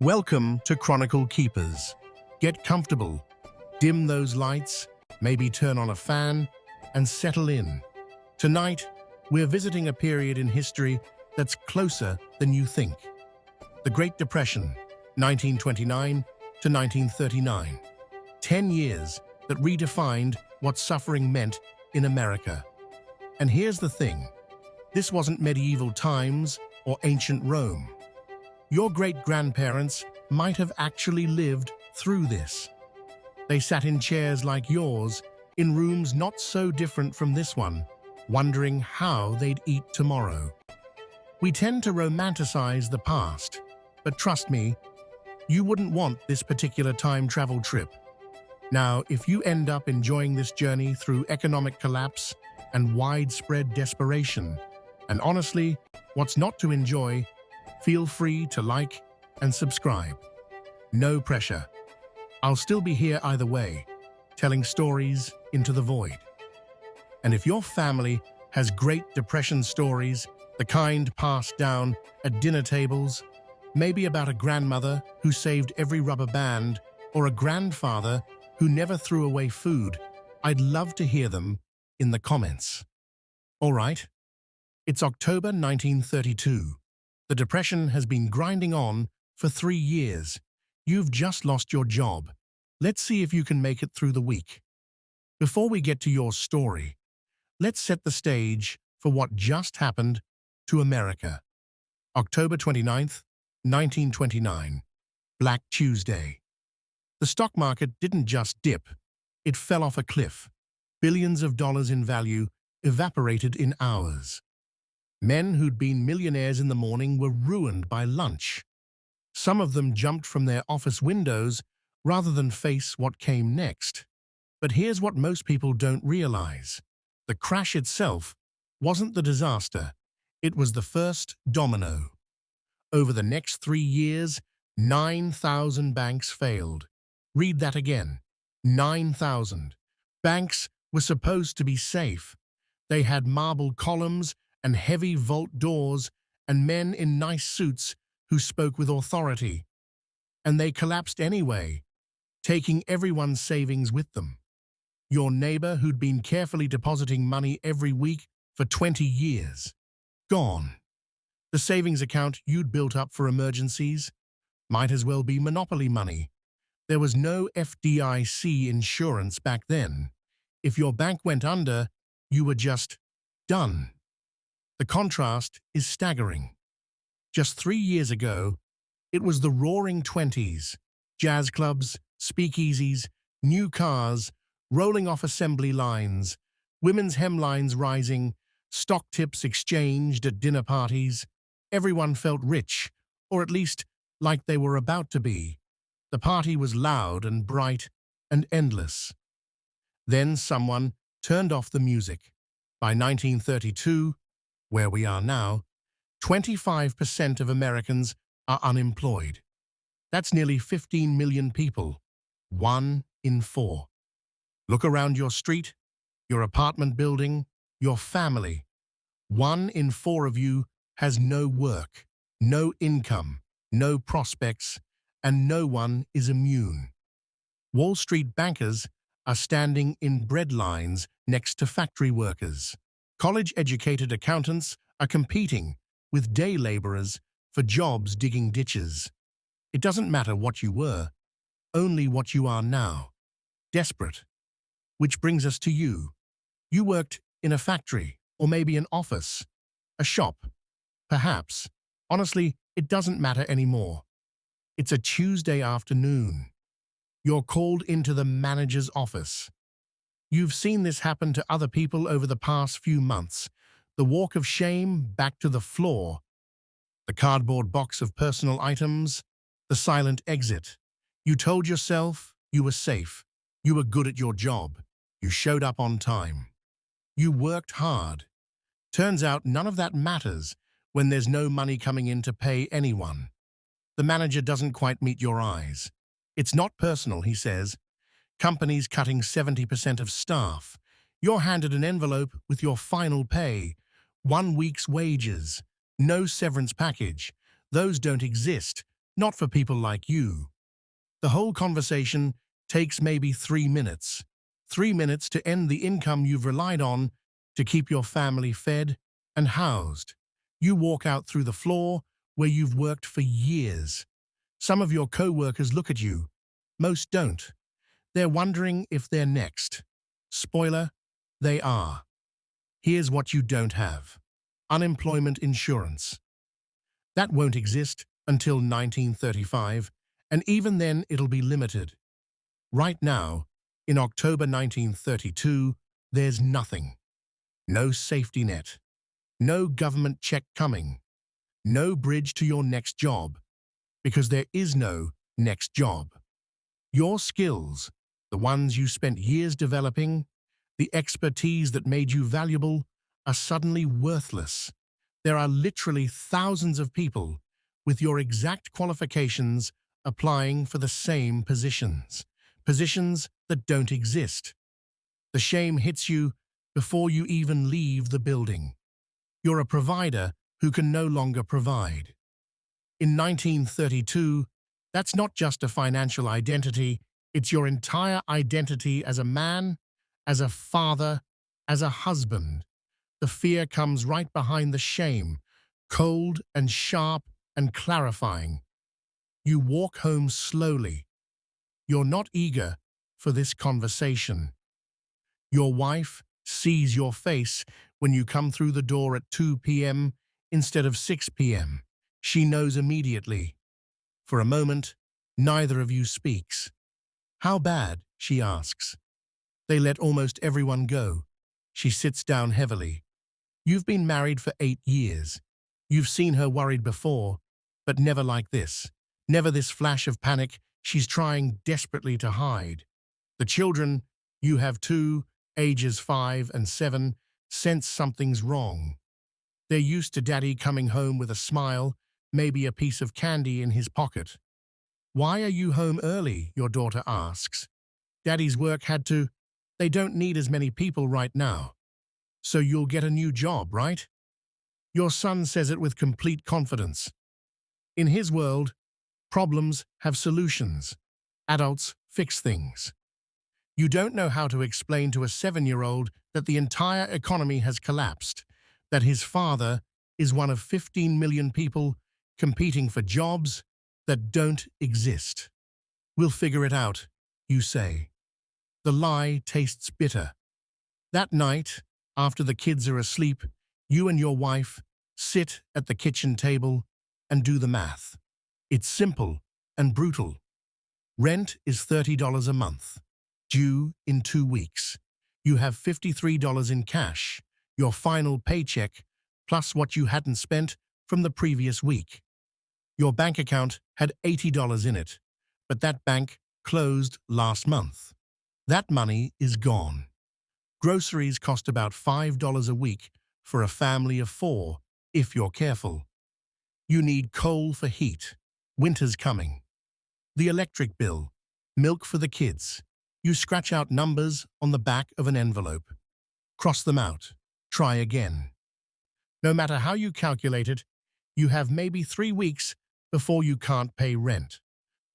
Welcome to Chronicle Keepers. Get comfortable, dim those lights, maybe turn on a fan, and settle in. Tonight, we're visiting a period in history that's closer than you think. The Great Depression, 1929 to 1939. 10 years that redefined what suffering meant in America. And here's the thing, this wasn't medieval times or ancient Rome. Your great-grandparents might have actually lived through this. They sat in chairs like yours, in rooms not so different from this one, wondering how they'd eat tomorrow. We tend to romanticize the past, but trust me, you wouldn't want this particular time travel trip. Now, if you end up enjoying this journey through economic collapse and widespread desperation, and honestly, what's not to enjoy, feel free to like and subscribe. No pressure. I'll still be here either way, telling stories into the void. And if your family has Great Depression stories, the kind passed down at dinner tables, maybe about a grandmother who saved every rubber band or a grandfather who never threw away food, I'd love to hear them in the comments. All right, it's October 1932. The Depression has been grinding on for 3 years. You've just lost your job. Let's see if you can make it through the week. Before we get to your story, let's set the stage for what just happened to America. October 29th, 1929, Black Tuesday. The stock market didn't just dip, it fell off a cliff. Billions of dollars in value evaporated in hours. Men who'd been millionaires in the morning were ruined by lunch. Some of them jumped from their office windows rather than face what came next. But here's what most people don't realize. The crash itself wasn't the disaster. It was the first domino. Over the next 3 years, 9,000 banks failed. Read that again. 9,000. Banks were supposed to be safe. They had marble columns and heavy vault doors and men in nice suits who spoke with authority. And they collapsed anyway, taking everyone's savings with them. Your neighbor who'd been carefully depositing money every week for 20 years. Gone. The savings account you'd built up for emergencies might as well be monopoly money. There was no FDIC insurance back then. If your bank went under, you were just done. The contrast is staggering. Just 3 years ago, it was the roaring 20s, jazz clubs, speakeasies, new cars, rolling off assembly lines, women's hemlines rising, stock tips exchanged at dinner parties. Everyone felt rich, or at least like they were about to be. The party was loud and bright and endless. Then someone turned off the music. By 1932, where we are now, 25% of Americans are unemployed. That's nearly 15 million people, 1 in 4. Look around your street, your apartment building, your family. 1 in 4 of you has no work, no income, no prospects, and no one is immune. Wall Street bankers are standing in bread lines next to factory workers. College-educated accountants are competing with day laborers for jobs digging ditches. It doesn't matter what you were, only what you are now. Desperate. Which brings us to you. You worked in a factory, or maybe an office, a shop, perhaps. Honestly, it doesn't matter anymore. It's a Tuesday afternoon. You're called into the manager's office. You've seen this happen to other people over the past few months. The walk of shame back to the floor. The cardboard box of personal items. The silent exit. You told yourself you were safe. You were good at your job. You showed up on time. You worked hard. Turns out none of that matters when there's no money coming in to pay anyone. The manager doesn't quite meet your eyes. It's not personal, he says. Companies cutting 70% of staff. You're handed an envelope with your final pay, 1 week's wages, no severance package. Those don't exist. Not for people like you. The whole conversation takes maybe 3 minutes. 3 minutes to end the income you've relied on to keep your family fed and housed. You walk out through the floor where you've worked for years. Some of your co-workers look at you. Most don't. They're wondering if they're next. Spoiler, they are. Here's what you don't have. Unemployment insurance. That won't exist until 1935, and even then it'll be limited. Right now, in October 1932, there's nothing. No safety net. No government check coming. No bridge to your next job. Because there is no next job. Your skills, the ones you spent years developing, the expertise that made you valuable, are suddenly worthless. There are literally thousands of people with your exact qualifications applying for the same positions. Positions that don't exist. The shame hits you before you even leave the building. You're a provider who can no longer provide. In 1932, that's not just a financial identity, it's your entire identity as a man, as a father, as a husband. The fear comes right behind the shame, cold and sharp and clarifying. You walk home slowly. You're not eager for this conversation. Your wife sees your face when you come through the door at 2 p.m. instead of 6 p.m. She knows immediately. For a moment, neither of you speaks. How bad? She asks. They let almost everyone go. She sits down heavily. You've been married for 8 years. You've seen her worried before, but never like this. Never this flash of panic she's trying desperately to hide. The children, you have 2, ages 5 and 7, sense something's wrong. They're used to Daddy coming home with a smile, maybe a piece of candy in his pocket. Why are you home early? Your daughter asks. Daddy's work had to. They don't need as many people right now. So you'll get a new job, right? Your son says it with complete confidence. In his world, problems have solutions. Adults fix things. You don't know how to explain to a 7-year-old that the entire economy has collapsed, that his father is one of 15 million people competing for jobs that don't exist. We'll figure it out, you say. The lie tastes bitter. That night, after the kids are asleep, you and your wife sit at the kitchen table and do the math. It's simple and brutal. Rent is $30 a month, due in 2 weeks. You have $53 in cash, your final paycheck, plus what you hadn't spent from the previous week. Your bank account had $80 in it, but that bank closed last month. That money is gone. Groceries cost about $5 a week for a family of 4, if you're careful. You need coal for heat. Winter's coming. The electric bill, milk for the kids. You scratch out numbers on the back of an envelope. Cross them out. Try again. No matter how you calculate it, you have maybe 3 weeks before you can't pay rent.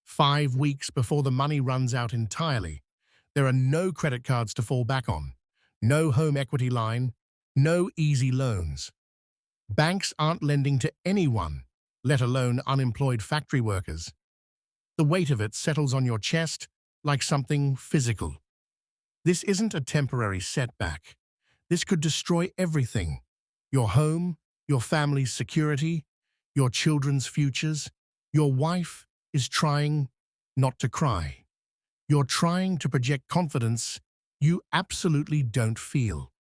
5 weeks before the money runs out entirely. There are no credit cards to fall back on. No home equity line. No easy loans. Banks aren't lending to anyone, let alone unemployed factory workers. The weight of it settles on your chest like something physical. This isn't a temporary setback. This could destroy everything. Your home, your family's security, your children's futures. Your wife is trying not to cry. You're trying to project confidence you absolutely don't feel.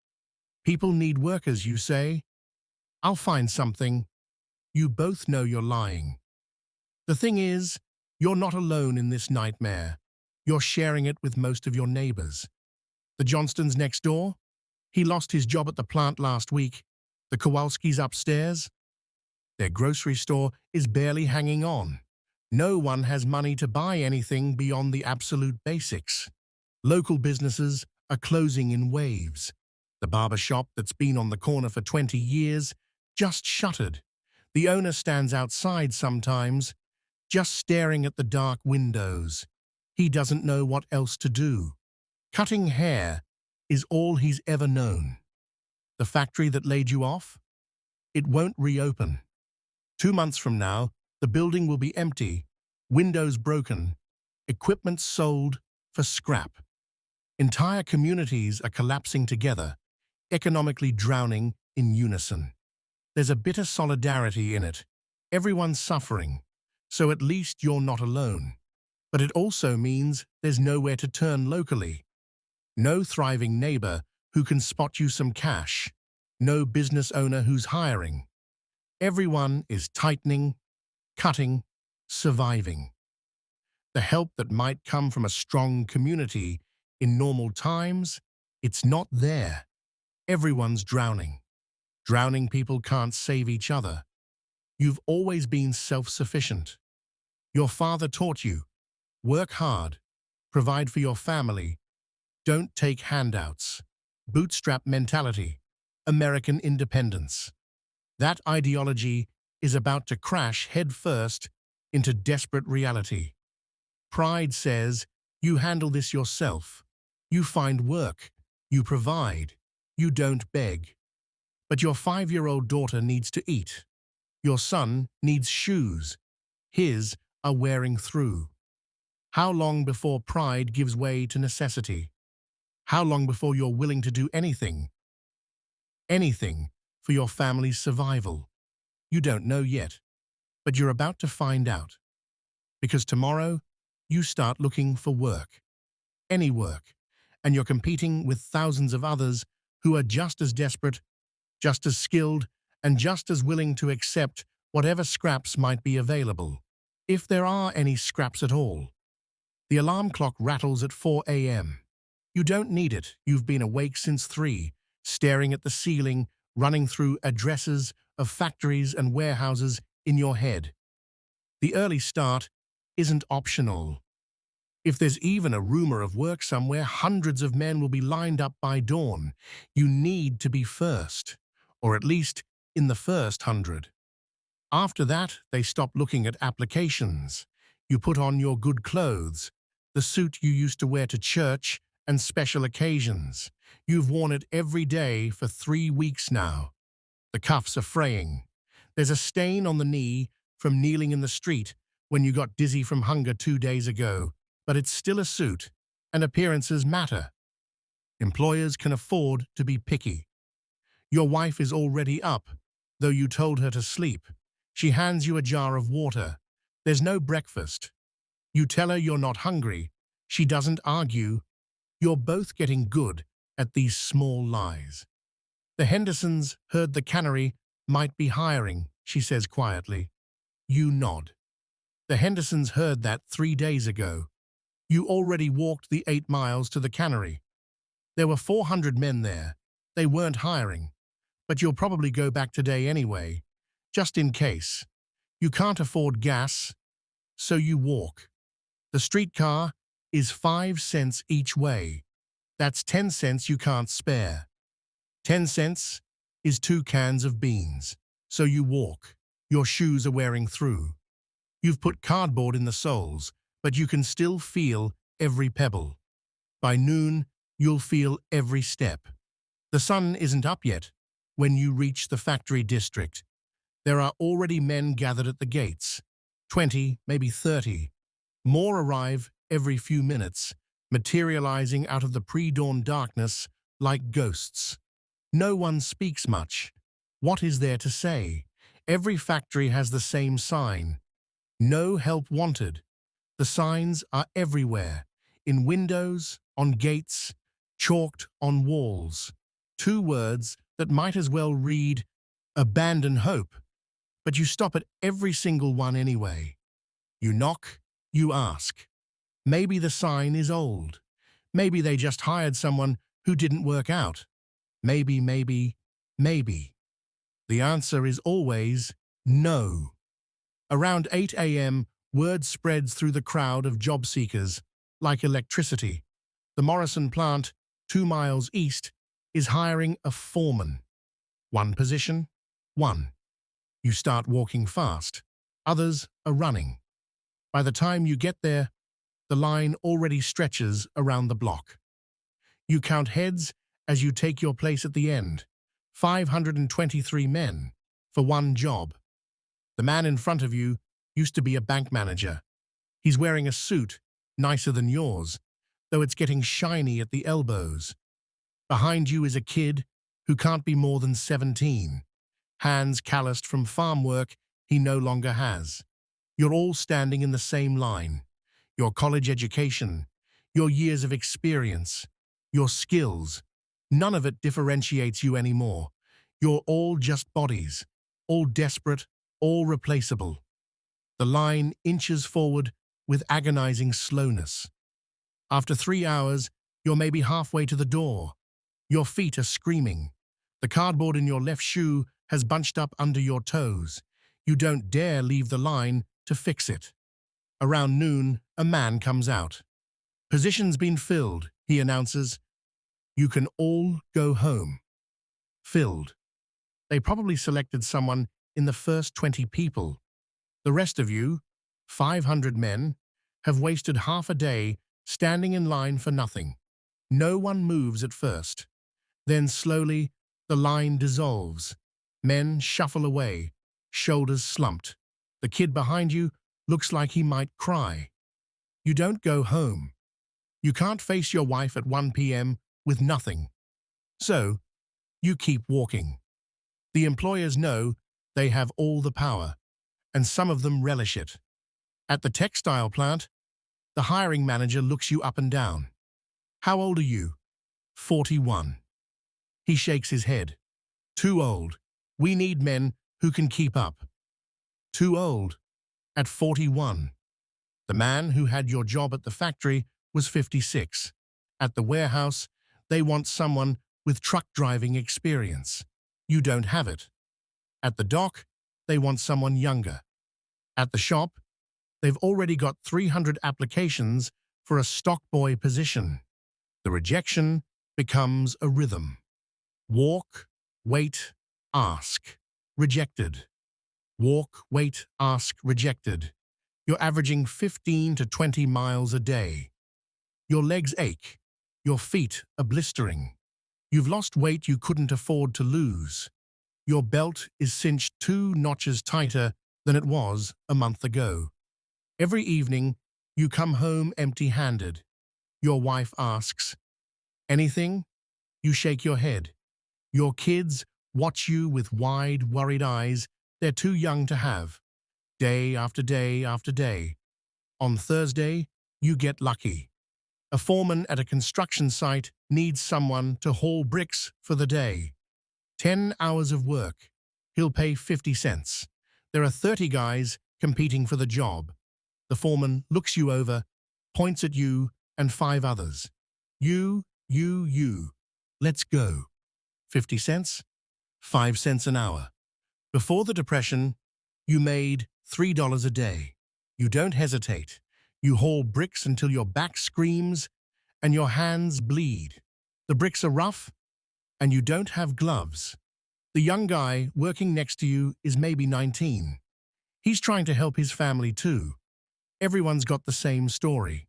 People need workers, you say. I'll find something. You both know you're lying. The thing is, you're not alone in this nightmare. You're sharing it with most of your neighbors. The Johnstons next door? He lost his job at the plant last week. The Kowalskis upstairs? Their grocery store is barely hanging on. No one has money to buy anything beyond the absolute basics. Local businesses are closing in waves. The barber shop that's been on the corner for 20 years just shuttered. The owner stands outside sometimes, just staring at the dark windows. He doesn't know what else to do. Cutting hair is all he's ever known. The factory that laid you off? It won't reopen. 2 months from now, the building will be empty, windows broken, equipment sold for scrap. Entire communities are collapsing together, economically drowning in unison. There's a bitter solidarity in it. Everyone's suffering, so at least you're not alone. But it also means there's nowhere to turn locally. No thriving neighbor who can spot you some cash. No business owner who's hiring. Everyone is tightening, cutting, surviving. The help that might come from a strong community in normal times, it's not there. Everyone's drowning. Drowning people can't save each other. You've always been self-sufficient. Your father taught you, work hard, provide for your family, don't take handouts. Bootstrap mentality, American independence. That ideology is about to crash headfirst into desperate reality. Pride says, you handle this yourself. You find work. You provide. You don't beg. But your 5-year-old daughter needs to eat. Your son needs shoes. His are wearing through. How long before pride gives way to necessity? How long before you're willing to do anything for your family's survival? You don't know yet, but you're about to find out. Because tomorrow, you start looking for work. Any work. And you're competing with thousands of others who are just as desperate, just as skilled, and just as willing to accept whatever scraps might be available. If there are any scraps at all. The alarm clock rattles at 4 a.m. You don't need it. You've been awake since 3, staring at the ceiling, running through addresses of factories and warehouses in your head. The early start isn't optional. If there's even a rumor of work somewhere, hundreds of men will be lined up by dawn. You need to be first, or at least in the first 100. After that, they stop looking at applications. You put on your good clothes, the suit you used to wear to church and special occasions. You've worn it every day for 3 weeks now. The cuffs are fraying. There's a stain on the knee from kneeling in the street when you got dizzy from hunger 2 days ago, but it's still a suit, and appearances matter. Employers can afford to be picky. Your wife is already up, though you told her to sleep. She hands you a jar of water. There's no breakfast. You tell her you're not hungry. She doesn't argue. You're both getting good at these small lies. The Hendersons heard the cannery might be hiring, she says quietly. You nod. The Hendersons heard that 3 days ago. You already walked the 8 miles to the cannery. There were 400 men there. They weren't hiring. But you'll probably go back today anyway, just in case. You can't afford gas, so you walk. The streetcar is 5 cents each way. That's 10 cents you can't spare. 10 cents is 2 cans of beans. So you walk. Your shoes are wearing through. You've put cardboard in the soles, but you can still feel every pebble. By noon, you'll feel every step. The sun isn't up yet when you reach the factory district. There are already men gathered at the gates. 20, maybe 30. More arrive every few minutes, materializing out of the pre-dawn darkness like ghosts. No one speaks much. What is there to say? Every factory has the same sign. No help wanted. The signs are everywhere, in windows, on gates, chalked on walls. 2 words that might as well read, abandon hope. But you stop at every single one anyway. You knock, you ask. Maybe the sign is old. Maybe they just hired someone who didn't work out. Maybe. The answer is always no. Around 8 a.m., word spreads through the crowd of job seekers, like electricity. The Morrison plant, 2 miles east, is hiring a foreman. 1 position, 1. You start walking fast. Others are running. By the time you get there, the line already stretches around the block. You count heads as you take your place at the end. 523 men for one job. The man in front of you used to be a bank manager. He's wearing a suit, nicer than yours, though it's getting shiny at the elbows. Behind you is a kid who can't be more than 17. Hands calloused from farm work he no longer has. You're all standing in the same line. Your college education, your years of experience, your skills, none of it differentiates you anymore. You're all just bodies, all desperate, all replaceable. The line inches forward with agonizing slowness. After 3 hours, you're maybe halfway to the door. Your feet are screaming. The cardboard in your left shoe has bunched up under your toes. You don't dare leave the line to fix it. Around noon, a man comes out. "Position's been filled," he announces. "You can all go home." Filled. They probably selected someone in the first 20 people. The rest of you, 500 men, have wasted half a day standing in line for nothing. No one moves at first. Then slowly, the line dissolves. Men shuffle away, shoulders slumped. The kid behind you looks like he might cry. You don't go home. You can't face your wife at 1 p.m. with nothing. So, you keep walking. The employers know they have all the power, and some of them relish it. At the textile plant, the hiring manager looks you up and down. "How old are you?" 41. He shakes his head. "Too old. We need men who can keep up." "Too old." At 41. The man who had your job at the factory was 56. At the warehouse, they want someone with truck driving experience. You don't have it. At the dock, they want someone younger. At the shop, they've already got 300 applications for a stock boy position. The rejection becomes a rhythm. Walk, wait, ask. Rejected. Walk, wait, ask, rejected. You're averaging 15 to 20 miles a day. Your legs ache. Your feet are blistering. You've lost weight you couldn't afford to lose. Your belt is cinched 2 notches tighter than it was a month ago. Every evening, you come home empty-handed. Your wife asks, "Anything?" You shake your head. Your kids watch you with wide, worried eyes they're too young to have. Day after day after day. On Thursday, you get lucky. A foreman at a construction site needs someone to haul bricks for the day. 10 hours of work. He'll pay 50 cents. There are 30 guys competing for the job. The foreman looks you over, points at you and 5 others. You. Let's go. 50 cents? 5 cents an hour. Before the Depression, you made $3 a day. You don't hesitate. You haul bricks until your back screams and your hands bleed. The bricks are rough and you don't have gloves. The young guy working next to you is maybe 19. He's trying to help his family too. Everyone's got the same story.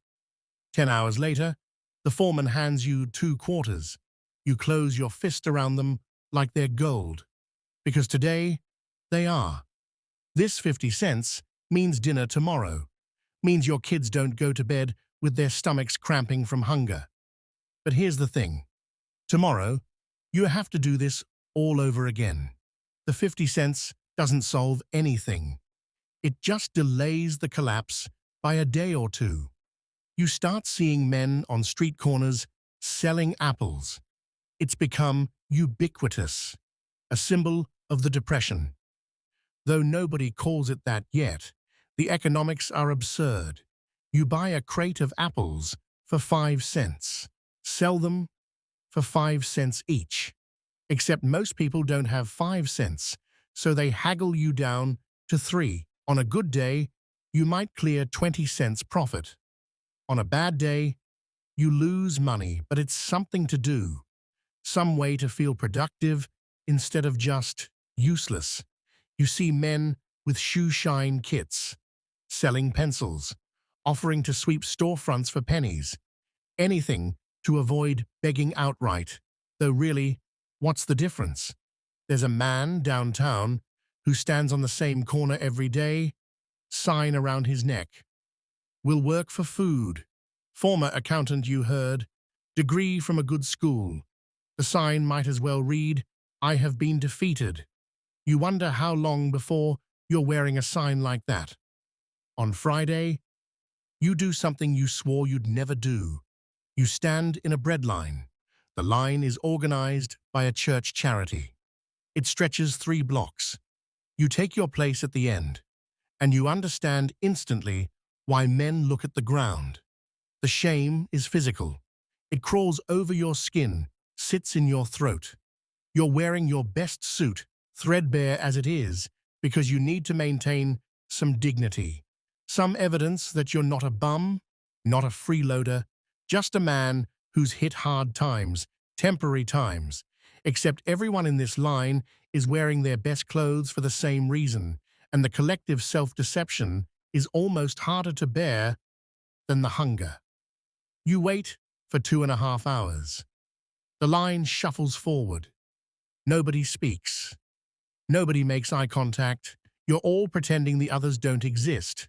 10 hours later, the foreman hands you 2 quarters. You close your fist around them like they're gold. Because today, they are. This 50 cents means dinner tomorrow. Means your kids don't go to bed with their stomachs cramping from hunger. But here's the thing. Tomorrow, you have to do this all over again. The 50 cents doesn't solve anything. It just delays the collapse by a day or two. You start seeing men on street corners selling apples. It's become ubiquitous, a symbol of the Depression. Though nobody calls it that yet, the economics are absurd. You buy a crate of apples for 5 cents, sell them for 5 cents each. Except most people don't have 5 cents, so they haggle you down to 3. On a good day, you might clear 20 cents profit. On a bad day, you lose money, but it's something to do. Some way to feel productive instead of just useless. You see men with shoe shine kits, selling pencils, offering to sweep storefronts for pennies. Anything to avoid begging outright. Though really, what's the difference? There's a man downtown who stands on the same corner every day, sign around his neck. Will work for food. Former accountant you heard. Degree from a good school. The sign might as well read, I have been defeated. You wonder how long before you're wearing a sign like that. On Friday, you do something you swore you'd never do. You stand in a bread line. The line is organized by a church charity. It stretches 3 blocks. You take your place at the end, and you understand instantly why men look at the ground. The shame is physical. It crawls over your skin, sits in your throat. You're wearing your best suit, threadbare as it is, because you need to maintain some dignity. Some evidence that you're not a bum, not a freeloader, just a man who's hit hard times, temporary times. Except everyone in this line is wearing their best clothes for the same reason, and the collective self-deception is almost harder to bear than the hunger. You wait for 2.5 hours. The line shuffles forward. Nobody speaks. Nobody makes eye contact. You're all pretending the others don't exist.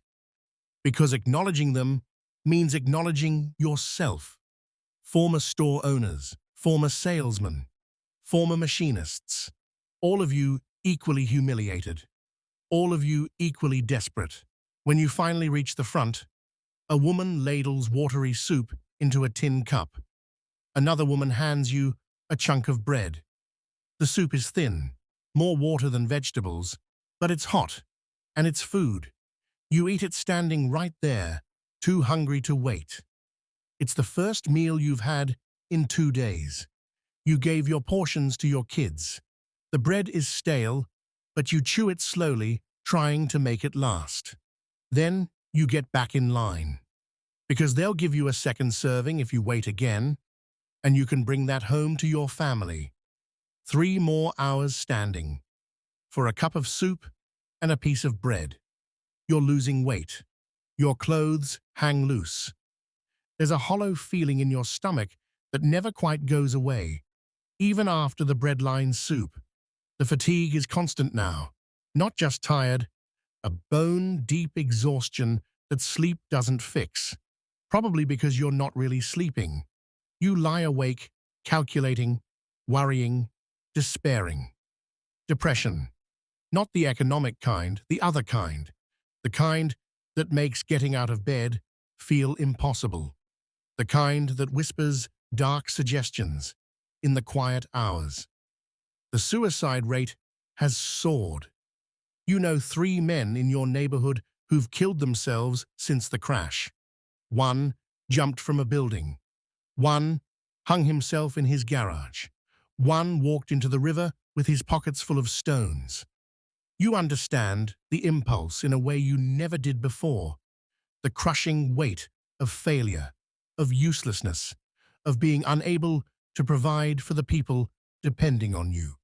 Because acknowledging them means acknowledging yourself. Former store owners, former salesmen, former machinists, all of you equally humiliated, all of you equally desperate. When you finally reach the front, a woman ladles watery soup into a tin cup. Another woman hands you a chunk of bread. The soup is thin, more water than vegetables, but it's hot, and it's food. You eat it standing right there, too hungry to wait. It's the first meal you've had in 2 days. You gave your portions to your kids. The bread is stale, but you chew it slowly, trying to make it last. Then you get back in line. Because they'll give you a second serving if you wait again, and you can bring that home to your family. 3 more hours standing. For a cup of soup and a piece of bread. You're losing weight. Your clothes hang loose. There's a hollow feeling in your stomach that never quite goes away, even after the breadline soup. The fatigue is constant now, not just tired, a bone-deep exhaustion that sleep doesn't fix, probably because you're not really sleeping. You lie awake, calculating, worrying, despairing. Depression. Not the economic kind, the other kind. The kind that makes getting out of bed feel impossible. The kind that whispers dark suggestions in the quiet hours. The suicide rate has soared. You know 3 men in your neighborhood who've killed themselves since the crash. 1 jumped from a building. 1 hung himself in his garage. 1 walked into the river with his pockets full of stones. You understand the impulse in a way you never did before. The crushing weight of failure, of uselessness, of being unable to provide for the people depending on you.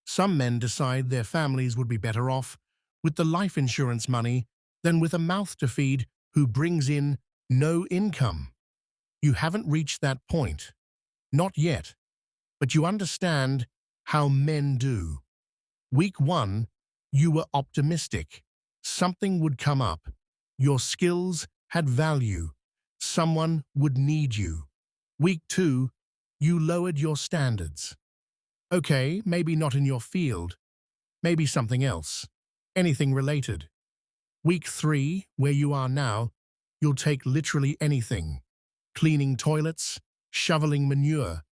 Some men decide their families would be better off with the life insurance money than with a mouth to feed who brings in no income. You haven't reached that point. Not yet. But you understand how men do. Week 1, you were optimistic. Something would come up. Your skills had value. Someone would need you. Week 2, you lowered your standards. Okay, maybe not in your field. Maybe something else. Anything related. Week 3, where you are now, you'll take literally anything. Cleaning toilets, shoveling manure.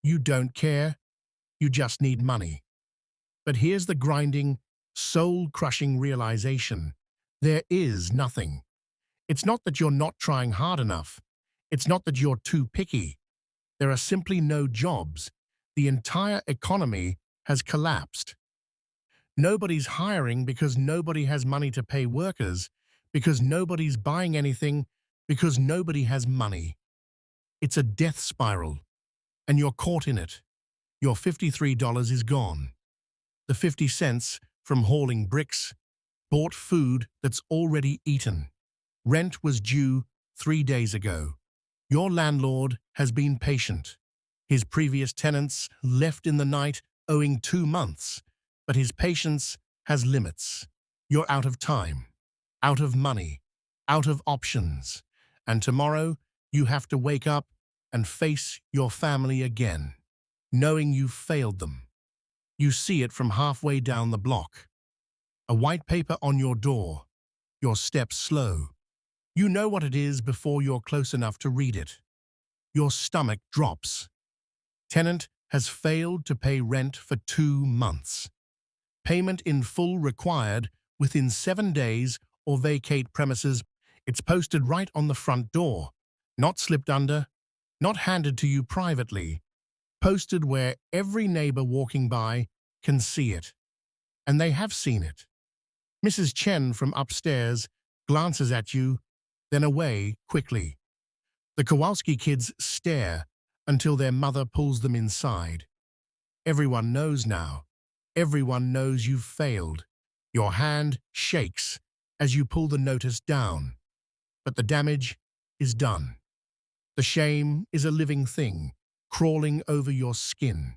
You don't care. You just need money. But here's the grinding, soul-crushing realization. There is nothing. It's not that you're not trying hard enough. It's not that you're too picky. There are simply no jobs. The entire economy has collapsed. Nobody's hiring because nobody has money to pay workers, because nobody's buying anything, because nobody has money. It's a death spiral, and you're caught in it. Your $53 is gone. The 50 cents from hauling bricks bought food that's already eaten. Rent was due 3 days ago. Your landlord has been patient. His previous tenants left in the night owing 2 months, but his patience has limits. You're out of time, out of money, out of options, and tomorrow you have to wake up and face your family again, knowing you've failed them. You see it from halfway down the block. A white paper on your door, your steps slow. You know what it is before you're close enough to read it. Your stomach drops. Tenant has failed to pay rent for 2 months. Payment in full required within 7 days or vacate premises. It's posted right on the front door, not slipped under, not handed to you privately, posted where every neighbor walking by can see it. And they have seen it. Mrs. Chen from upstairs glances at you, then away quickly. The Kowalski kids stare until their mother pulls them inside. Everyone knows now. Everyone knows you've failed. Your hand shakes as you pull the notice down. But the damage is done. The shame is a living thing, crawling over your skin.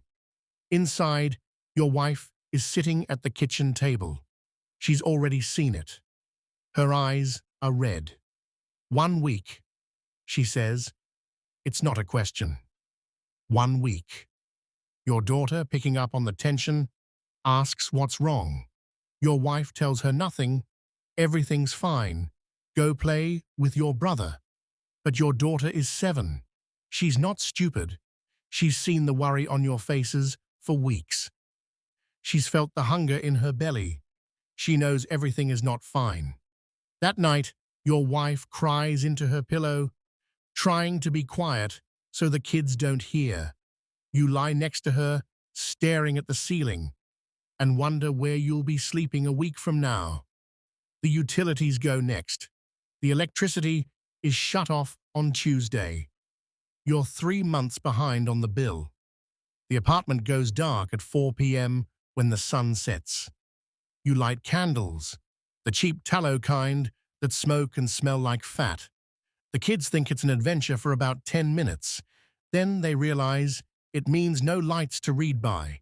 Inside, your wife is sitting at the kitchen table. She's already seen it. Her eyes are red. 1 week, she says. It's not a question. 1 week. Your daughter, picking up on the tension, asks what's wrong. Your wife tells her nothing. Everything's fine. Go play with your brother. But your daughter is 7. She's not stupid. She's seen the worry on your faces for weeks. She's felt the hunger in her belly. She knows everything is not fine. That night, your wife cries into her pillow, trying to be quiet so the kids don't hear. You lie next to her, staring at the ceiling, and wonder where you'll be sleeping a week from now. The utilities go next. The electricity is shut off on Tuesday. You're 3 months behind on the bill. The apartment goes dark at 4 p.m. when the sun sets. You light candles, the cheap tallow kind that smoke and smell like fat. The kids think it's an adventure for about 10 minutes. Then they realize it means no lights to read by,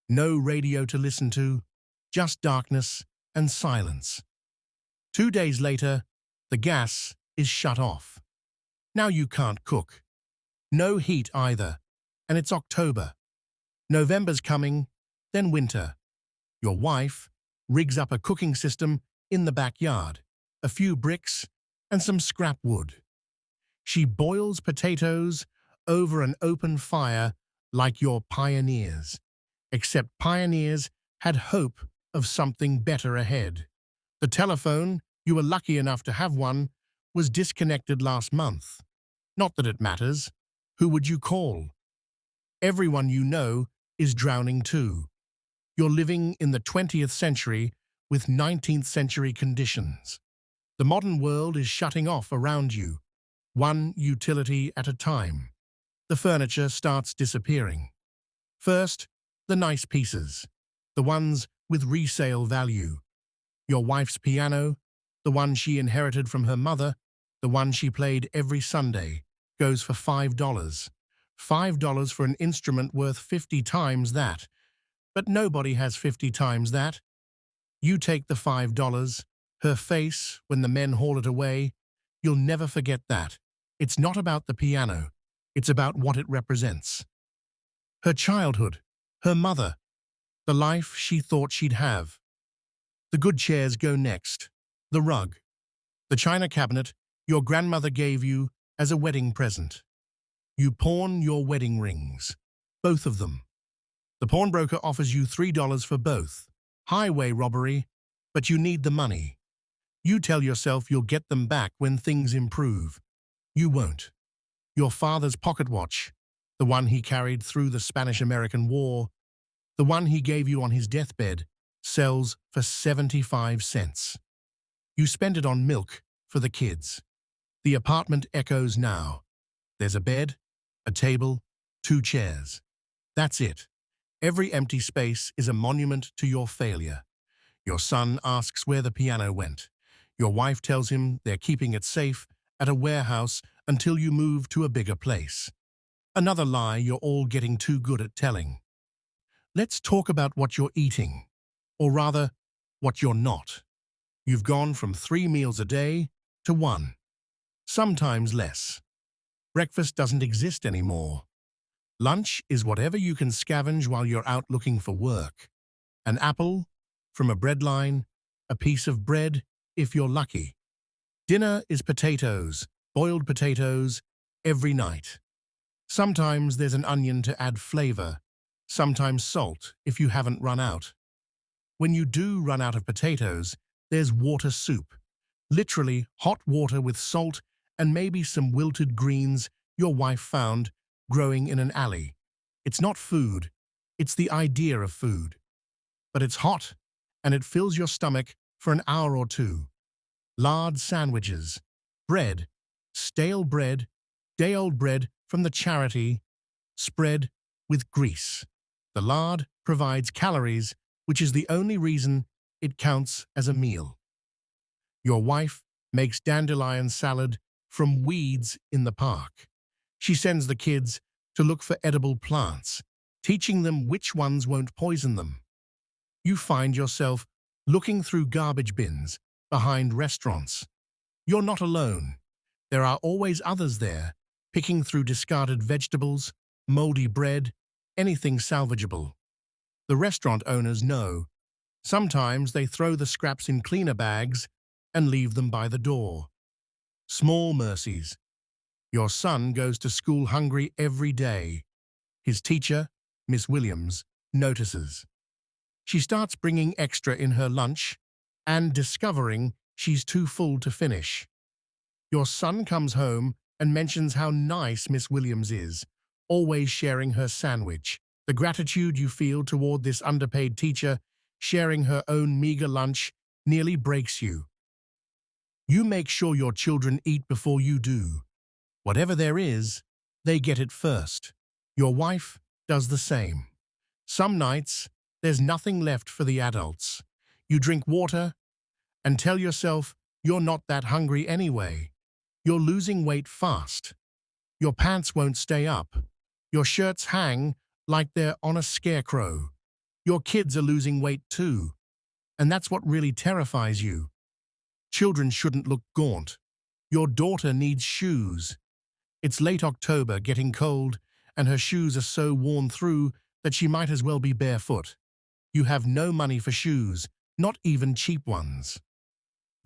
no radio to listen to, just darkness and silence. 2 days later, the gas is shut off. Now you can't cook. No heat either, and it's October. November's coming, then winter. Your wife rigs up a cooking system in the backyard, a few bricks and some scrap wood. She boils potatoes over an open fire like your pioneers, except pioneers had hope of something better ahead. The telephone, you were lucky enough to have one, was disconnected last month. Not that it matters. Who would you call? Everyone you know is drowning too. You're living in the 20th century with 19th century conditions. The modern world is shutting off around you, one utility at a time. The furniture starts disappearing. First, the nice pieces, the ones with resale value. Your wife's piano, the one she inherited from her mother, the one she played every Sunday, goes for $5. $5 for an instrument worth 50 times that. But nobody has 50 times that. You take the $5, her face when the men haul it away. You'll never forget that. It's not about the piano. It's about what it represents. Her childhood, her mother, the life she thought she'd have. The good chairs go next. The rug. The china cabinet your grandmother gave you as a wedding present. You pawn your wedding rings. Both of them. The pawnbroker offers you $3 for both. Highway robbery, but you need the money. You tell yourself you'll get them back when things improve. You won't. Your father's pocket watch, the one he carried through the Spanish-American War, the one he gave you on his deathbed, sells for 75 cents. You spend it on milk for the kids. The apartment echoes now. There's a bed, a table, 2 chairs. That's it. Every empty space is a monument to your failure. Your son asks where the piano went. Your wife tells him they're keeping it safe at a warehouse until you move to a bigger place. Another lie you're all getting too good at telling. Let's talk about what you're eating, or rather, what you're not. You've gone from 3 meals a day to one, sometimes less. Breakfast doesn't exist anymore. Lunch is whatever you can scavenge while you're out looking for work. An apple from a bread line, a piece of bread if you're lucky. Dinner is potatoes, boiled potatoes, every night. Sometimes there's an onion to add flavor, sometimes salt if you haven't run out. When you do run out of potatoes, there's water soup. Literally hot water with salt and maybe some wilted greens your wife found growing in an alley. It's not food, it's the idea of food. But it's hot, and it fills your stomach for an hour or two. Lard sandwiches, bread, stale bread, day-old bread from the charity, spread with grease. The lard provides calories, which is the only reason it counts as a meal. Your wife makes dandelion salad from weeds in the park. She sends the kids to look for edible plants, teaching them which ones won't poison them. You find yourself looking through garbage bins behind restaurants. You're not alone. There are always others there, picking through discarded vegetables, moldy bread, anything salvageable. The restaurant owners know. Sometimes they throw the scraps in cleaner bags and leave them by the door. Small mercies. Your son goes to school hungry every day. His teacher, Miss Williams, notices. She starts bringing extra in her lunch and discovering she's too full to finish. Your son comes home and mentions how nice Miss Williams is, always sharing her sandwich. The gratitude you feel toward this underpaid teacher sharing her own meager lunch nearly breaks you. You make sure your children eat before you do. Whatever there is, they get it first. Your wife does the same. Some nights, there's nothing left for the adults. You drink water and tell yourself you're not that hungry anyway. You're losing weight fast. Your pants won't stay up. Your shirts hang like they're on a scarecrow. Your kids are losing weight too. And that's what really terrifies you. Children shouldn't look gaunt. Your daughter needs shoes. It's late October, getting cold, and her shoes are so worn through that she might as well be barefoot. You have no money for shoes, not even cheap ones.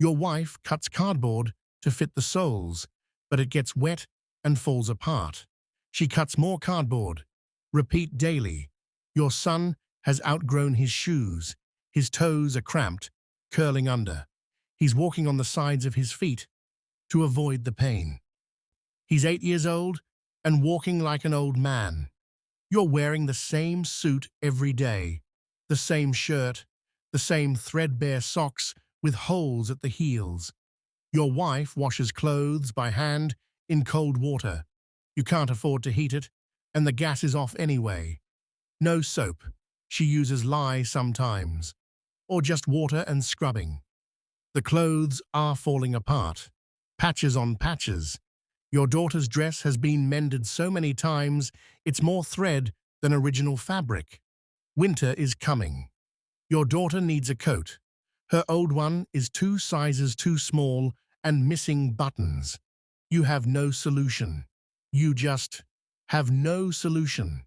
Your wife cuts cardboard to fit the soles, but it gets wet and falls apart. She cuts more cardboard. Repeat daily. Your son has outgrown his shoes. His toes are cramped, curling under. He's walking on the sides of his feet to avoid the pain. He's 8 years old and walking like an old man. You're wearing the same suit every day, the same shirt, the same threadbare socks with holes at the heels. Your wife washes clothes by hand in cold water. You can't afford to heat it, and the gas is off anyway. No soap. She uses lye sometimes, or just water and scrubbing. The clothes are falling apart, patches on patches. Your daughter's dress has been mended so many times, it's more thread than original fabric. Winter is coming. Your daughter needs a coat. Her old one is 2 sizes too small and missing buttons. You have no solution. You just have no solution.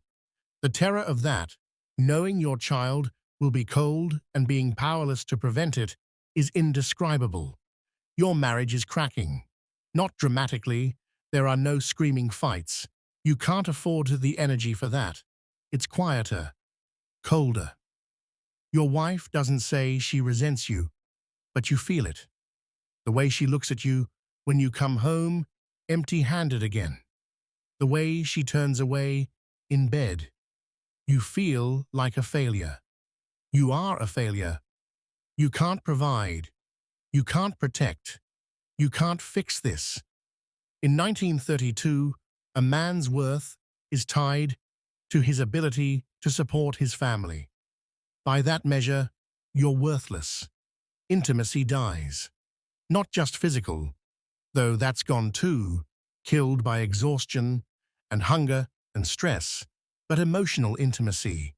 The terror of that, knowing your child will be cold and being powerless to prevent it, is indescribable. Your marriage is cracking. Not dramatically. There are no screaming fights. You can't afford the energy for that. It's quieter, colder. Your wife doesn't say she resents you, but you feel it. The way she looks at you when you come home empty-handed again. The way she turns away in bed. You feel like a failure. You are a failure. You can't provide. You can't protect. You can't fix this. In 1932, a man's worth is tied to his ability to support his family. By that measure, you're worthless. Intimacy dies. Not just physical, though that's gone too, killed by exhaustion and hunger and stress, but emotional intimacy.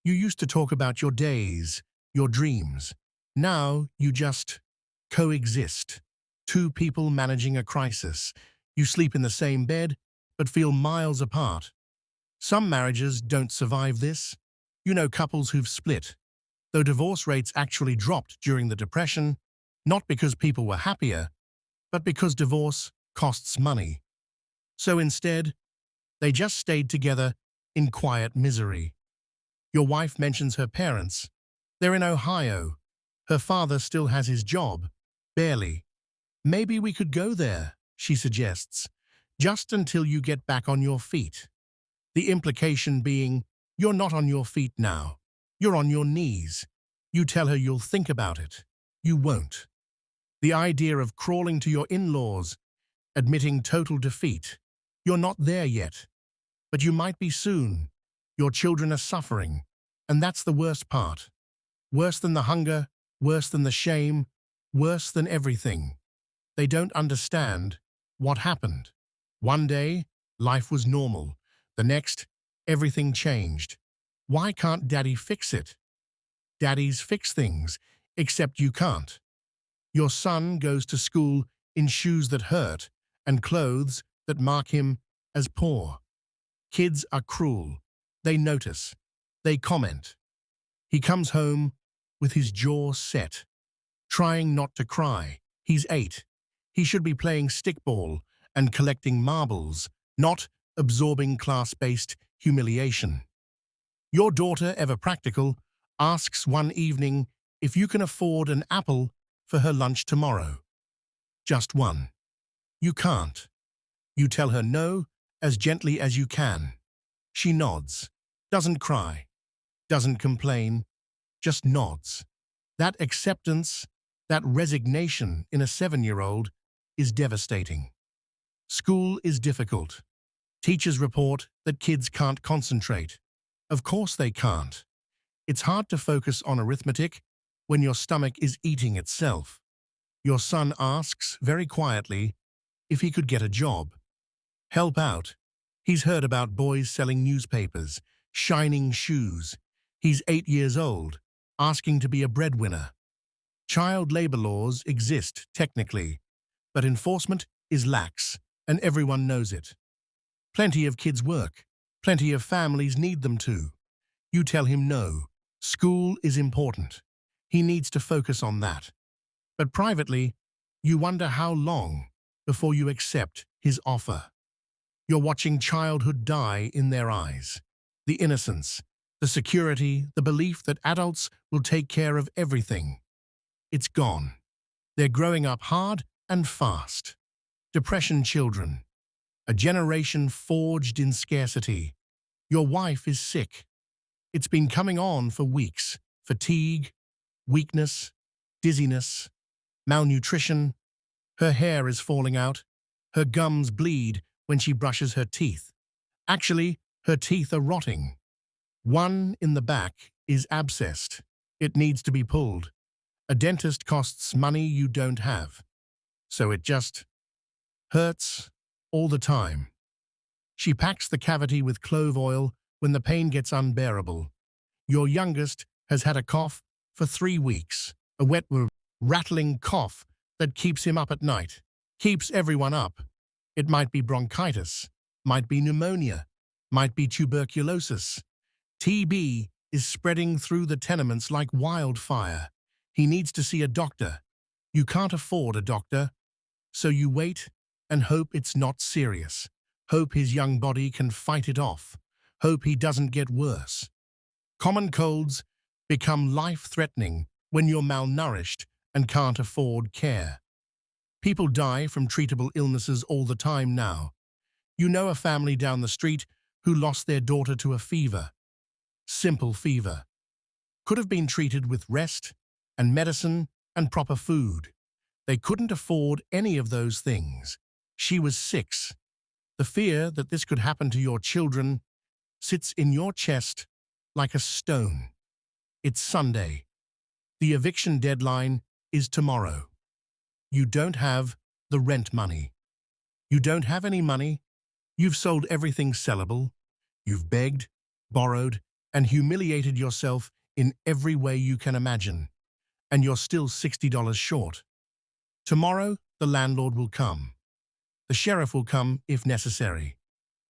You used to talk about your days, your dreams. Now you just coexist. Two people managing a crisis. You sleep in the same bed, but feel miles apart. Some marriages don't survive this. You know couples who've split, though divorce rates actually dropped during the Depression, not because people were happier, but because divorce costs money. So instead, they just stayed together in quiet misery. Your wife mentions her parents. They're in Ohio. Her father still has his job. Barely. Maybe we could go there, she suggests, just until you get back on your feet. The implication being, you're not on your feet now. You're on your knees. You tell her you'll think about it. You won't. The idea of crawling to your in-laws, admitting total defeat. You're not there yet, but you might be soon. Your children are suffering, and that's the worst part. Worse than the hunger, worse than the shame, worse than everything. They don't understand what happened. One day, life was normal. The next, everything changed. Why can't Daddy fix it? Daddies fix things, except you can't. Your son goes to school in shoes that hurt and clothes that mark him as poor. Kids are cruel. They notice. They comment. He comes home with his jaw set, trying not to cry. He's 8. He should be playing stickball and collecting marbles, not absorbing class-based humiliation. Your daughter, ever practical, asks one evening if you can afford an apple for her lunch tomorrow. Just one. You can't. You tell her no as gently as you can. She nods, doesn't cry, doesn't complain, just nods. That acceptance, that resignation in a 7-year-old is devastating. School is difficult. Teachers report that kids can't concentrate. Of course they can't. It's hard to focus on arithmetic when your stomach is eating itself. Your son asks, very quietly, if he could get a job. Help out. He's heard about boys selling newspapers, shining shoes. He's 8 years old, asking to be a breadwinner. Child labor laws exist, technically, but enforcement is lax, and everyone knows it. Plenty of kids work. Plenty of families need them to. You tell him no. School is important. He needs to focus on that. But privately, you wonder how long before you accept his offer. You're watching childhood die in their eyes. The innocence, the security, the belief that adults will take care of everything. It's gone. They're growing up hard and fast. Depression children. A generation forged in scarcity. Your wife is sick. It's been coming on for weeks. Fatigue, weakness, dizziness, malnutrition. Her hair is falling out. Her gums bleed when she brushes her teeth. Actually, her teeth are rotting. One in the back is abscessed. It needs to be pulled. A dentist costs money you don't have. So it just hurts all the time. She packs the cavity with clove oil when the pain gets unbearable. Your youngest has had a cough for 3 weeks. A wet, rattling cough that keeps him up at night. Keeps everyone up. It might be bronchitis, might be pneumonia, might be tuberculosis. TB is spreading through the tenements like wildfire. He needs to see a doctor. You can't afford a doctor, so you wait and hope it's not serious. Hope his young body can fight it off. Hope he doesn't get worse. Common colds become life-threatening when you're malnourished and can't afford care. People die from treatable illnesses all the time now. You know a family down the street who lost their daughter to a fever. Simple fever. Could have been treated with rest and medicine and proper food. They couldn't afford any of those things. She was 6. The fear that this could happen to your children sits in your chest like a stone. It's Sunday. The eviction deadline is tomorrow. You don't have the rent money. You don't have any money. You've sold everything sellable. You've begged, borrowed, and humiliated yourself in every way you can imagine. And you're still $60 short. Tomorrow, the landlord will come. The sheriff will come if necessary.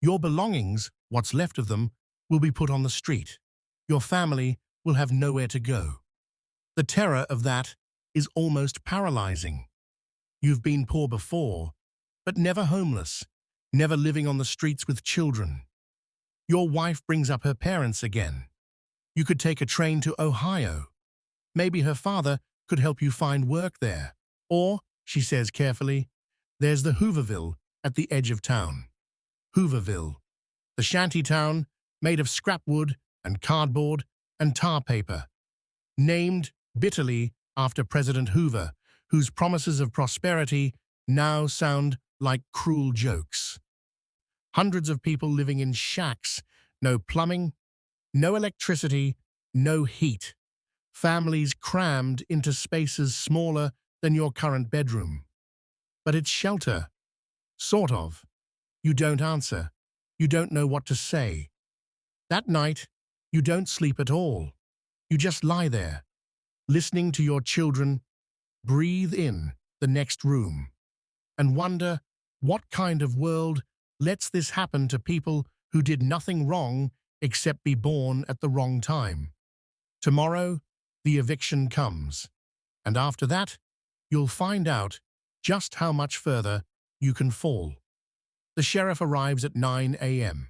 Your belongings, what's left of them, will be put on the street. Your family will have nowhere to go. The terror of that is almost paralyzing. You've been poor before, but never homeless, never living on the streets with children. Your wife brings up her parents again. You could take a train to Ohio. Maybe her father could help you find work there. Or, she says carefully, there's the Hooverville at the edge of town. Hooverville, the shanty town made of scrap wood and cardboard and tar paper, named bitterly after President Hoover, whose promises of prosperity now sound like cruel jokes. Hundreds of people living in shacks, no plumbing, no electricity, no heat. Families crammed into spaces smaller than your current bedroom. But it's shelter. Sort of. You don't answer. You don't know what to say. That night, you don't sleep at all. You just lie there, listening to your children breathe in the next room, and wonder what kind of world lets this happen to people who did nothing wrong except be born at the wrong time. Tomorrow, the eviction comes, and after that, you'll find out just how much further you can fall. The sheriff arrives at 9 a.m.,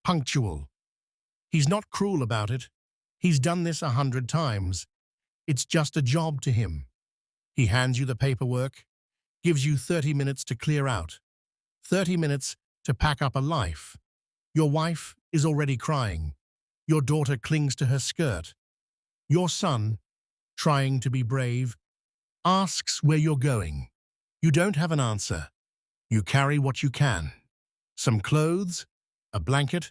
punctual. He's not cruel about it. He's done this 100 times. It's just a job to him. He hands you the paperwork, gives you 30 minutes to clear out, 30 minutes to pack up a life. Your wife is already crying. Your daughter clings to her skirt. Your son, trying to be brave, asks where you're going. You don't have an answer. You carry what you can. Some clothes, a blanket,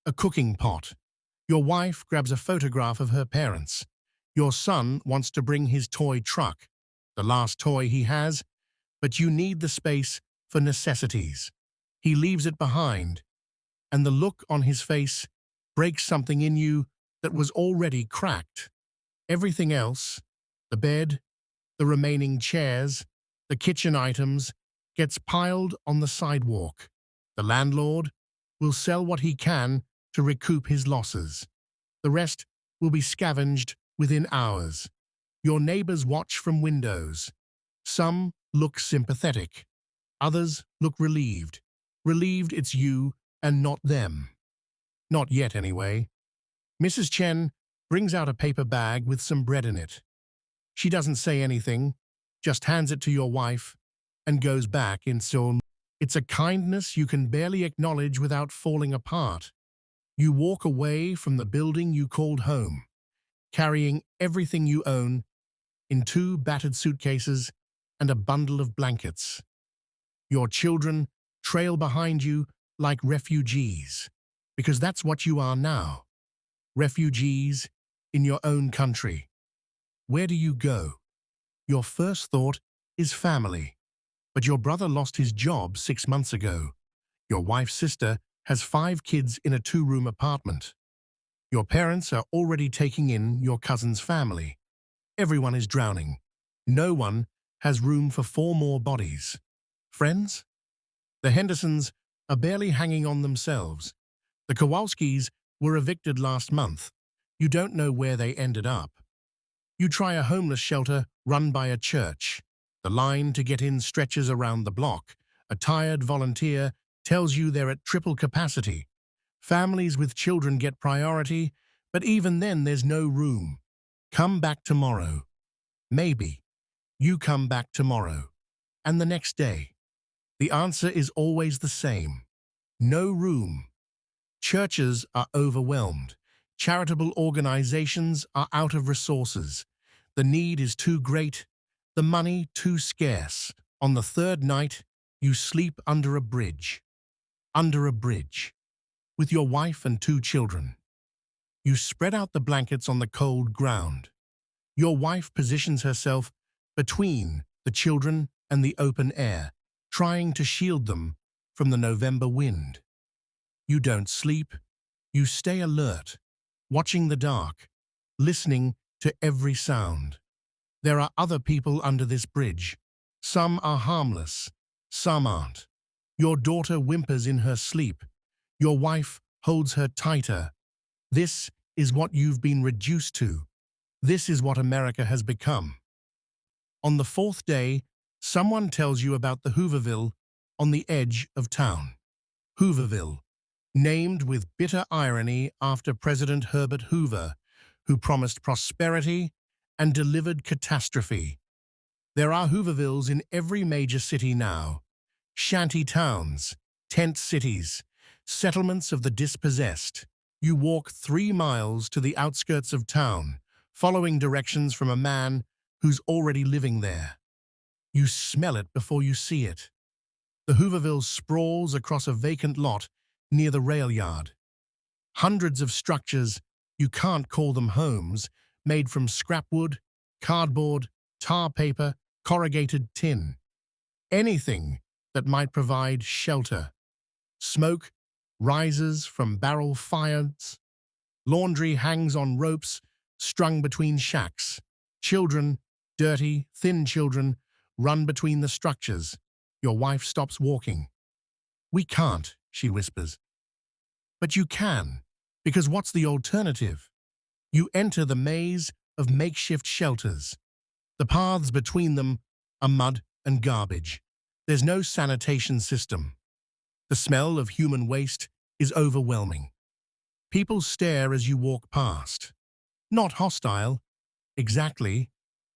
a cooking pot. Your wife grabs a photograph of her parents. Your son wants to bring his toy truck, the last toy he has, but you need the space for necessities. He leaves it behind, and the look on his face breaks something in you that was already cracked. Everything else, the bed, the remaining chairs, the kitchen items, gets piled on the sidewalk. The landlord will sell what he can to recoup his losses. The rest will be scavenged within hours. Your neighbors watch from windows. Some look sympathetic. Others look relieved. Relieved it's you and not them. Not yet, anyway. Mrs. Chen brings out a paper bag with some bread in it. She doesn't say anything, just hands it to your wife and goes back in Seoul. It's a kindness you can barely acknowledge without falling apart. You walk away from the building you called home, carrying everything you own in 2 battered suitcases and a bundle of blankets. Your children trail behind you like refugees, because that's what you are now. Refugees in your own country. Where do you go? Your first thought is family. But your brother lost his job 6 months ago. Your wife's sister has 5 kids in a 2-room apartment. Your parents are already taking in your cousin's family. Everyone is drowning. No one has room for 4 more bodies. Friends? The Hendersons are barely hanging on themselves. The Kowalskis were evicted last month. You don't know where they ended up. You try a homeless shelter run by a church. The line to get in stretches around the block. A tired volunteer tells you they're at triple capacity. Families with children get priority, but even then there's no room. Come back tomorrow. Maybe. You come back tomorrow. And the next day. The answer is always the same. No room. Churches are overwhelmed. Charitable organizations are out of resources. The need is too great, the money too scarce. On the 3rd night, you sleep under a bridge. Under a bridge. With your wife and 2 children. You spread out the blankets on the cold ground. Your wife positions herself between the children and the open air, trying to shield them from the November wind. You don't sleep, you stay alert, watching the dark, listening to every sound. There are other people under this bridge. Some are harmless, some aren't. Your daughter whimpers in her sleep. Your wife holds her tighter. This is what you've been reduced to. This is what America has become. On the fourth day, someone tells you about the Hooverville on the edge of town. Hooverville, named with bitter irony after President Herbert Hoover, who promised prosperity and delivered catastrophe. There are Hoovervilles in every major city now. Shanty towns, tent cities, settlements of the dispossessed. You walk 3 miles to the outskirts of town, following directions from a man who's already living there. You smell it before you see it. The Hooverville sprawls across a vacant lot near the rail yard. Hundreds of structures, you can't call them homes, made from scrap wood, cardboard, tar paper, corrugated tin. Anything that might provide shelter. Smoke rises from barrel fires. Laundry hangs on ropes strung between shacks. Children, dirty, thin children, run between the structures. Your wife stops walking. "We can't," she whispers. "But you can, because what's the alternative?" You enter the maze of makeshift shelters. The paths between them are mud and garbage. There's no sanitation system. The smell of human waste is overwhelming. People stare as you walk past. Not hostile, exactly,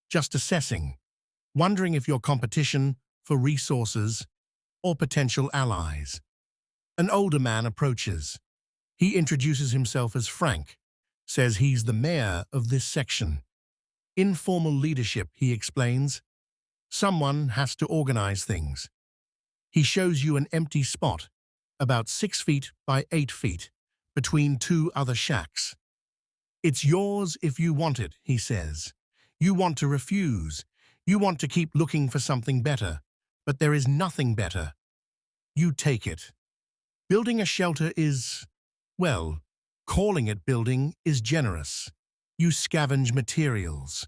just assessing, wondering if you're competition for resources or potential allies. An older man approaches. He introduces himself as Frank, says he's the mayor of this section. Informal leadership, he explains. Someone has to organize things. He shows you an empty spot, about 6 feet by 8 feet, between 2 other shacks. "It's yours if you want it," he says. "You want to refuse. You want to keep looking for something better. But there is nothing better. You take it." Building a shelter is, well, calling it building is generous. You scavenge materials.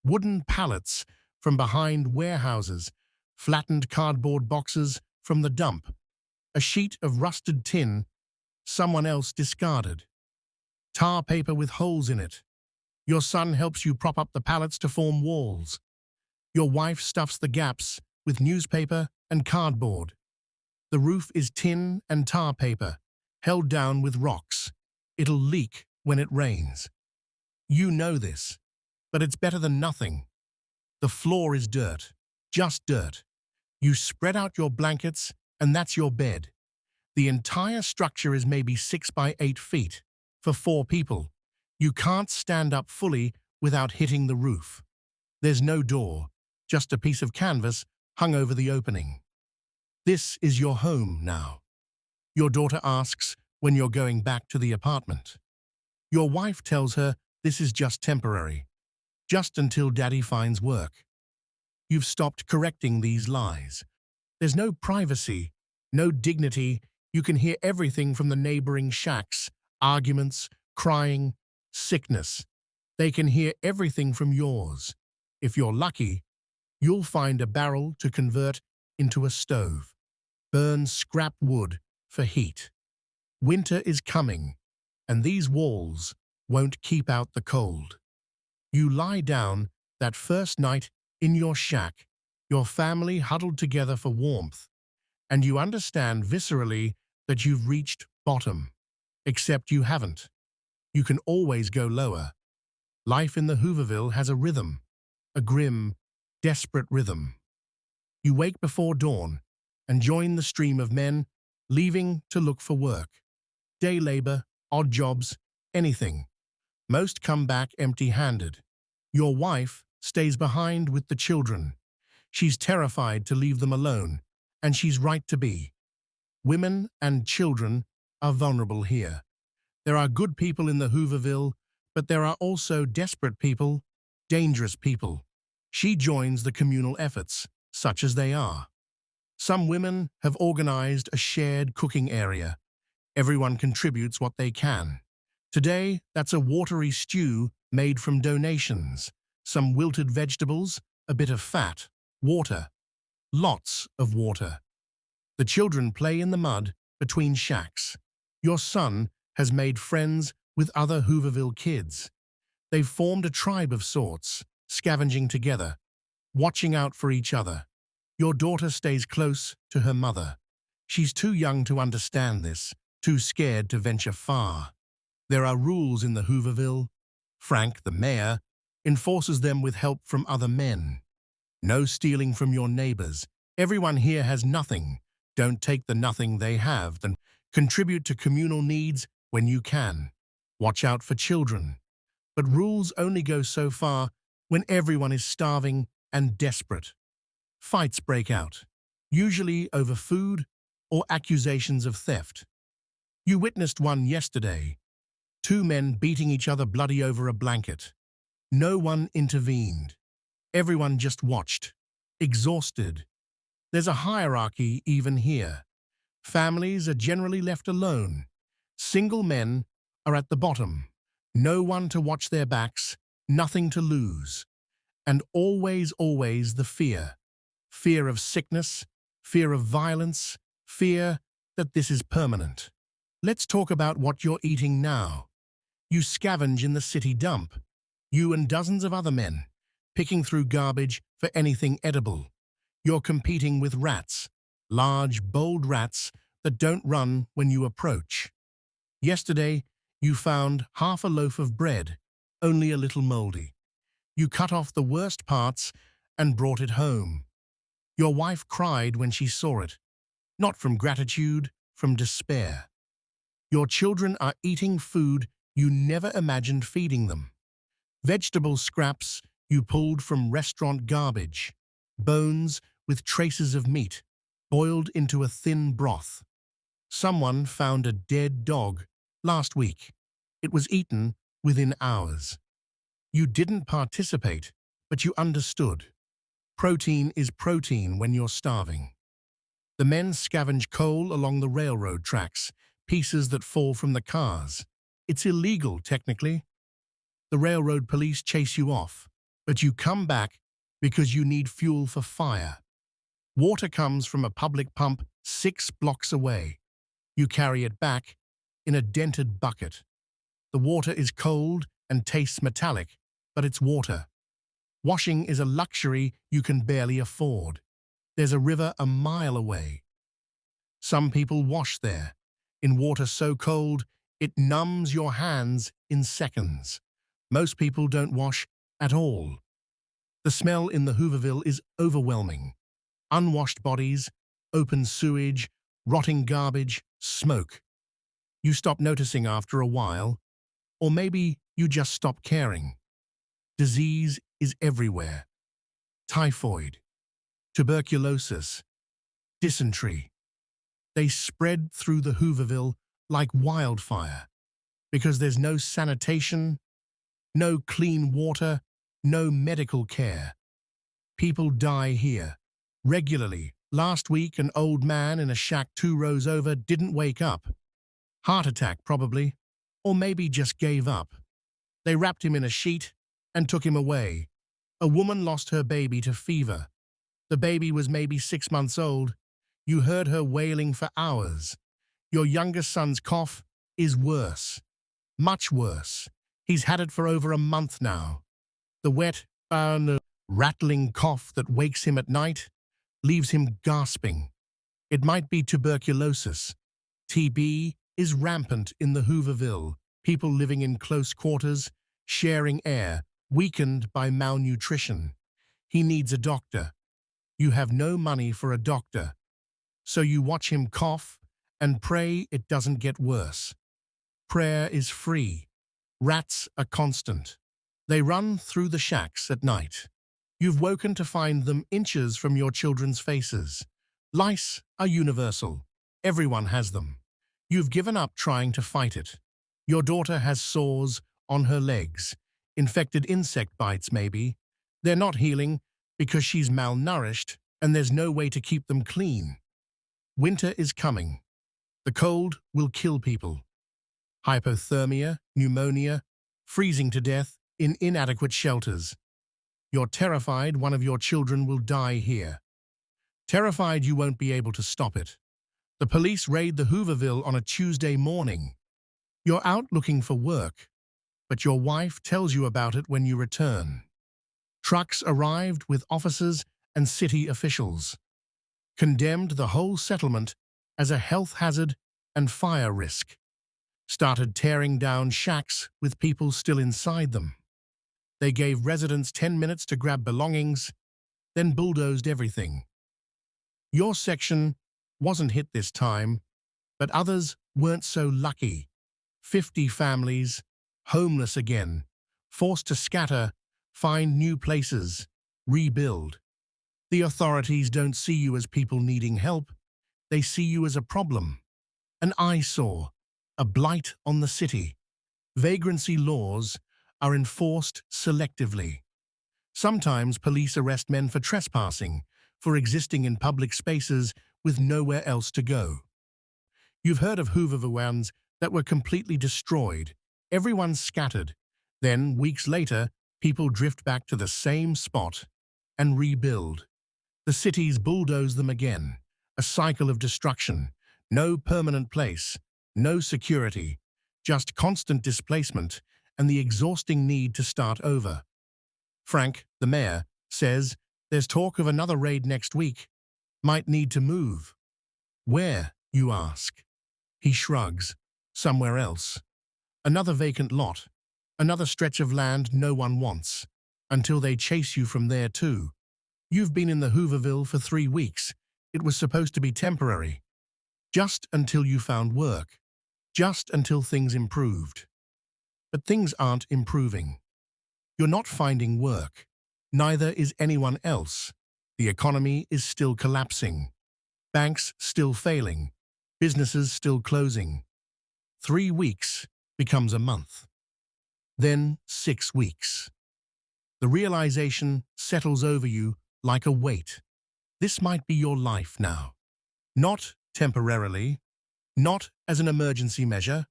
Wooden pallets from behind warehouses, flattened cardboard boxes from the dump, a sheet of rusted tin someone else discarded, tar paper with holes in it. Your son helps you prop up the pallets to form walls. Your wife stuffs the gaps with newspaper and cardboard. The roof is tin and tar paper, held down with rocks. It'll leak when it rains. You know this, but it's better than nothing. The floor is dirt, just dirt. You spread out your blankets, and that's your bed. The entire structure is maybe 6 by 8 feet. For 4 people, you can't stand up fully without hitting the roof. There's no door, just a piece of canvas hung over the opening. This is your home now. Your daughter asks when you're going back to the apartment. Your wife tells her this is just temporary, just until Daddy finds work. You've stopped correcting these lies. There's no privacy, no dignity. You can hear everything from the neighboring shacks, arguments, crying, sickness. They can hear everything from yours. If you're lucky, you'll find a barrel to convert into a stove. Burn scrap wood for heat. Winter is coming, and these walls won't keep out the cold. You lie down that first night in your shack, your family huddled together for warmth, and you understand viscerally that you've reached bottom. Except you haven't. You can always go lower. Life in the Hooverville has a rhythm, a grim, desperate rhythm. You wake before dawn and join the stream of men leaving to look for work. Day labor, odd jobs, anything. Most come back empty-handed. Your wife stays behind with the children. She's terrified to leave them alone, and she's right to be. Women and children are vulnerable here. There are good people in the Hooverville, but there are also desperate people, dangerous people. She joins the communal efforts, such as they are. Some women have organized a shared cooking area. Everyone contributes what they can. Today, that's a watery stew made from donations, some wilted vegetables, a bit of fat, water, lots of water. The children play in the mud between shacks. Your son has made friends with other Hooverville kids. They've formed a tribe of sorts, scavenging together, watching out for each other. Your daughter stays close to her mother. She's too young to understand this, too scared to venture far. There are rules in the Hooverville. Frank, the mayor, enforces them with help from other men. No stealing from your neighbors. Everyone here has nothing. Don't take the nothing they have, then contribute to communal needs when you can. Watch out for children. But rules only go so far when everyone is starving and desperate. Fights break out, usually over food or accusations of theft. You witnessed one yesterday. Two men beating each other bloody over a blanket. No one intervened. Everyone just watched, exhausted. There's a hierarchy even here. Families are generally left alone. Single men are at the bottom. No one to watch their backs, nothing to lose. And always, always the fear. Fear of sickness, fear of violence, fear that this is permanent. Let's talk about what you're eating now. You scavenge in the city dump. You and dozens of other men, picking through garbage for anything edible. You're competing with rats, large, bold rats that don't run when you approach. Yesterday, you found half a loaf of bread, only a little moldy. You cut off the worst parts and brought it home. Your wife cried when she saw it, not from gratitude, from despair. Your children are eating food you never imagined feeding them. Vegetable scraps you pulled from restaurant garbage, bones with traces of meat, boiled into a thin broth. Someone found a dead dog last week. It was eaten within hours. You didn't participate, but you understood. Protein is protein when you're starving. The men scavenge coal along the railroad tracks, pieces that fall from the cars. It's illegal, technically. The railroad police chase you off, but you come back because you need fuel for fire. Water comes from a public pump 6 blocks away. You carry it back in a dented bucket. The water is cold and tastes metallic, but it's water. Washing is a luxury you can barely afford. There's a river a mile away. Some people wash there, in water so cold it numbs your hands in seconds. Most people don't wash at all. The smell in the Hooverville is overwhelming. Unwashed bodies, open sewage, rotting garbage, smoke. You stop noticing after a while, or maybe you just stop caring. Disease is everywhere. Typhoid, tuberculosis, dysentery. They spread through the Hooverville like wildfire because there's no sanitation, no clean water, no medical care. People die here regularly. Last week, an old man in a shack 2 rows over didn't wake up. Heart attack, probably, or maybe just gave up. They wrapped him in a sheet and took him away. A woman lost her baby to fever. The baby was maybe 6 months old. You heard her wailing for hours. Your youngest son's cough is worse, much worse. He's had it for over a month now. The wet, rattling cough that wakes him at night leaves him gasping. It might be tuberculosis. TB is rampant in the Hooverville. People living in close quarters, sharing air, weakened by malnutrition. He needs a doctor. You have no money for a doctor, so you watch him cough and pray it doesn't get worse. Prayer is free. Rats are constant. They run through the shacks at night. You've woken to find them inches from your children's faces. Lice are universal. Everyone has them. You've given up trying to fight it. Your daughter has sores on her legs, infected insect bites maybe. They're not healing because she's malnourished and there's no way to keep them clean. Winter is coming. The cold will kill people. Hypothermia, pneumonia, freezing to death in inadequate shelters. You're terrified one of your children will die here. Terrified you won't be able to stop it. The police raid the Hooverville on a Tuesday morning. You're out looking for work, but your wife tells you about it when you return. Trucks arrived with officers and city officials. Condemned the whole settlement as a health hazard and fire risk. Started tearing down shacks with people still inside them. They gave residents 10 minutes to grab belongings, then bulldozed everything. Your section wasn't hit this time, but others weren't so lucky. 50 families, homeless again, forced to scatter, find new places, rebuild. The authorities don't see you as people needing help. They see you as a problem, an eyesore, a blight on the city. Vagrancy laws are enforced selectively. Sometimes police arrest men for trespassing, for existing in public spaces with nowhere else to go. You've heard of Hoovervilles that were completely destroyed. Everyone's scattered. Then, weeks later, people drift back to the same spot and rebuild. The cities bulldoze them again. A cycle of destruction. No permanent place. No security. Just constant displacement and the exhausting need to start over. Frank, the mayor, says there's talk of another raid next week. Might need to move. Where, you ask? He shrugs. Somewhere else. Another vacant lot. Another stretch of land no one wants. Until they chase you from there too. You've been in the Hooverville for 3 weeks. It was supposed to be temporary. Just until you found work. Just until things improved. But things aren't improving. You're not finding work. Neither is anyone else. The economy is still collapsing. Banks still failing. Businesses still closing. 3 weeks becomes a month. Then 6 weeks. The realization settles over you like a weight. This might be your life now. Not temporarily. Not as an emergency measure.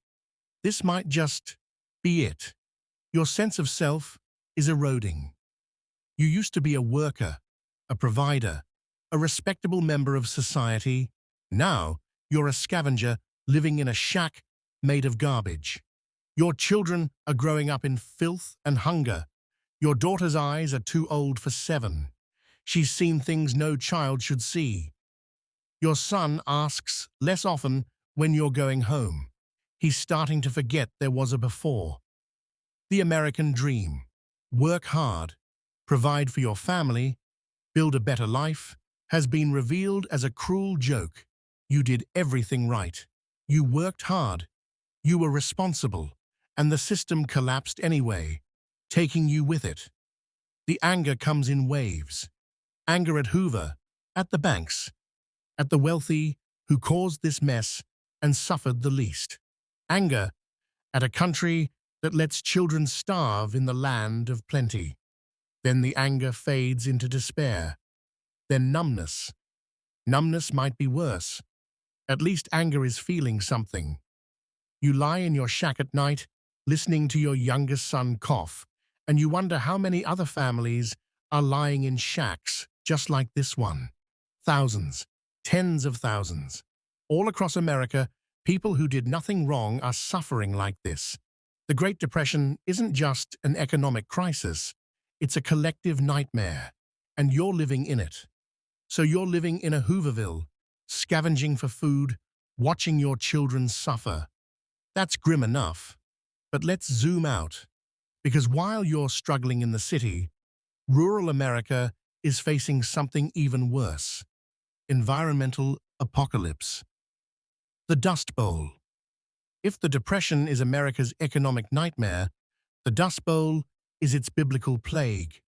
This might just be it. Your sense of self is eroding. You used to be a worker, a provider, a respectable member of society. Now you're a scavenger living in a shack made of garbage. Your children are growing up in filth and hunger. Your daughter's eyes are too old for 7. She's seen things no child should see. Your son asks less often when you're going home. He's starting to forget there was a before. The American dream. Work hard, provide for your family, build a better life, has been revealed as a cruel joke. You did everything right. You worked hard. You were responsible. And the system collapsed anyway, taking you with it. The anger comes in waves. Anger at Hoover, at the banks, at the wealthy who caused this mess and suffered the least. Anger at a country that lets children starve in the land of plenty. Then the anger fades into despair. Then numbness. Numbness might be worse. At least anger is feeling something. You lie in your shack at night, listening to your youngest son cough, and you wonder how many other families are lying in shacks just like this one. Thousands, tens of thousands. All across America, people who did nothing wrong are suffering like this. The Great Depression isn't just an economic crisis, it's a collective nightmare, and you're living in it. So you're living in a Hooverville, scavenging for food, watching your children suffer. That's grim enough. But let's zoom out, because while you're struggling in the city, rural America is facing something even worse. Environmental apocalypse. The Dust Bowl. If the Depression is America's economic nightmare, the Dust Bowl is its biblical plague.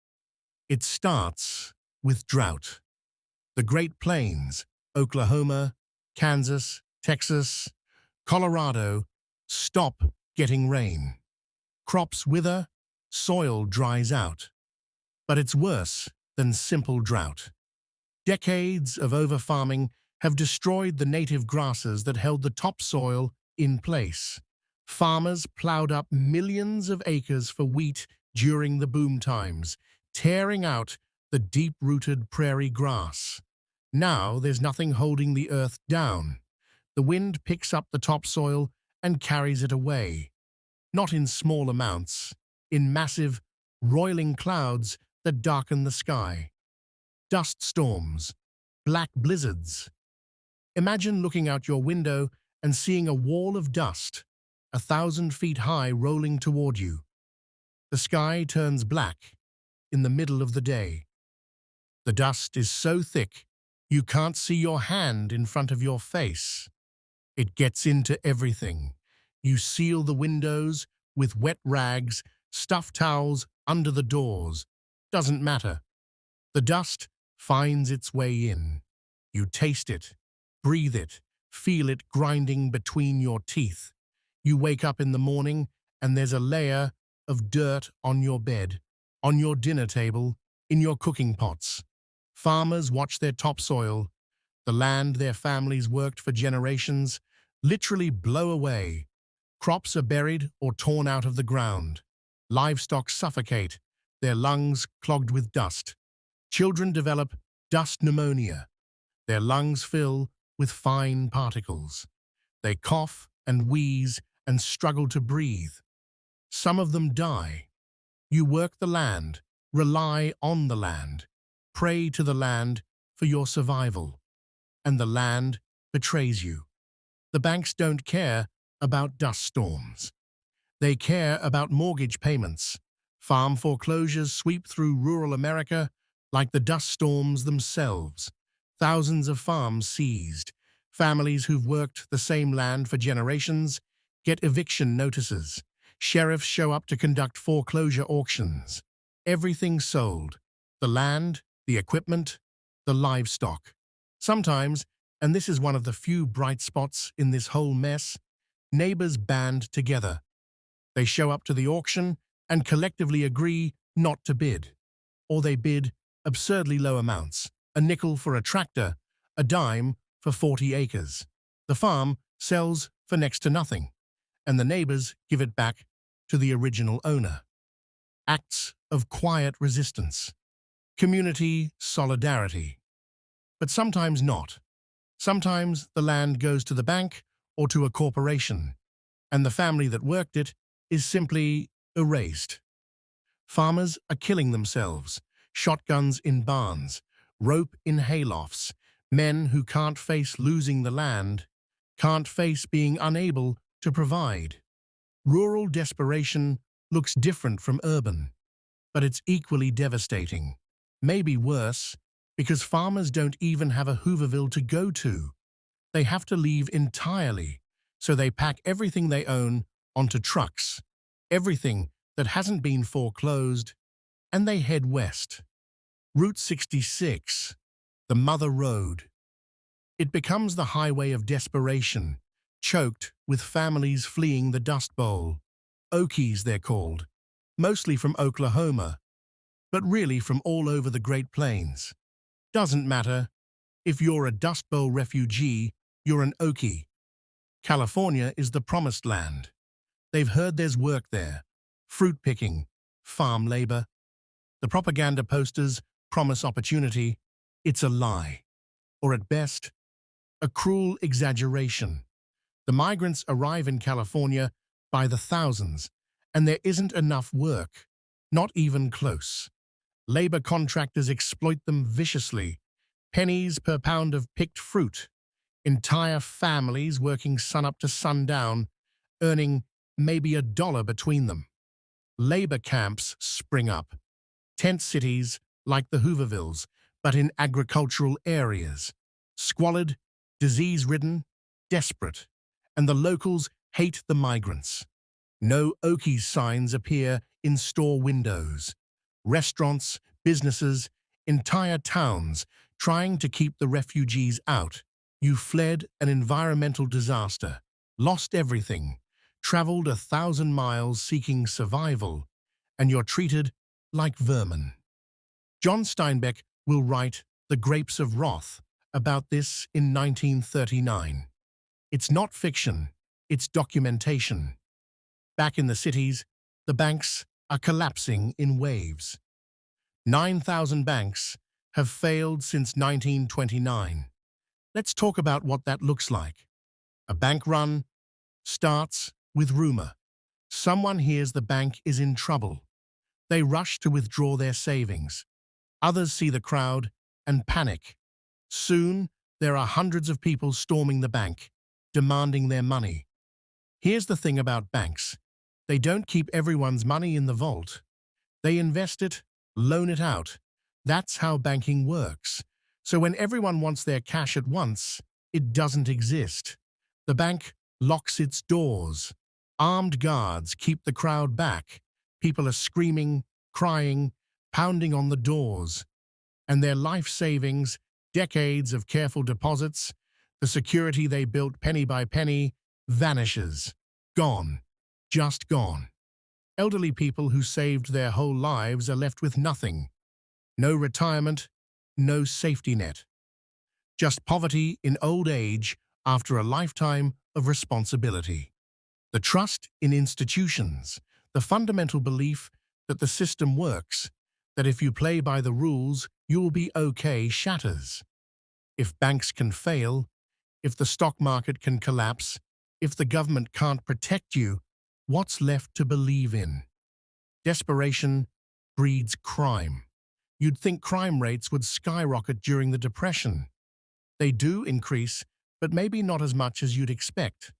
It starts with drought. The Great Plains, Oklahoma, Kansas, Texas, Colorado, stop getting rain. Crops wither, soil dries out. But it's worse than simple drought. Decades of overfarming have destroyed the native grasses that held the topsoil in place. Farmers plowed up millions of acres for wheat during the boom times, tearing out the deep-rooted prairie grass. Now there's nothing holding the earth down. The wind picks up the topsoil and carries it away, not in small amounts, in massive, roiling clouds that darken the sky. Dust storms, black blizzards. Imagine looking out your window and seeing a wall of dust, 1,000 feet high, rolling toward you. The sky turns black in the middle of the day. The dust is so thick you can't see your hand in front of your face. It gets into everything. You seal the windows with wet rags, stuff towels under the doors. Doesn't matter. The dust finds its way in. You taste it, breathe it, feel it grinding between your teeth. You wake up in the morning and there's a layer of dirt on your bed, on your dinner table, in your cooking pots. Farmers watch their topsoil, the land their families worked for generations, literally blow away. Crops are buried or torn out of the ground. Livestock suffocate, their lungs clogged with dust. Children develop dust pneumonia. Their lungs fill with fine particles. They cough and wheeze and struggle to breathe. Some of them die. You work the land, rely on the land, pray to the land for your survival. And the land betrays you. The banks don't care about dust storms. They care about mortgage payments. Farm foreclosures sweep through rural America like the dust storms themselves. Thousands of farms seized. Families who've worked the same land for generations get eviction notices. Sheriffs show up to conduct foreclosure auctions. Everything sold. The land, the equipment, the livestock. Sometimes, and this is one of the few bright spots in this whole mess, neighbors band together. They show up to the auction and collectively agree not to bid. Or they bid absurdly low amounts, a nickel for a tractor, a dime for 40 acres. The farm sells for next to nothing, and the neighbors give it back to the original owner. Acts of quiet resistance. Community solidarity. But sometimes not. Sometimes the land goes to the bank or to a corporation, and the family that worked it is simply erased. Farmers are killing themselves, shotguns in barns, rope in haylofts, men who can't face losing the land, can't face being unable to provide. Rural desperation looks different from urban, but it's equally devastating. Maybe worse, because farmers don't even have a Hooverville to go to. They have to leave entirely, so they pack everything they own onto trucks, everything that hasn't been foreclosed, and they head west. Route 66, the Mother Road. It becomes the highway of desperation, choked with families fleeing the Dust Bowl. Okies, they're called, mostly from Oklahoma, but really from all over the Great Plains. Doesn't matter. If you're a Dust Bowl refugee, you're an Okie. California is the promised land. They've heard there's work there. Fruit picking, farm labor. The propaganda posters promise opportunity. It's a lie. Or at best, a cruel exaggeration. The migrants arrive in California by the thousands, and there isn't enough work, not even close. Labor contractors exploit them viciously, pennies per pound of picked fruit. Entire families working sunup to sundown, earning maybe $1 between them. Labor camps spring up. Tent cities like the Hoovervilles, but in agricultural areas. Squalid, disease-ridden, desperate. And the locals hate the migrants. No Okies signs appear in store windows. Restaurants, businesses, entire towns trying to keep the refugees out. You fled an environmental disaster, lost everything, traveled 1,000 miles seeking survival, and you're treated like vermin. John Steinbeck will write, The Grapes of Wrath, about this in 1939. It's not fiction, it's documentation. Back in the cities, the banks are collapsing in waves. 9,000 banks have failed since 1929. Let's talk about what that looks like. A bank run starts with rumor. Someone hears the bank is in trouble. They rush to withdraw their savings. Others see the crowd and panic. Soon, there are hundreds of people storming the bank, demanding their money. Here's the thing about banks. They don't keep everyone's money in the vault. They invest it, loan it out. That's how banking works. So when everyone wants their cash at once, it doesn't exist. The bank locks its doors. Armed guards keep the crowd back. People are screaming, crying, pounding on the doors. And their life savings, decades of careful deposits, the security they built penny by penny, vanishes. Gone. Just gone. Elderly people who saved their whole lives are left with nothing. No retirement, no safety net. Just poverty in old age after a lifetime of responsibility. The trust in institutions, the fundamental belief that the system works, that if you play by the rules, you will be okay, shatters. If banks can fail, if the stock market can collapse, if the government can't protect you, what's left to believe in? Desperation breeds crime. You'd think crime rates would skyrocket during the Depression. They do increase, but maybe not as much as you'd expect.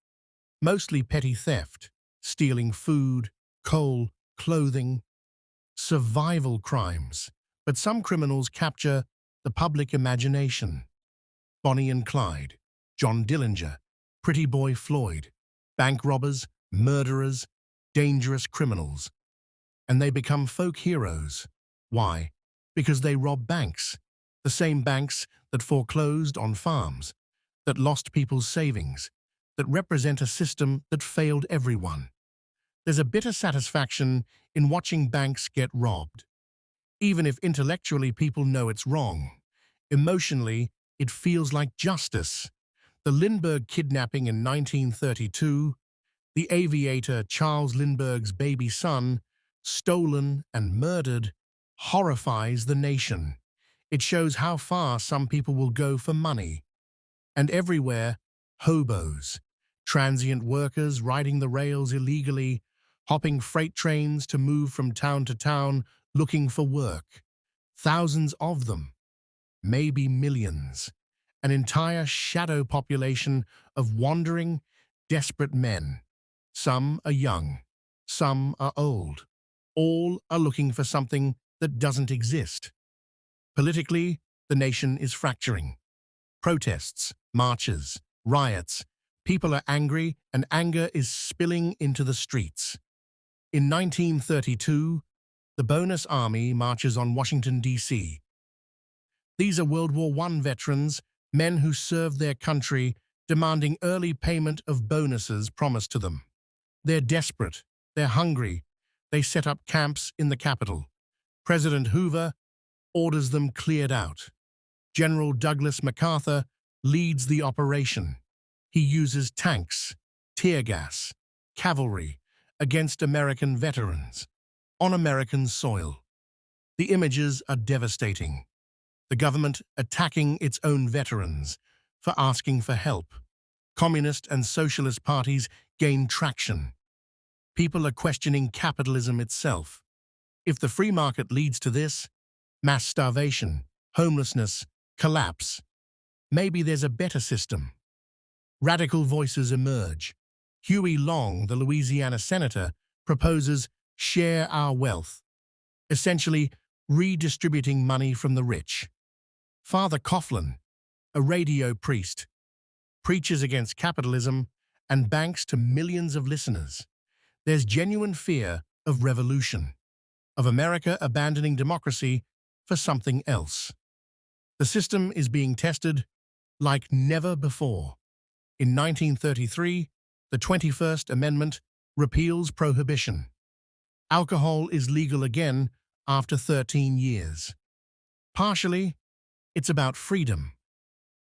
Mostly petty theft, stealing food, coal, clothing, survival crimes. But some criminals capture the public imagination. Bonnie and Clyde, John Dillinger, Pretty Boy Floyd, bank robbers, murderers, dangerous criminals. And they become folk heroes. Why? Because they rob banks, the same banks that foreclosed on farms, that lost people's savings, that represent a system that failed everyone. There's a bitter satisfaction in watching banks get robbed. Even if intellectually people know it's wrong, emotionally it feels like justice. The Lindbergh kidnapping in 1932, the aviator Charles Lindbergh's baby son, stolen and murdered, horrifies the nation. It shows how far some people will go for money. And everywhere, hobos, transient workers riding the rails illegally, hopping freight trains to move from town to town looking for work. Thousands of them, maybe millions. An entire shadow population of wandering, desperate men. Some are young, some are old. All are looking for something that doesn't exist. Politically, the nation is fracturing. Protests, marches, riots. People are angry, and anger is spilling into the streets. In 1932, the Bonus Army marches on Washington, D.C. These are World War I veterans, men who served their country, demanding early payment of bonuses promised to them. They're desperate, they're hungry. They set up camps in the Capitol. President Hoover orders them cleared out. General Douglas MacArthur leads the operation. He uses tanks, tear gas, cavalry against American veterans on American soil. The images are devastating. The government attacking its own veterans for asking for help. Communist and socialist parties gain traction. People are questioning capitalism itself. If the free market leads to this, mass starvation, homelessness, collapse, maybe there's a better system. Radical voices emerge. Huey Long, the Louisiana senator, proposes share our wealth, essentially redistributing money from the rich. Father Coughlin, a radio priest, preaches against capitalism and banks to millions of listeners. There's genuine fear of revolution, of America abandoning democracy for something else. The system is being tested like never before. In 1933, the 21st Amendment repeals prohibition. Alcohol is legal again after 13 years. Partially, It's about freedom.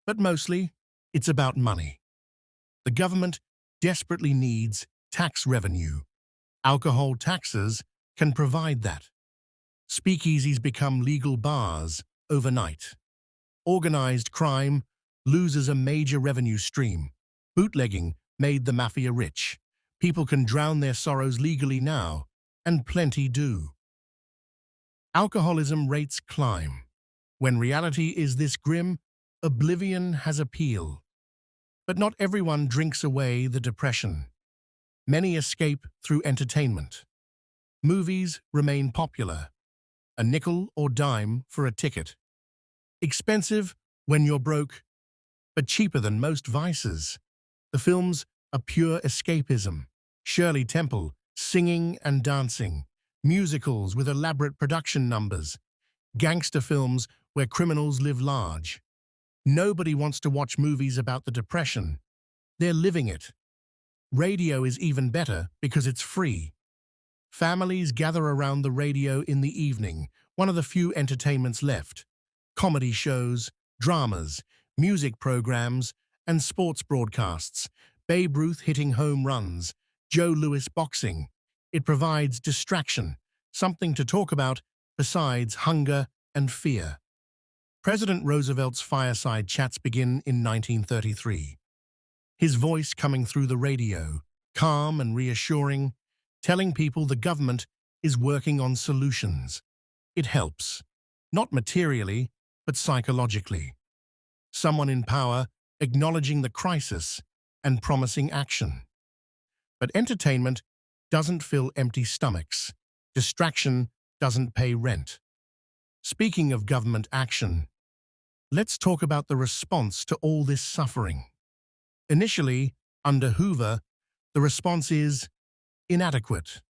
But mostly, it's about money. The government desperately needs tax revenue. Alcohol taxes can provide that. Speakeasies become legal bars overnight. Organized crime loses a major revenue stream. Bootlegging made the mafia rich. People can drown their sorrows legally now, and plenty do. Alcoholism rates climb. When reality is this grim, oblivion has appeal. But not everyone drinks away the depression. Many escape through entertainment. Movies remain popular. A nickel or dime for a ticket. Expensive when you're broke, but cheaper than most vices. The films are pure escapism. Shirley Temple, singing and dancing. Musicals with elaborate production numbers. Gangster films where criminals live large. Nobody wants to watch movies about the depression. They're living it. Radio is even better because it's free. Families gather around the radio in the evening, one of the few entertainments left. Comedy shows, dramas, music programs, and sports broadcasts. Babe Ruth hitting home runs, Joe Louis boxing. It provides distraction, something to talk about besides hunger and fear. President Roosevelt's fireside chats begin in 1933. His voice coming through the radio, calm and reassuring, telling people the government is working on solutions. It helps, not materially, but psychologically. Someone in power acknowledging the crisis and promising action. But entertainment doesn't fill empty stomachs. Distraction doesn't pay rent. Speaking of government action, let's talk about the response to all this suffering. Initially, under Hoover, the response is inadequate.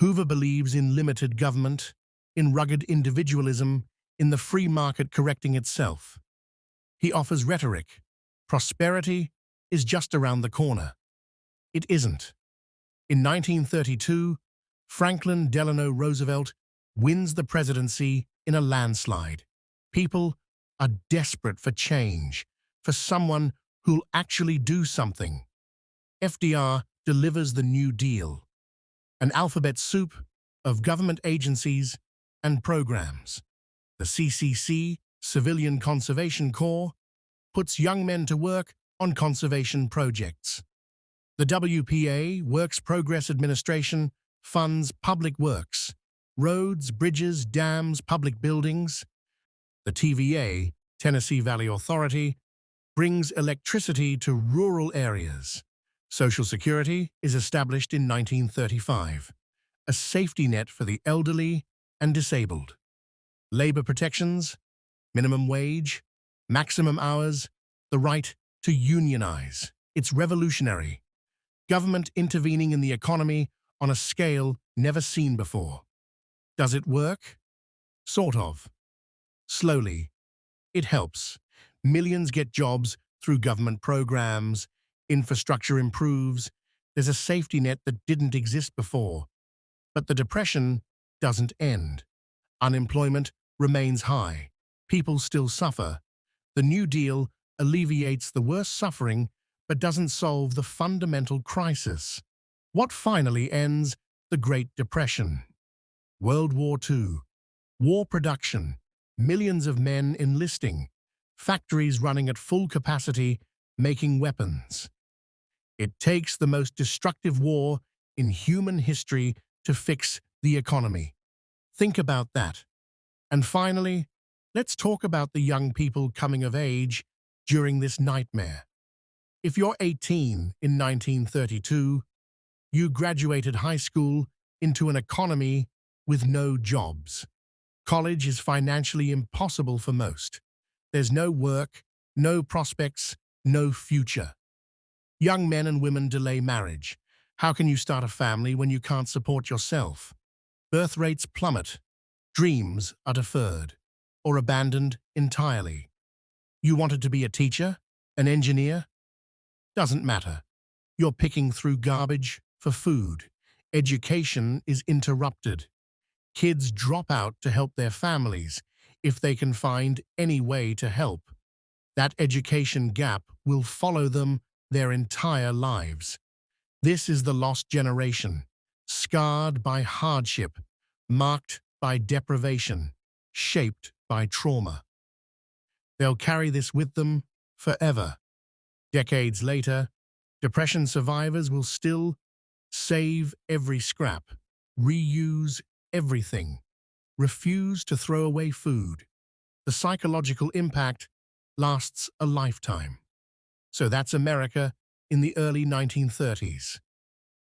Hoover believes in limited government, in rugged individualism, in the free market correcting itself. He offers rhetoric. Prosperity is just around the corner. It isn't. In 1932, Franklin Delano Roosevelt wins the presidency in a landslide. People are desperate for change, for someone who'll actually do something. FDR delivers the New Deal, an alphabet soup of government agencies and programs. The CCC, Civilian Conservation Corps, puts young men to work on conservation projects. The WPA, Works Progress Administration, funds public works, roads, bridges, dams, public buildings. The TVA, Tennessee Valley Authority, brings electricity to rural areas. Social Security is established in 1935, a safety net for the elderly and disabled. Labor protections, minimum wage, maximum hours, the right to unionize. It's revolutionary. Government intervening in the economy on a scale never seen before. Does it work? Sort of. Slowly. It helps. Millions get jobs through government programs. Infrastructure improves. There's a safety net that didn't exist before. But the depression doesn't end. Unemployment remains high. People still suffer. The New Deal alleviates the worst suffering but doesn't solve the fundamental crisis. What finally ends the Great Depression? World War II. War production. Millions of men enlisting. Factories running at full capacity, making weapons. It takes the most destructive war in human history to fix the economy. Think about that. And finally, let's talk about the young people coming of age during this nightmare. If you're 18 in 1932, you graduated high school into an economy with no jobs. College is financially impossible for most. There's no work, no prospects, no future. Young men and women delay marriage. How can you start a family when you can't support yourself? Birth rates plummet. Dreams are deferred or abandoned entirely. You wanted to be a teacher, an engineer? Doesn't matter. You're picking through garbage for food. Education is interrupted. Kids drop out to help their families. if they can find any way to help. That education gap will follow them their entire lives. This is the lost generation, scarred by hardship, marked by deprivation, shaped by trauma. They'll carry this with them forever. Decades later, depression survivors will still save every scrap, reuse everything, refuse to throw away food. The psychological impact lasts a lifetime. So that's America in the early 1930s.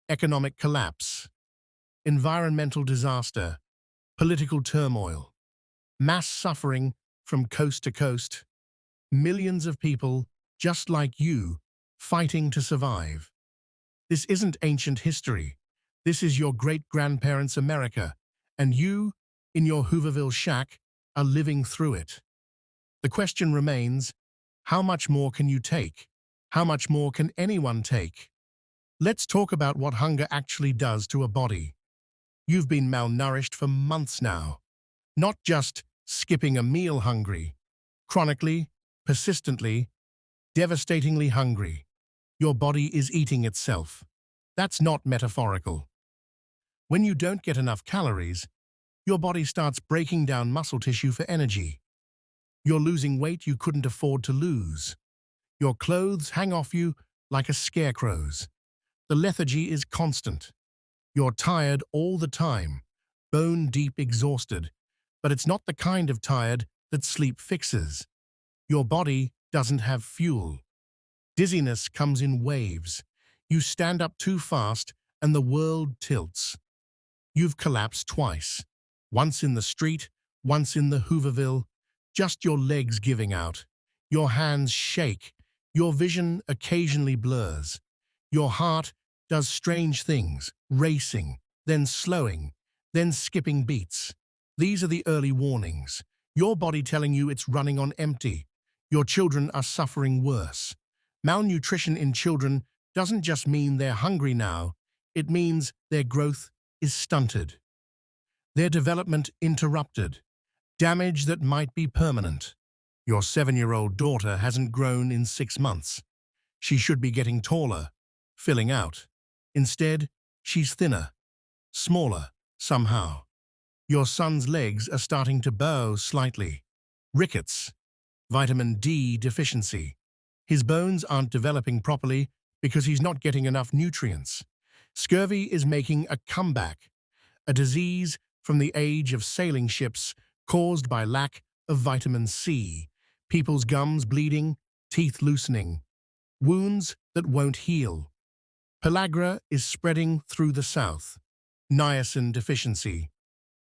Economic collapse, environmental disaster, political turmoil, mass suffering from coast to coast, millions of people just like you fighting to survive. This isn't ancient history. This is your great-grandparents' America, and you, in your Hooverville shack, are living through it. The question remains, how much more can you take? How much more can anyone take? Let's talk about what hunger actually does to a body. You've been malnourished for months now. Not just skipping a meal hungry. Chronically, persistently, devastatingly hungry. Your body is eating itself. That's not metaphorical. When you don't get enough calories, your body starts breaking down muscle tissue for energy. You're losing weight you couldn't afford to lose. Your clothes hang off you like a scarecrow's. The lethargy is constant. You're tired all the time, bone-deep exhausted, but it's not the kind of tired that sleep fixes. Your body doesn't have fuel. Dizziness comes in waves. You stand up too fast and the world tilts. You've collapsed twice. Once in the street, once in the Hooverville. Just your legs giving out. Your hands shake. Your vision occasionally blurs. Your heart does strange things, racing, then slowing, then skipping beats. These are the early warnings. Your body telling you it's running on empty. Your children are suffering worse. Malnutrition in children doesn't just mean they're hungry now, it means their growth is stunted. Their development interrupted. Damage that might be permanent. Your 7-year-old daughter hasn't grown in 6 months. She should be getting taller, filling out. Instead, she's thinner, smaller, somehow. Your son's legs are starting to bow slightly. Rickets, vitamin D deficiency. His bones aren't developing properly because he's not getting enough nutrients. Scurvy is making a comeback, a disease from the age of sailing ships caused by lack of vitamin C, people's gums bleeding, teeth loosening, wounds that won't heal. Pellagra is spreading through the south. Niacin deficiency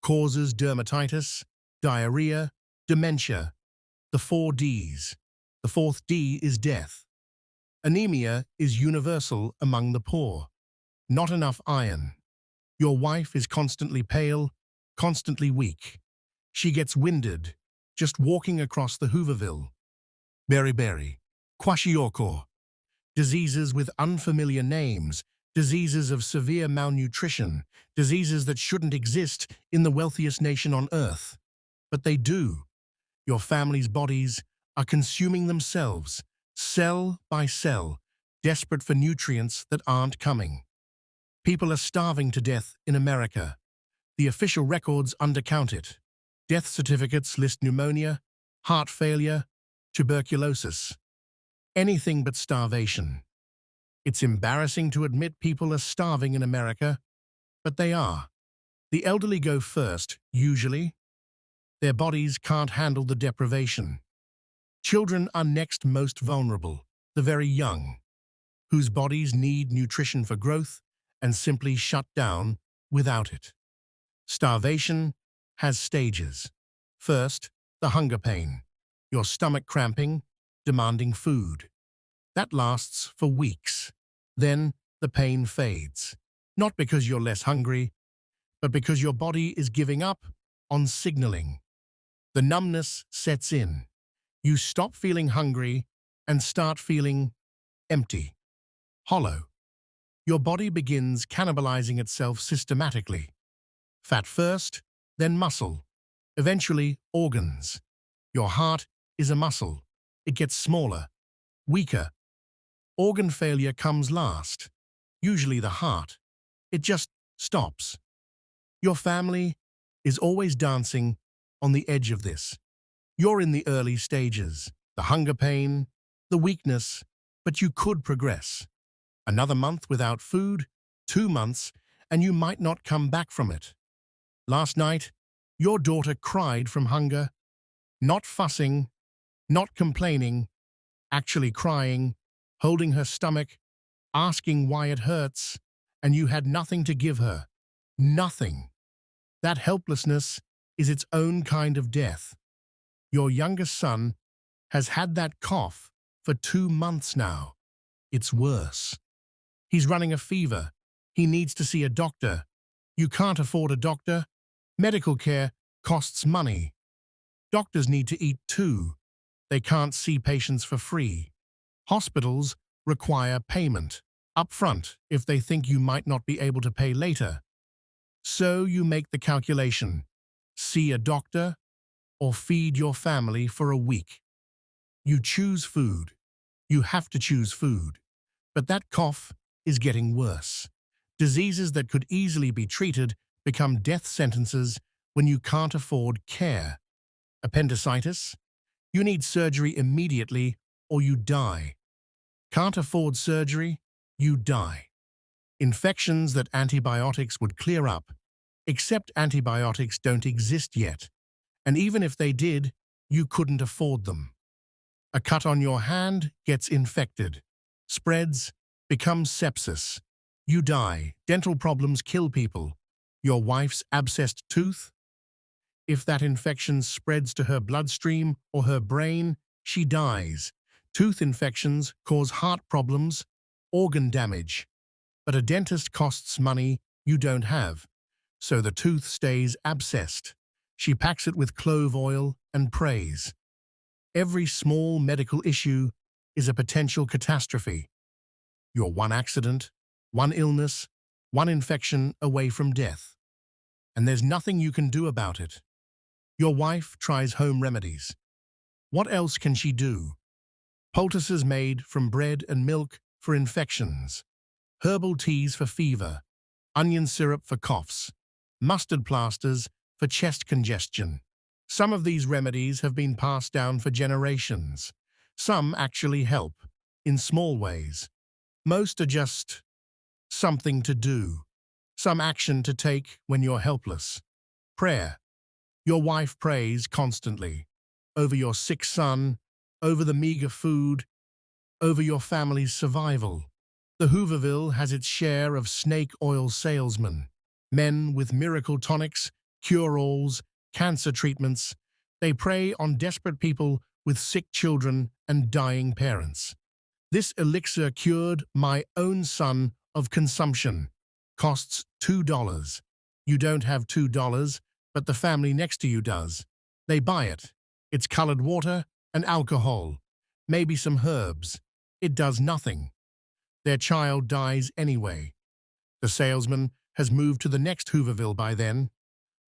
causes dermatitis, diarrhea, dementia, the 4 Ds. The 4th D is death. Anemia is universal among the poor. Not enough iron. Your wife is constantly pale, constantly weak. She gets winded, just walking across the Hooverville. Beriberi, kwashiorkor. Diseases with unfamiliar names, diseases of severe malnutrition, diseases that shouldn't exist in the wealthiest nation on earth. But they do. Your family's bodies are consuming themselves, cell by cell, desperate for nutrients that aren't coming. People are starving to death in America. The official records undercount it. Death certificates list pneumonia, heart failure, tuberculosis. Anything but starvation. It's embarrassing to admit people are starving in America, but they are. The elderly go first, usually. Their bodies can't handle the deprivation. Children are next most vulnerable, the very young, whose bodies need nutrition for growth and simply shut down without it. Starvation has stages. First, the hunger pain, your stomach cramping, demanding food. That lasts for weeks. Then the pain fades, not because you're less hungry, but because your body is giving up on signaling. The numbness sets in. You stop feeling hungry and start feeling empty, hollow. Your body begins cannibalizing itself systematically. Fat first, then muscle, Eventually, organs. Your heart is a muscle. It gets smaller, weaker. Organ failure comes last. Usually the heart. It just stops. Your family is always dancing on the edge of this. You're in the early stages, the hunger pain, the weakness, but you could progress. Another month without food, 2 months, and you might not come back from it. Last night, your daughter cried from hunger, not fussing, not complaining, actually crying, holding her stomach, asking why it hurts, and you had nothing to give her. Nothing. That helplessness is its own kind of death. Your youngest son has had that cough for 2 months now. It's worse. He's running a fever. He needs to see a doctor. You can't afford a doctor. Medical care costs money. Doctors need to eat too. They can't see patients for free. Hospitals require payment upfront if they think you might not be able to pay later. So you make the calculation. See a doctor or feed your family for a week. You choose food. You have to choose food. But that cough is getting worse. Diseases that could easily be treated become death sentences when you can't afford care. Appendicitis? You need surgery immediately or you die. Can't afford surgery? You die. Infections that antibiotics would clear up, except antibiotics don't exist yet. And even if they did, you couldn't afford them. A cut on your hand gets infected, spreads, becomes sepsis. You die. Dental problems kill people. Your wife's abscessed tooth? If that infection spreads to her bloodstream or her brain, she dies. Tooth infections cause heart problems, organ damage. But a dentist costs money you don't have, so the tooth stays abscessed. She packs it with clove oil and prays. Every small medical issue is a potential catastrophe. You're one accident, one illness, one infection away from death. And there's nothing you can do about it. Your wife tries home remedies. What else can she do? Poultices made from bread and milk for infections, herbal teas for fever, onion syrup for coughs, mustard plasters for chest congestion. Some of these remedies have been passed down for generations. Some actually help, in small ways. Most are just something to do, some action to take when you're helpless. Prayer. Your wife prays constantly, over your sick son, over the meager food, over your family's survival. The Hooverville has its share of snake oil salesmen, men with miracle tonics, cure-alls, cancer treatments. They prey on desperate people with sick children and dying parents. This elixir cured my own son of consumption. Costs $2. You don't have $2, but the family next to you does. They buy it. It's colored water and alcohol, maybe some herbs. It does nothing. Their child dies anyway. The salesman has moved to the next Hooverville by then.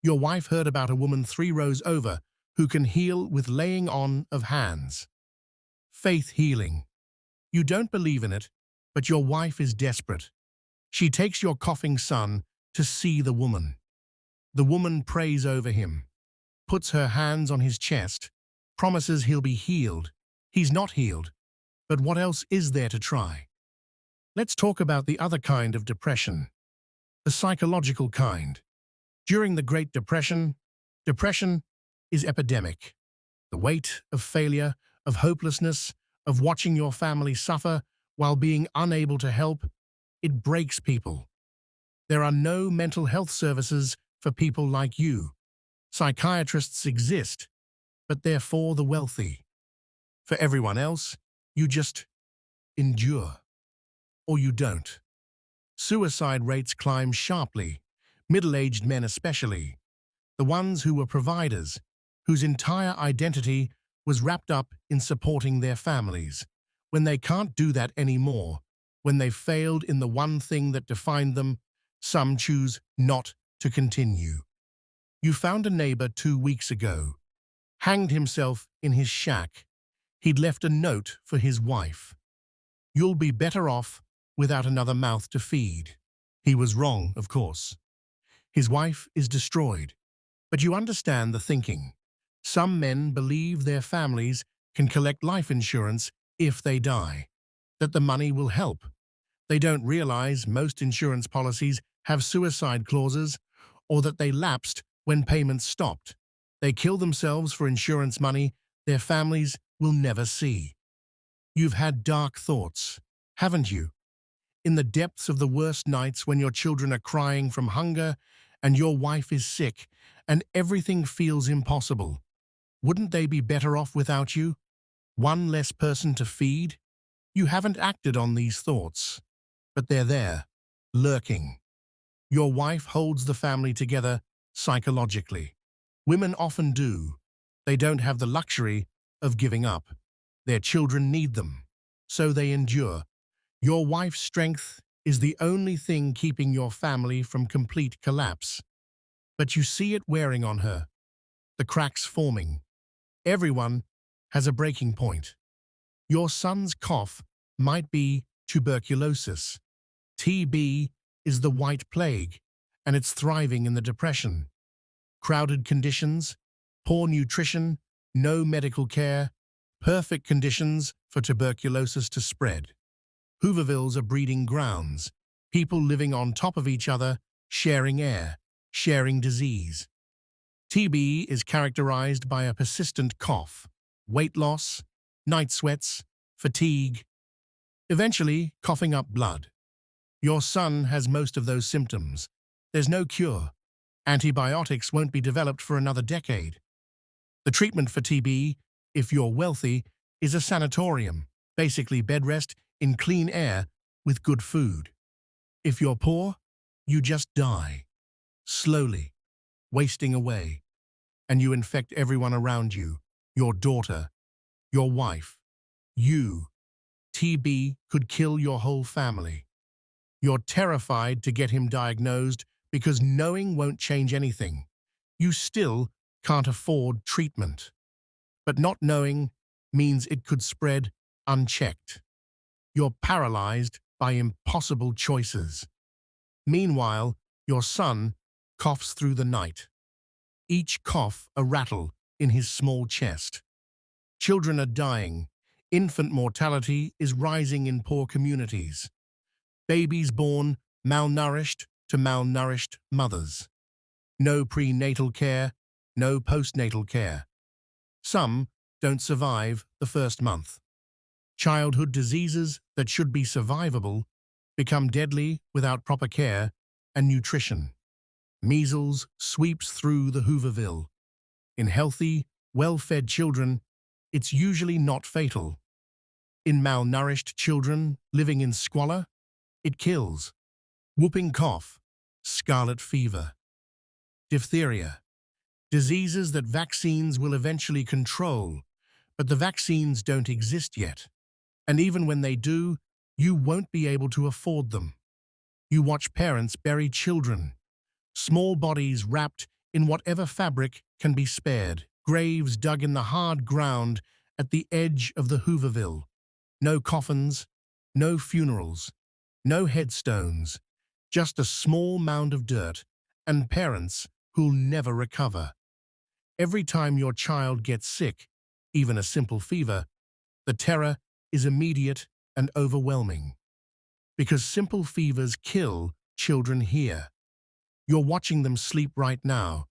Your wife heard about a woman 3 rows over who can heal with laying on of hands. Faith healing. You don't believe in it, but your wife is desperate. She takes your coughing son to see the woman. The woman prays over him, puts her hands on his chest, promises he'll be healed. He's not healed, but what else is there to try? Let's talk about the other kind of depression, the psychological kind. During the Great Depression, depression is epidemic. The weight of failure, of hopelessness, of watching your family suffer while being unable to help, it breaks people. There are no mental health services for people like you. Psychiatrists exist, but they're for the wealthy. For everyone else, you just endure. Or you don't. Suicide rates climb sharply, middle-aged men especially, the ones who were providers, whose entire identity was wrapped up in supporting their families. When they can't do that anymore, when they've failed in the one thing that defined them, some choose not to continue. You found a neighbor 2 weeks ago, hanged himself in his shack. He'd left a note for his wife. You'll be better off without another mouth to feed. He was wrong, of course. His wife is destroyed. But you understand the thinking. Some men believe their families can collect life insurance if they die, that the money will help. They don't realize most insurance policies have suicide clauses or that they lapsed when payments stopped. They kill themselves for insurance money their families will never see. You've had dark thoughts, haven't you? In the depths of the worst nights when your children are crying from hunger and your wife is sick and everything feels impossible. Wouldn't they be better off without you? One less person to feed? You haven't acted on these thoughts, but they're there, lurking. Your wife holds the family together psychologically. Women often do. They don't have the luxury of giving up. Their children need them, so they endure. Your wife's strength is the only thing keeping your family from complete collapse. But you see it wearing on her, the cracks forming. Everyone has a breaking point. Your son's cough might be tuberculosis. TB is the white plague, and it's thriving in the depression. Crowded conditions, poor nutrition, no medical care, perfect conditions for tuberculosis to spread. Hoovervilles are breeding grounds, people living on top of each other, sharing air, sharing disease. TB is characterized by a persistent cough, weight loss, night sweats, fatigue, eventually coughing up blood. Your son has most of those symptoms. There's no cure. Antibiotics won't be developed for another decade. The treatment for TB, if you're wealthy, is a sanatorium, basically bed rest in clean air with good food. If you're poor, you just die, slowly, wasting away, and you infect everyone around you, your daughter, your wife, you. TB could kill your whole family. You're terrified to get him diagnosed because knowing won't change anything. You still can't afford treatment. But not knowing means it could spread unchecked. You're paralyzed by impossible choices. Meanwhile, your son coughs through the night. Each cough a rattle in his small chest. Children are dying. Infant mortality is rising in poor communities. Babies born malnourished to malnourished mothers. No prenatal care, no postnatal care. Some don't survive the first month. Childhood diseases that should be survivable become deadly without proper care and nutrition. Measles sweeps through the Hooverville. In healthy, well-fed children, it's usually not fatal. In malnourished children living in squalor, it kills. Whooping cough, scarlet fever, diphtheria, diseases that vaccines will eventually control, but the vaccines don't exist yet. And even when they do, you won't be able to afford them. You watch parents bury children, small bodies wrapped in whatever fabric can be spared, graves dug in the hard ground at the edge of the Hooverville. No coffins, no funerals, no headstones, just a small mound of dirt and parents who'll never recover. Every time your child gets sick, even a simple fever, the terror is immediate and overwhelming. Because simple fevers kill children here. You're watching them sleep right now,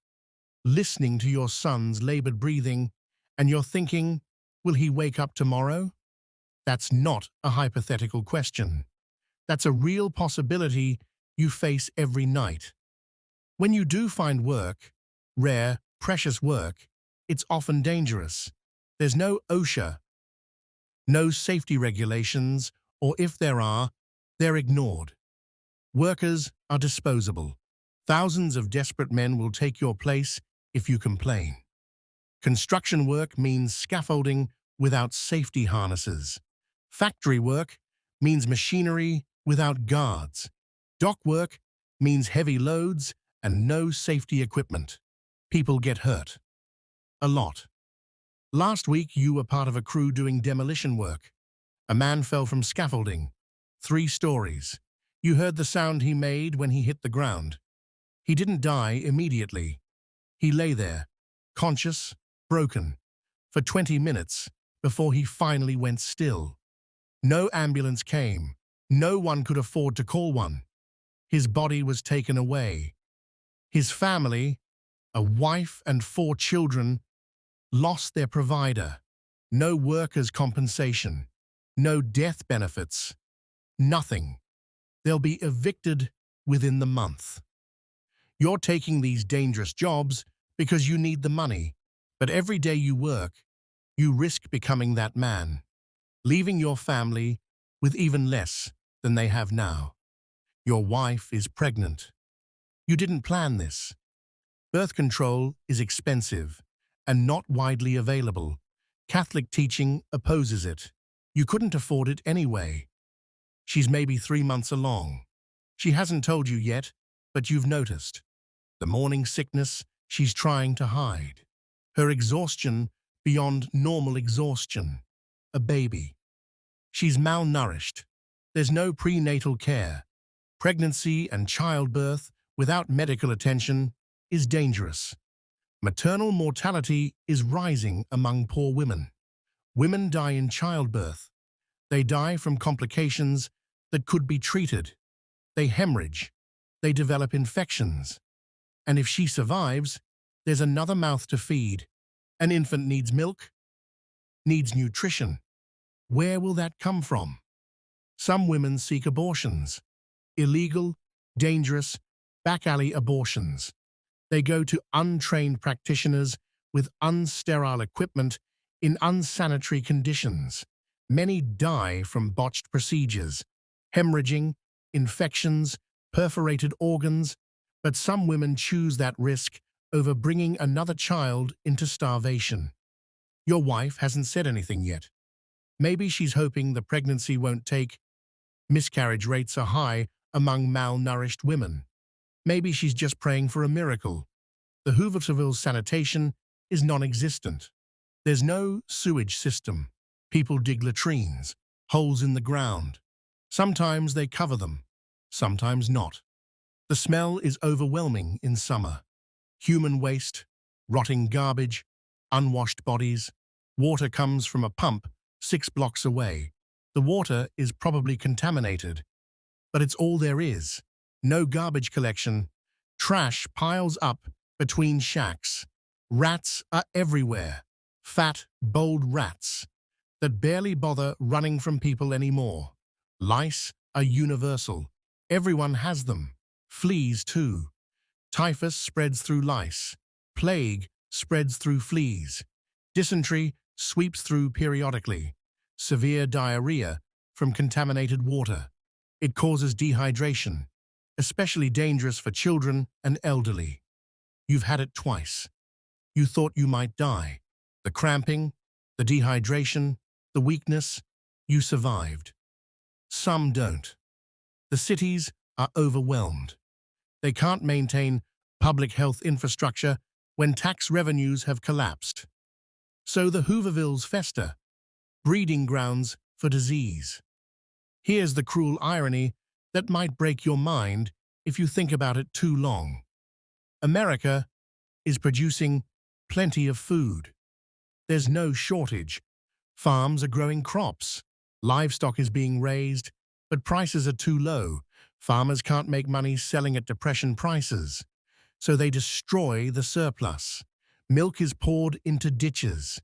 listening to your son's labored breathing, and you're thinking, will he wake up tomorrow? That's not a hypothetical question. That's a real possibility you face every night. When you do find work, rare, precious work, it's often dangerous. There's no OSHA, no safety regulations, or if there are, they're ignored. Workers are disposable. Thousands of desperate men will take your place if you complain. Construction work means scaffolding without safety harnesses. Factory work means machinery without guards. Dock work means heavy loads and no safety equipment. People get hurt. A lot. Last week, you were part of a crew doing demolition work. A man fell from scaffolding. 3 stories. You heard the sound he made when he hit the ground. He didn't die immediately. He lay there, conscious, broken, for 20 minutes before he finally went still. No ambulance came. No one could afford to call one. His body was taken away. His family, a wife and 4 children, lost their provider. No workers' compensation. No death benefits. Nothing. They'll be evicted within the month. You're taking these dangerous jobs because you need the money, but every day you work, you risk becoming that man, leaving your family with even less than they have now. Your wife is pregnant. You didn't plan this. Birth control is expensive and not widely available. Catholic teaching opposes it. You couldn't afford it anyway. She's maybe 3 months along. She hasn't told you yet, but you've noticed. The morning sickness she's trying to hide. Her exhaustion beyond normal exhaustion. A baby. She's malnourished. There's no prenatal care. Pregnancy and childbirth without medical attention is dangerous. Maternal mortality is rising among poor women. Women die in childbirth. They die from complications that could be treated. They hemorrhage. They develop infections. And if she survives, there's another mouth to feed. An infant needs milk, needs nutrition. Where will that come from? Some women seek abortions. Illegal, dangerous, back-alley abortions. They go to untrained practitioners with unsterile equipment in unsanitary conditions. Many die from botched procedures, hemorrhaging, infections, perforated organs, but some women choose that risk over bringing another child into starvation. Your wife hasn't said anything yet. Maybe she's hoping the pregnancy won't take. Miscarriage rates are high among malnourished women. Maybe she's just praying for a miracle. The Hooverville sanitation is non-existent. There's no sewage system. People dig latrines, holes in the ground. Sometimes they cover them, sometimes not. The smell is overwhelming in summer. Human waste, rotting garbage, unwashed bodies. Water comes from a pump 6 blocks away. The water is probably contaminated, but it's all there is. No garbage collection. Trash piles up between shacks. Rats are everywhere. Fat, bold rats that barely bother running from people anymore. Lice are universal. Everyone has them. Fleas too. Typhus spreads through lice. Plague spreads through fleas. Dysentery sweeps through periodically. Severe diarrhea from contaminated water. It causes dehydration, especially dangerous for children and elderly. You've had it twice. You thought you might die. The cramping, the dehydration, the weakness, you survived. Some don't. The cities are overwhelmed. They can't maintain public health infrastructure when tax revenues have collapsed. So the Hoovervilles fester, breeding grounds for disease. Here's the cruel irony that might break your mind if you think about it too long. America is producing plenty of food. There's no shortage. Farms are growing crops. Livestock is being raised, but prices are too low. Farmers can't make money selling at depression prices, so they destroy the surplus. Milk is poured into ditches,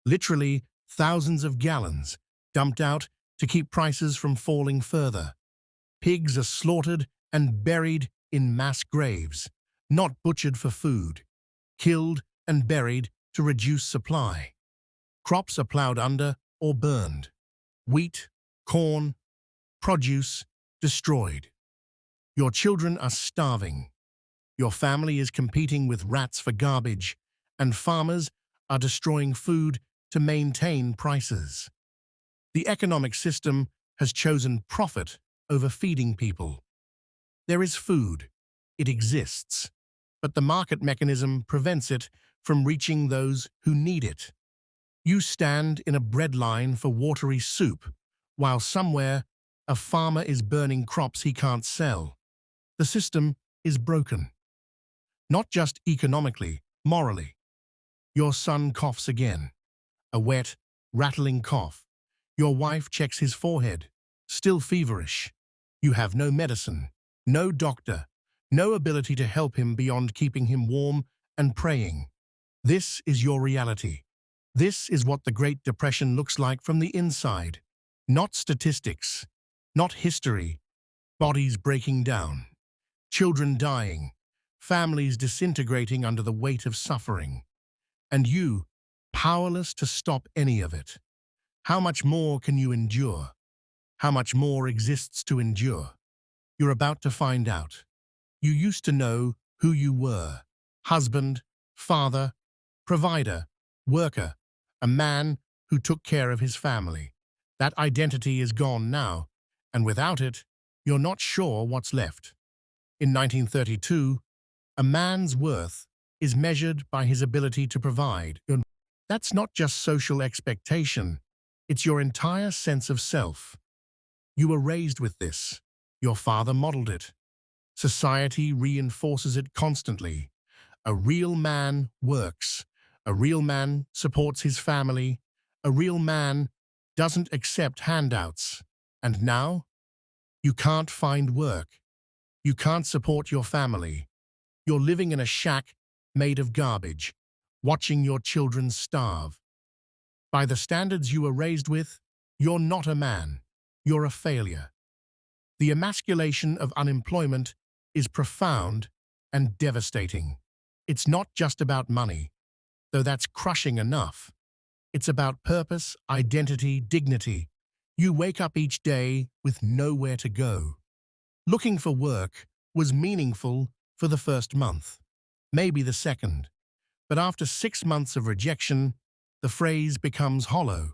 literally thousands of gallons dumped out to keep prices from falling further. Pigs are slaughtered and buried in mass graves, not butchered for food, killed and buried to reduce supply. Crops are plowed under or burned. Wheat, corn, produce destroyed. Your children are starving. Your family is competing with rats for garbage, and farmers are destroying food to maintain prices. The economic system has chosen profit over feeding people. There is food. It exists. but the market mechanism prevents it from reaching those who need it. You stand in a bread line for watery soup, while somewhere a farmer is burning crops he can't sell. The system is broken. Not just economically, morally. Your son coughs again. A wet, rattling cough. Your wife checks his forehead. Still feverish. You have no medicine, no doctor, no ability to help him beyond keeping him warm and praying. This is your reality. This is what the Great Depression looks like from the inside. Not statistics, not history, bodies breaking down, children dying, families disintegrating under the weight of suffering. And you, powerless to stop any of it. How much more can you endure? How much more exists to endure? You're about to find out. You used to know who you were. Husband, father, provider, worker, a man who took care of his family. That identity is gone now, and without it, you're not sure what's left. In 1932, a man's worth is measured by his ability to provide. That's not just social expectation, it's your entire sense of self. You were raised with this. Your father modeled it. Society reinforces it constantly. A real man works. A real man supports his family. A real man doesn't accept handouts. And now, you can't find work. You can't support your family. You're living in a shack made of garbage, watching your children starve. By the standards you were raised with, you're not a man. You're a failure. The emasculation of unemployment is profound and devastating. It's not just about money, though that's crushing enough. It's about purpose, identity, dignity. You wake up each day with nowhere to go. Looking for work was meaningful for the first month, maybe the second. But after 6 months of rejection, the phrase becomes hollow.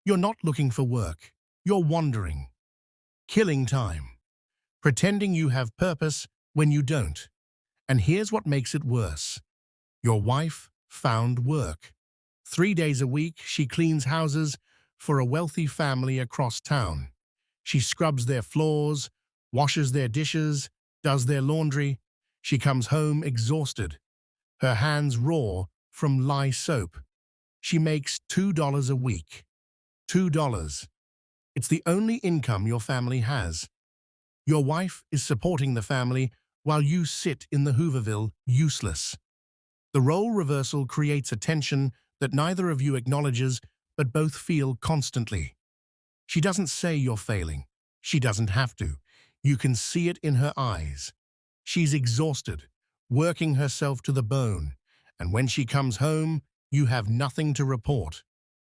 You're not looking for work. You're wandering. Killing time. Pretending you have purpose when you don't. And here's what makes it worse. Your wife found work. 3 days a week, she cleans houses for a wealthy family across town. She scrubs their floors, washes their dishes, does their laundry. She comes home exhausted, her hands raw from lye soap. She makes $2 a week. $2. It's the only income your family has. Your wife is supporting the family while you sit in the Hooverville useless. The role reversal creates a tension that neither of you acknowledges but both feel constantly. She doesn't say you're failing. She doesn't have to. You can see it in her eyes. She's exhausted, working herself to the bone, and when she comes home, you have nothing to report.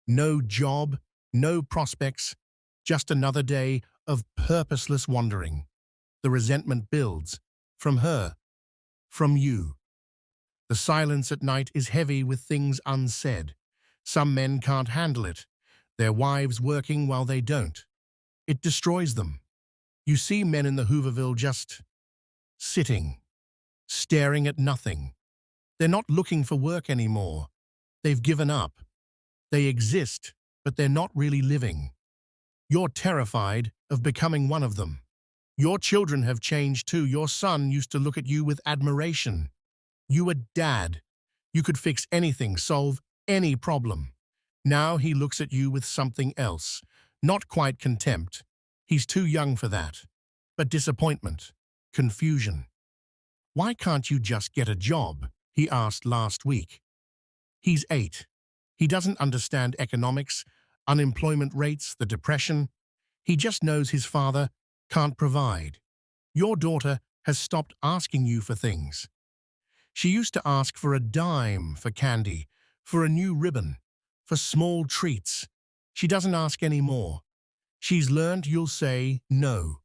No job, no prospects, just another day of purposeless wandering. The resentment builds, from her, from you. The silence at night is heavy with things unsaid. Some men can't handle it, their wives working while they don't. It destroys them. You see men in the Hooverville just sitting, staring at nothing. They're not looking for work anymore. They've given up. They exist, but they're not really living. You're terrified of becoming one of them. Your children have changed too. Your son used to look at you with admiration. You a dad. You could fix anything, solve any problem. Now he looks at you with something else. Not quite contempt. He's too young for that. But disappointment, confusion. Why can't you just get a job? He asked last week. He's 8. He doesn't understand economics, unemployment rates, the depression. He just knows his father can't provide. Your daughter has stopped asking you for things. She used to ask for a dime for candy, for a new ribbon, for small treats. She doesn't ask anymore. She's learned you'll say no.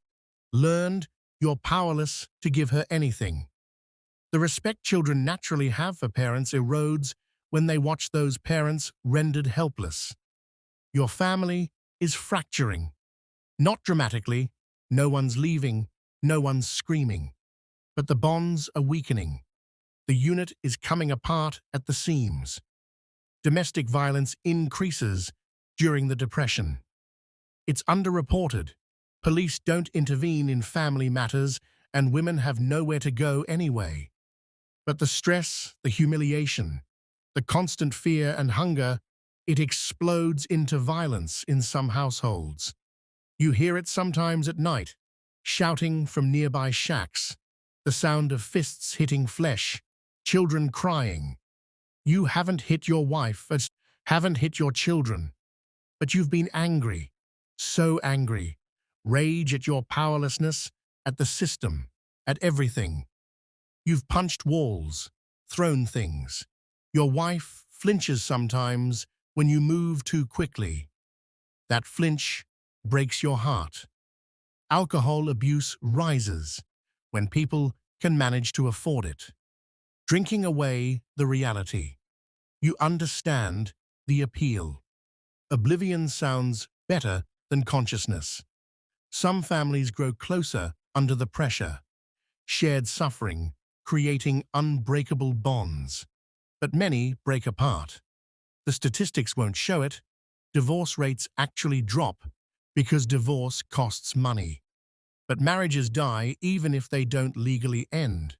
Learned you're powerless to give her anything. The respect children naturally have for parents erodes when they watch those parents rendered helpless. Your family is fracturing. Not dramatically, no one's leaving, no one's screaming. But the bonds are weakening. The unit is coming apart at the seams. Domestic violence increases during the Depression. It's underreported. Police don't intervene in family matters, and women have nowhere to go anyway. But the stress, the humiliation, the constant fear and hunger, it explodes into violence in some households. You hear it sometimes at night, shouting from nearby shacks, the sound of fists hitting flesh, children crying. You haven't hit your wife, haven't hit your children, but you've been angry, so angry. Rage at your powerlessness, at the system, at everything. You've punched walls, thrown things. Your wife flinches sometimes when you move too quickly. That flinch breaks your heart. Alcohol abuse rises when people can manage to afford it, drinking away the reality. You understand the appeal. Oblivion sounds better than consciousness. Some families grow closer under the pressure, shared suffering, creating unbreakable bonds. But many break apart. The statistics won't show it. Divorce rates actually drop because divorce costs money. But marriages die even if they don't legally end.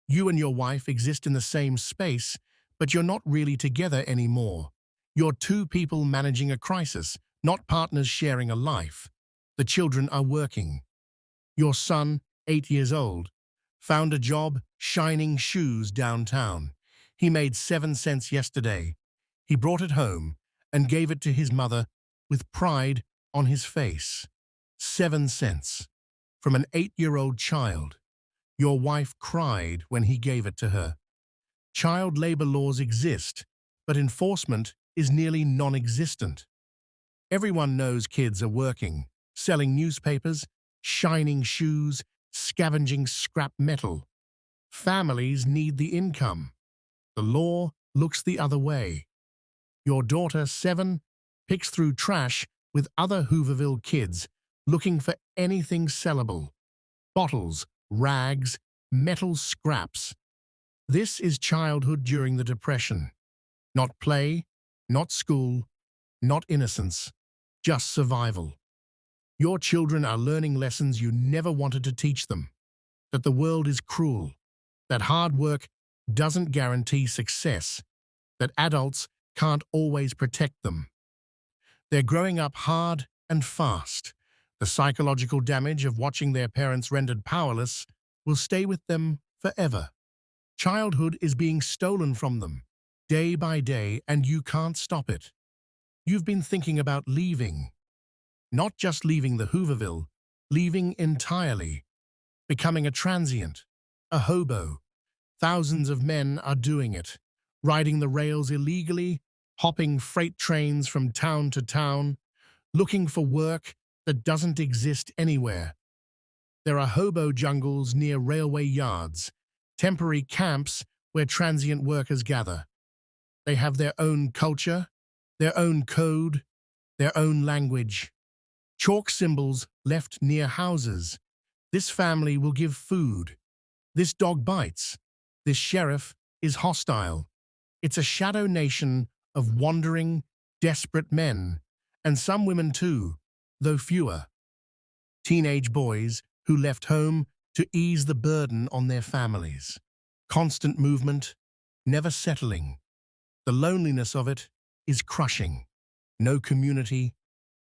You and your wife exist in the same space, but you're not really together anymore. You're two people managing a crisis, not partners sharing a life. The children are working. Your son, 8 years old, found a job shining shoes downtown. He made 7 cents yesterday. He brought it home and gave it to his mother with pride on his face. 7 cents. From an 8-year-old child. Your wife cried when he gave it to her. Child labor laws exist, but enforcement is nearly non-existent. Everyone knows kids are working, selling newspapers, shining shoes, scavenging scrap metal. Families need the income. The law looks the other way. Your daughter, 7, picks through trash with other Hooverville kids, looking for anything sellable. Bottles, rags, metal scraps. This is childhood during the Depression. Not play, not school, not innocence, just survival. Your children are learning lessons you never wanted to teach them. That the world is cruel. That hard work doesn't guarantee success. That adults can't always protect them. They're growing up hard and fast. The psychological damage of watching their parents rendered powerless will stay with them forever. Childhood is being stolen from them, day by day, and you can't stop it. You've been thinking about leaving. Not just leaving the Hooverville, leaving entirely. Becoming a transient, a hobo. Thousands of men are doing it, riding the rails illegally, hopping freight trains from town to town, looking for work that doesn't exist anywhere. There are hobo jungles near railway yards, temporary camps where transient workers gather. They have their own culture, their own code, their own language. Chalk symbols left near houses. This family will give food. This dog bites. This sheriff is hostile. It's a shadow nation of wandering, desperate men, and some women too, though fewer. Teenage boys who left home to ease the burden on their families. Constant movement, never settling. The loneliness of it is crushing. No community,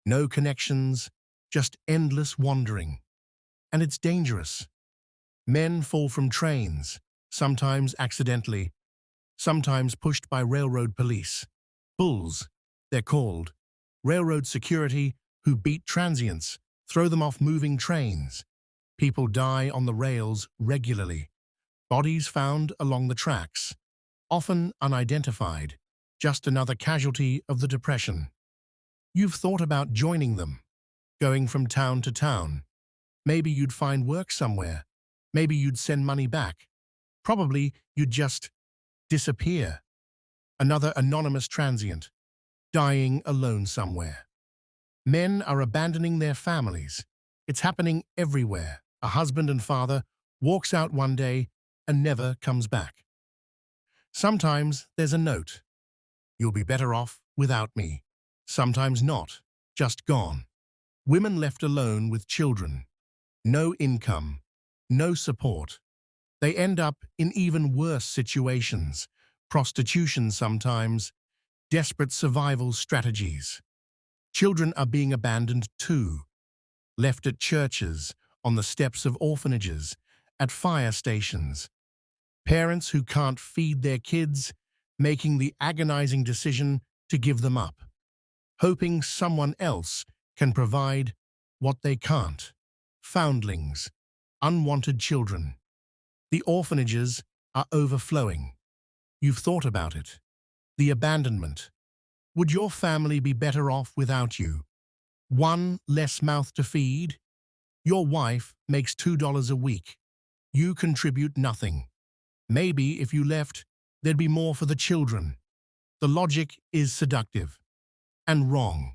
no connections, just endless wandering. And it's dangerous. Men fall from trains, sometimes accidentally, sometimes pushed by railroad police. Bulls, they're called. Railroad security who beat transients, throw them off moving trains. People die on the rails regularly. Bodies found along the tracks, often unidentified, just another casualty of the Depression. You've thought about joining them, going from town to town. Maybe you'd find work somewhere. Maybe you'd send money back. Probably you'd just disappear. Another anonymous transient, dying alone somewhere. Men are abandoning their families. It's happening everywhere. A husband and father walks out one day and never comes back. Sometimes there's a note. You'll be better off without me. Sometimes not. Just gone. Women left alone with children. No income. No support. They end up in even worse situations. Prostitution sometimes. Desperate survival strategies. Children are being abandoned too. Left at churches, on the steps of orphanages, at fire stations. Parents who can't feed their kids, making the agonizing decision to give them up, hoping someone else can provide what they can't. Foundlings, unwanted children. The orphanages are overflowing. You've thought about it. The abandonment. Would your family be better off without you? One less mouth to feed? Your wife makes $2 a week. You contribute nothing. Maybe if you left, there'd be more for the children. The logic is seductive and wrong.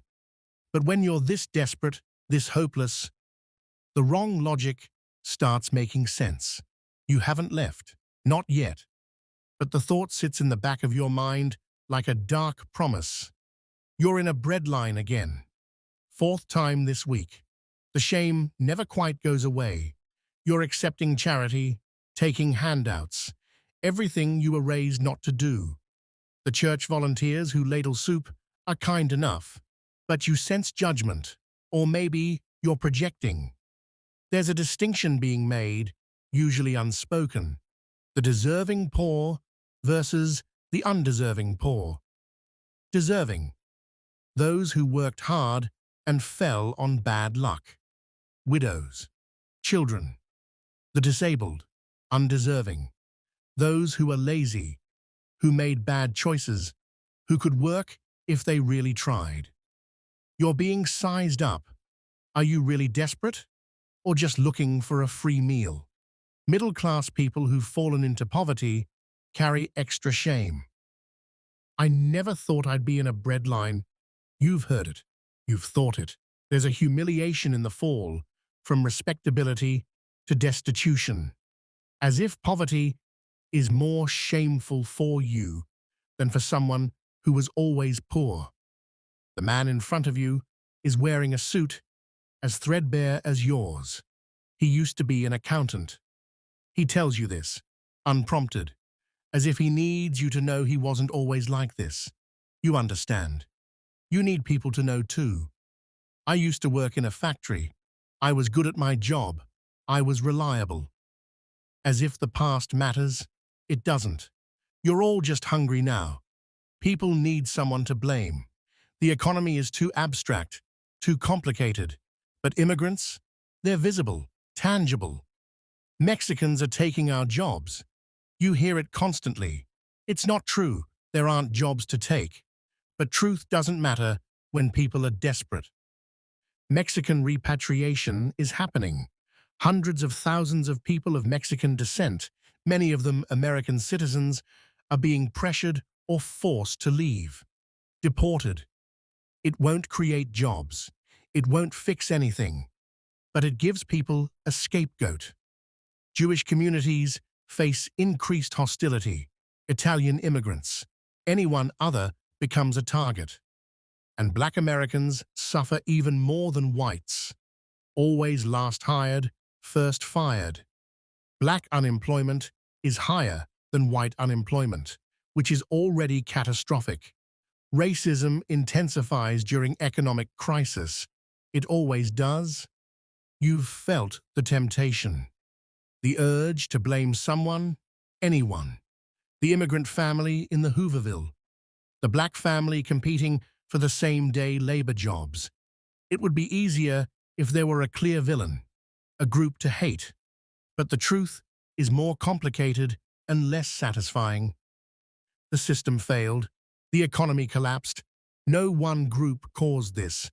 But when you're this desperate, this hopeless, the wrong logic starts making sense. You haven't left, not yet. But the thought sits in the back of your mind like a dark promise. You're in a breadline again. Fourth time this week. The shame never quite goes away. You're accepting charity, taking handouts, everything you were raised not to do. The church volunteers who ladle soup are kind enough, but you sense judgment, or maybe you're projecting. There's a distinction being made, usually unspoken. The deserving poor versus the undeserving poor. Deserving. Those who worked hard and fell on bad luck. Widows. Children. The disabled. Undeserving. Those who are lazy, who made bad choices, who could work if they really tried. You're being sized up. Are you really desperate? Or just looking for a free meal? Middle-class people who've fallen into poverty carry extra shame. I never thought I'd be in a breadline. You've heard it. You've thought it. There's a humiliation in the fall, from respectability to destitution. As if poverty is more shameful for you than for someone who was always poor. The man in front of you is wearing a suit as threadbare as yours. He used to be an accountant. He tells you this, unprompted, as if he needs you to know he wasn't always like this. You understand. You need people to know too. I used to work in a factory. I was good at my job. I was reliable. As if the past matters, it doesn't. You're all just hungry now. People need someone to blame. The economy is too abstract, too complicated. But immigrants, they're visible, tangible. Mexicans are taking our jobs. You hear it constantly. It's not true. There aren't jobs to take. But truth doesn't matter when people are desperate. Mexican repatriation is happening. Hundreds of thousands of people of Mexican descent, many of them American citizens, are being pressured or forced to leave. Deported. It won't create jobs. It won't fix anything. But it gives people a scapegoat. Jewish communities face increased hostility. Italian immigrants. Anyone other becomes a target. And Black Americans suffer even more than whites. Always last hired, first fired. Black unemployment is higher than white unemployment, which is already catastrophic. Racism intensifies during economic crisis. It always does. You've felt the temptation. The urge to blame someone, anyone. The immigrant family in the Hooverville. The black family competing for the same-day labor jobs. It would be easier if there were a clear villain, a group to hate. But the truth is more complicated and less satisfying. The system failed. The economy collapsed. No one group caused this.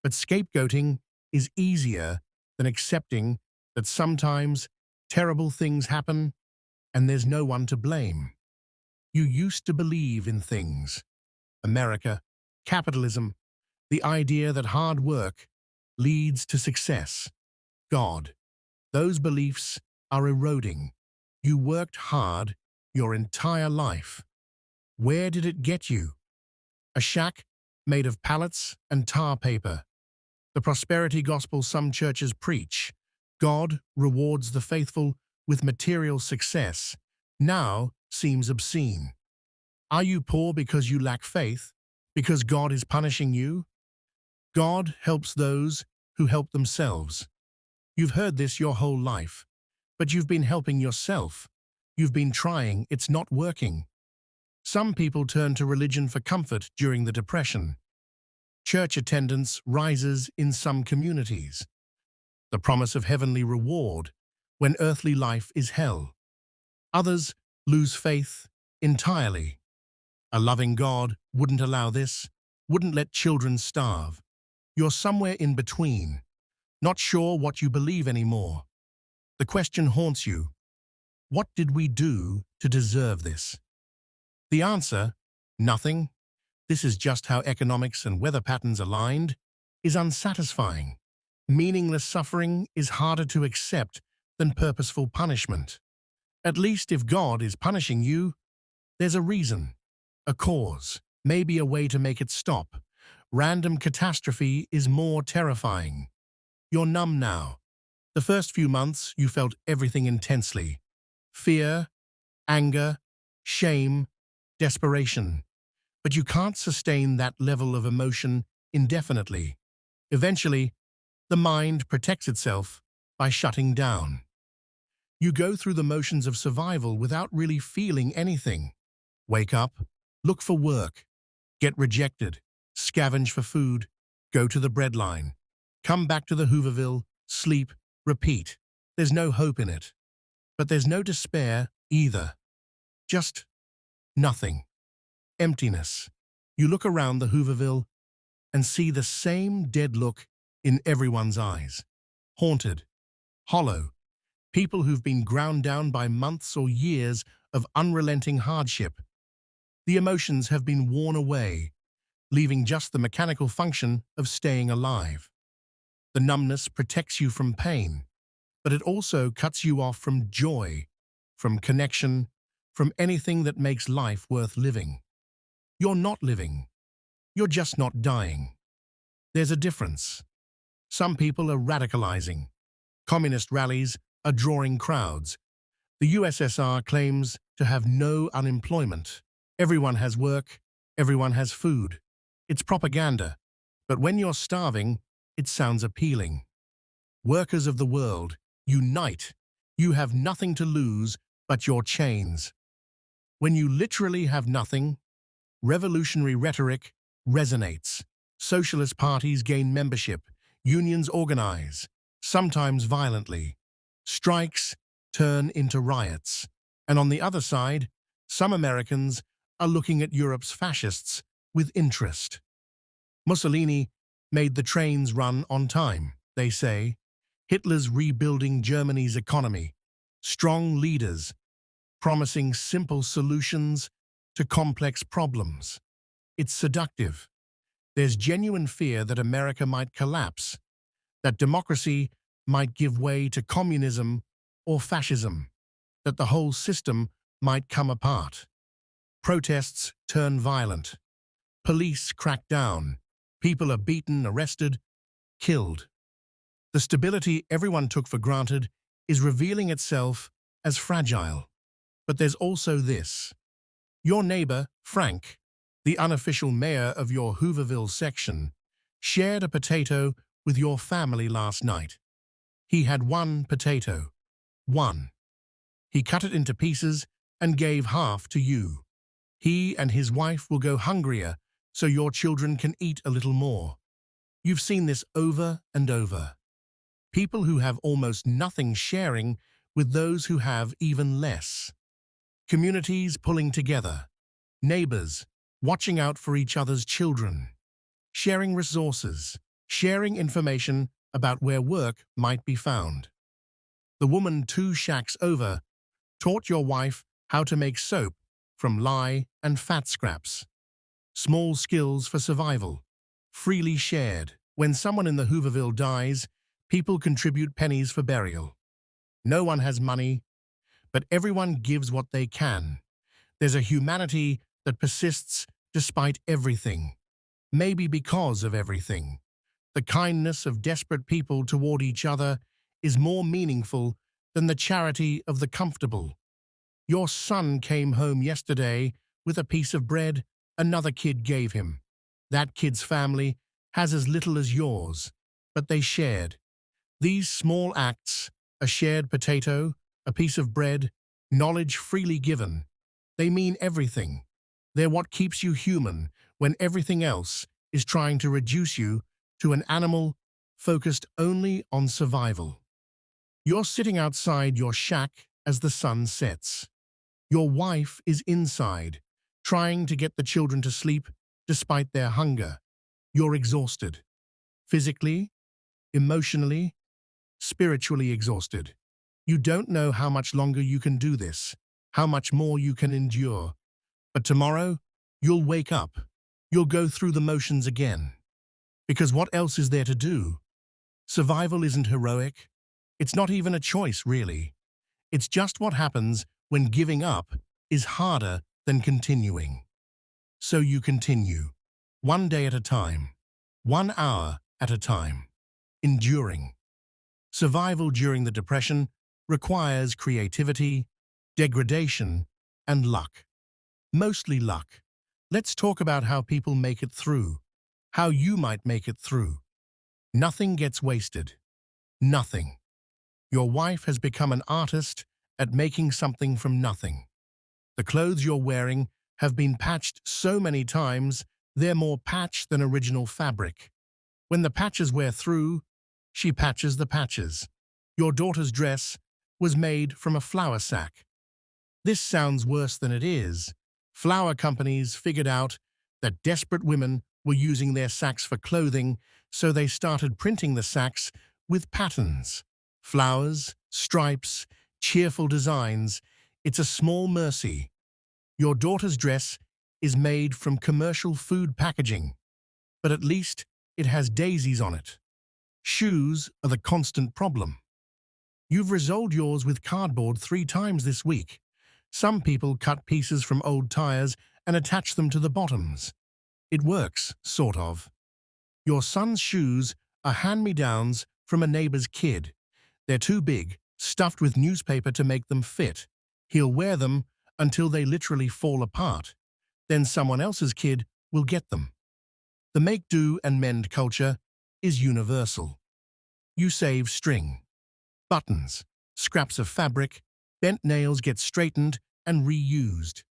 But scapegoating is easier than accepting that sometimes terrible things happen and there's no one to blame. You used to believe in things. America, capitalism, the idea that hard work leads to success. God. Those beliefs are eroding. You worked hard your entire life. Where did it get you? A shack made of pallets and tar paper. The prosperity gospel some churches preach. God rewards the faithful with material success. Now seems obscene. Are you poor because you lack faith? Because God is punishing you? God helps those who help themselves. You've heard this your whole life, but you've been helping yourself. You've been trying, it's not working. Some people turn to religion for comfort during the Depression. Church attendance rises in some communities. The promise of heavenly reward when earthly life is hell. Others lose faith entirely. A loving God wouldn't allow this, wouldn't let children starve. You're somewhere in between, not sure what you believe anymore. The question haunts you. What did we do to deserve this? The answer, nothing. This is just how economics and weather patterns aligned, is unsatisfying. Meaningless suffering is harder to accept than purposeful punishment. At least if God is punishing you, there's a reason, a cause, maybe a way to make it stop. Random catastrophe is more terrifying. You're numb now. The first few months, you felt everything intensely. Fear, anger, shame, desperation. But you can't sustain that level of emotion indefinitely. Eventually, the mind protects itself by shutting down. You go through the motions of survival without really feeling anything. Wake up, look for work, get rejected, scavenge for food, go to the breadline, come back to the Hooverville, sleep, repeat. There's no hope in it. But there's no despair either. Just nothing. Emptiness. You look around the Hooverville and see the same dead look in everyone's eyes. Haunted, hollow, people who've been ground down by months or years of unrelenting hardship. The emotions have been worn away, leaving just the mechanical function of staying alive. The numbness protects you from pain, but it also cuts you off from joy, from connection, from anything that makes life worth living. You're not living. You're just not dying. There's a difference. Some people are radicalizing. Communist rallies are drawing crowds. The USSR claims to have no unemployment. Everyone has work. Everyone has food. It's propaganda. But when you're starving, it sounds appealing. Workers of the world, unite. You have nothing to lose but your chains. When you literally have nothing, revolutionary rhetoric resonates. Socialist parties gain membership. Unions organize, sometimes violently. Strikes turn into riots. And on the other side, some Americans are looking at Europe's fascists with interest. Mussolini made the trains run on time, they say. Hitler's rebuilding Germany's economy. Strong leaders, promising simple solutions to complex problems. It's seductive. There's genuine fear that America might collapse, that democracy might give way to communism or fascism, that the whole system might come apart. Protests turn violent. Police crack down. People are beaten, arrested, killed. The stability everyone took for granted is revealing itself as fragile. But there's also this. Your neighbor, Frank, the unofficial mayor of your Hooverville section, shared a potato with your family last night. He had one potato. One. He cut it into pieces and gave half to you. He and his wife will go hungrier so your children can eat a little more. You've seen this over and over. People who have almost nothing sharing with those who have even less. Communities pulling together. Neighbors watching out for each other's children. Sharing resources. Sharing information about where work might be found. The woman 2 shacks over taught your wife how to make soap from lye and fat scraps. Small skills for survival, freely shared. When someone in the Hooverville dies, people contribute pennies for burial. No one has money, but everyone gives what they can. There's a humanity that persists despite everything, maybe because of everything. The kindness of desperate people toward each other is more meaningful than the charity of the comfortable. Your son came home yesterday with a piece of bread another kid gave him. That kid's family has as little as yours, but they shared. These small acts, a shared potato, a piece of bread, knowledge freely given, they mean everything. They're what keeps you human when everything else is trying to reduce you to an animal focused only on survival. You're sitting outside your shack as the sun sets. Your wife is inside, trying to get the children to sleep despite their hunger. You're exhausted. Physically, emotionally, spiritually exhausted. You don't know how much longer you can do this, how much more you can endure. But tomorrow, you'll wake up. You'll go through the motions again. Because what else is there to do? Survival isn't heroic. It's not even a choice, really. It's just what happens when giving up is harder than continuing. So you continue, one day at a time, 1 hour at a time, enduring. Survival during the Depression requires creativity, degradation, and luck. Mostly luck. Let's talk about how people make it through, how you might make it through. Nothing gets wasted. Nothing. Your wife has become an artist at making something from nothing. The clothes you're wearing have been patched so many times, they're more patch than original fabric. When the patches wear through, she patches the patches. Your daughter's dress was made from a flour sack. This sounds worse than it is. Flour companies figured out that desperate women were using their sacks for clothing, so they started printing the sacks with patterns. Flowers, stripes, cheerful designs. It's a small mercy. Your daughter's dress is made from commercial food packaging, but at least it has daisies on it. Shoes are the constant problem. You've resoled yours with cardboard 3 times this week. Some people cut pieces from old tires and attach them to the bottoms. It works, sort of. Your son's shoes are hand-me-downs from a neighbor's kid. They're too big, stuffed with newspaper to make them fit. He'll wear them until they literally fall apart. Then someone else's kid will get them. The make-do and mend culture is universal. You save string, buttons, scraps of fabric, bent nails get straightened and reused.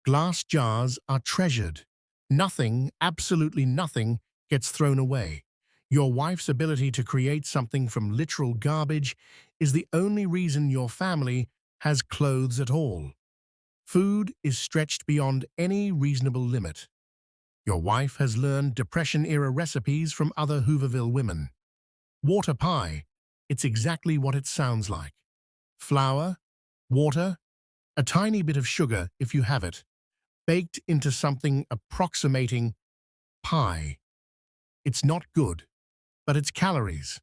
Glass jars are treasured. Nothing, absolutely nothing, gets thrown away. Your wife's ability to create something from literal garbage is the only reason your family has clothes at all. Food is stretched beyond any reasonable limit. Your wife has learned Depression-era recipes from other Hooverville women. Water pie, it's exactly what it sounds like. Flour, water, a tiny bit of sugar if you have it, baked into something approximating pie. It's not good, but it's calories.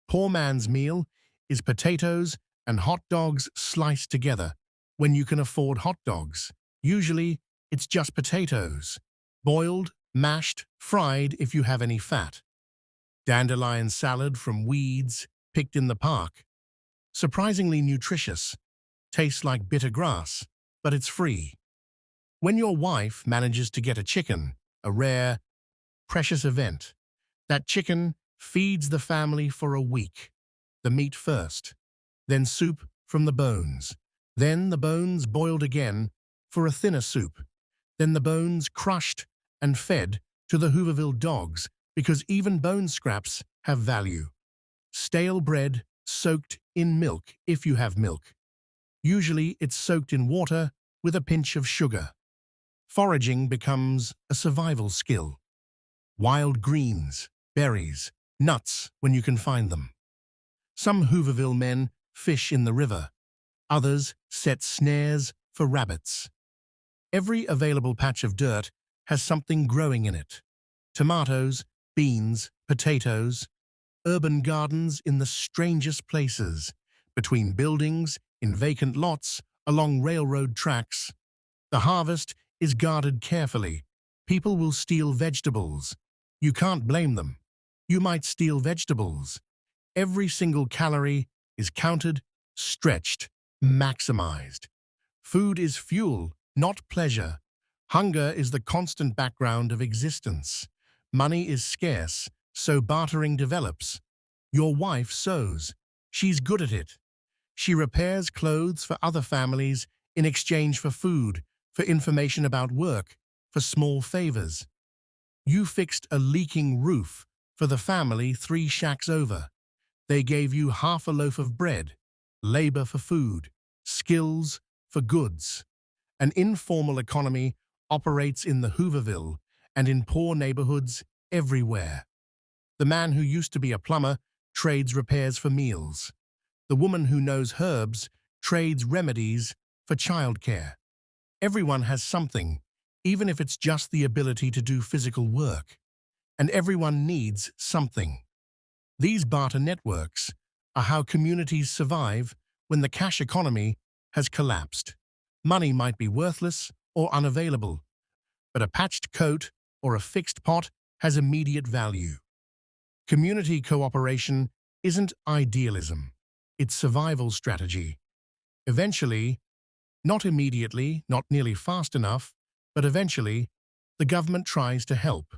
Poor man's meal is potatoes and hot dogs sliced together when you can afford hot dogs. Usually, it's just potatoes. Boiled, mashed, fried if you have any fat. Dandelion salad from weeds picked in the park. Surprisingly nutritious. Tastes like bitter grass, but it's free. When your wife manages to get a chicken, a rare, precious event, that chicken feeds the family for a week. The meat first, then soup from the bones, then the bones boiled again for a thinner soup, then the bones crushed and fed to the Hooverville dogs because even bone scraps have value. Stale bread soaked in milk if you have milk. Usually it's soaked in water with a pinch of sugar. Foraging becomes a survival skill. Wild greens, berries, nuts when you can find them. Some Hooverville men fish in the river. Others set snares for rabbits. Every available patch of dirt has something growing in it. Tomatoes, beans, potatoes, urban gardens in the strangest places, between buildings, in vacant lots, along railroad tracks. The harvest is guarded carefully. People will steal vegetables. You can't blame them. You might steal vegetables. Every single calorie is counted, stretched, maximized. Food is fuel, not pleasure. Hunger is the constant background of existence. Money is scarce, so bartering develops. Your wife sews. She's good at it. She repairs clothes for other families in exchange for food, for information about work, for small favors. You fixed a leaking roof for the family 3 shacks over. They gave you half a loaf of bread, labor for food, skills for goods. An informal economy operates in the Hooverville and in poor neighborhoods everywhere. The man who used to be a plumber trades repairs for meals. The woman who knows herbs trades remedies for childcare. Everyone has something, even if it's just the ability to do physical work. And everyone needs something. These barter networks are how communities survive when the cash economy has collapsed. Money might be worthless or unavailable, but a patched coat or a fixed pot has immediate value. Community cooperation isn't idealism, it's survival strategy. Eventually, not immediately, not nearly fast enough, but eventually, the government tries to help.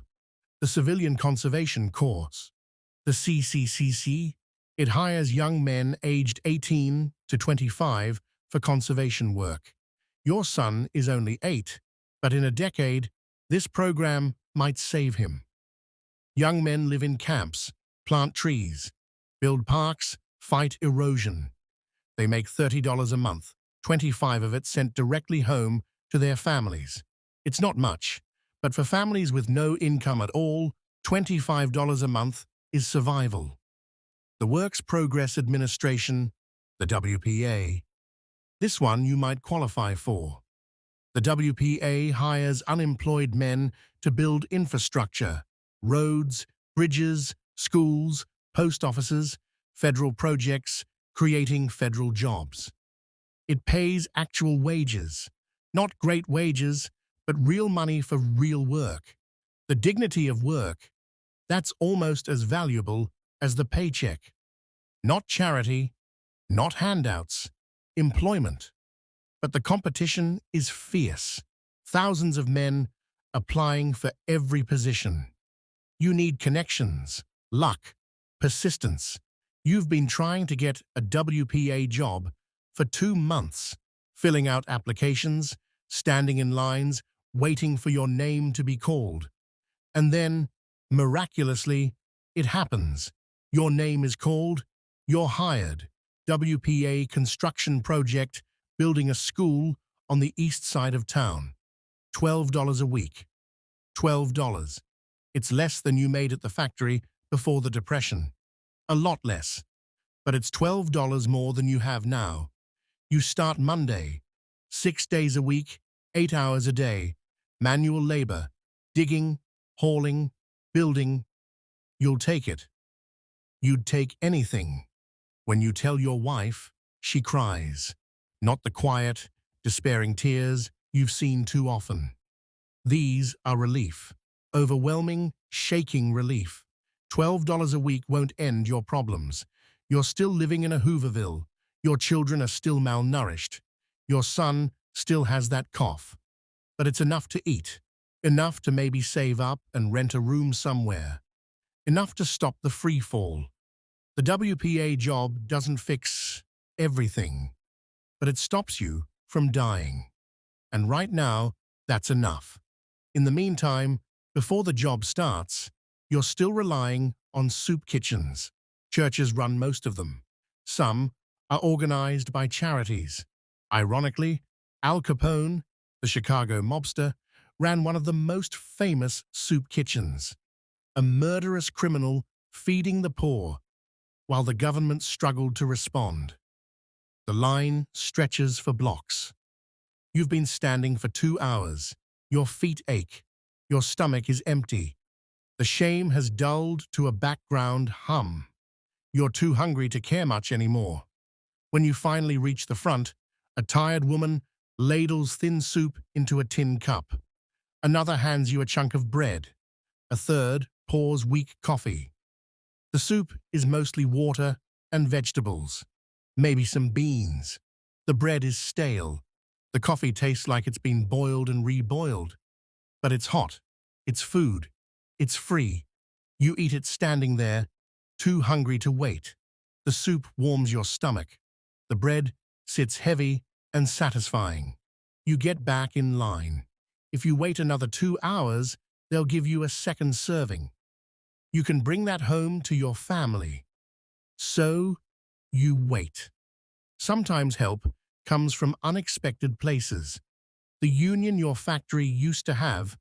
The Civilian Conservation Corps, the CCCC, it hires young men aged 18 to 25 for conservation work. Your son is only 8, but in a decade, this program might save him. Young men live in camps, plant trees, build parks, fight erosion. They make $30 a month, 25 of it sent directly home to their families. It's not much, but for families with no income at all, $25 a month is survival. The Works Progress Administration, the WPA. This one you might qualify for. The WPA hires unemployed men to build infrastructure, roads, bridges, schools, post offices, federal projects, creating federal jobs. It pays actual wages, not great wages, but real money for real work. The dignity of work, that's almost as valuable as the paycheck. Not charity, not handouts, employment. But the competition is fierce. Thousands of men applying for every position. You need connections, luck, persistence. You've been trying to get a WPA job for 2 months, filling out applications, standing in lines, waiting for your name to be called. And then, miraculously, it happens. Your name is called, you're hired. WPA construction project, building a school on the east side of town. $12 a week. $12. It's less than you made at the factory before the Depression. A lot less. But it's $12 more than you have now. You start Monday. 6 days a week, 8 hours a day. Manual labor. Digging, hauling, building. You'll take it. You'd take anything. When you tell your wife, she cries. Not the quiet, despairing tears you've seen too often. These are relief. Overwhelming, shaking relief. $12 a week won't end your problems. You're still living in a Hooverville. Your children are still malnourished. Your son still has that cough. But it's enough to eat. Enough to maybe save up and rent a room somewhere. Enough to stop the free fall. The WPA job doesn't fix everything, but it stops you from dying. And right now, that's enough. In the meantime, before the job starts, you're still relying on soup kitchens. Churches run most of them. Some are organized by charities. Ironically, Al Capone, the Chicago mobster, ran one of the most famous soup kitchens. A murderous criminal feeding the poor, while the government struggled to respond. The line stretches for blocks. You've been standing for 2 hours. Your feet ache. Your stomach is empty. The shame has dulled to a background hum. You're too hungry to care much anymore. When you finally reach the front, a tired woman ladles thin soup into a tin cup. Another hands you a chunk of bread. A third pours weak coffee. The soup is mostly water and vegetables, maybe some beans. The bread is stale. The coffee tastes like it's been boiled and reboiled. But it's hot. It's food. It's free. You eat it standing there, too hungry to wait. The soup warms your stomach. The bread sits heavy and satisfying. You get back in line. If you wait another 2 hours, they'll give you a second serving. You can bring that home to your family. So, you wait. Sometimes help comes from unexpected places. The union your factory used to have,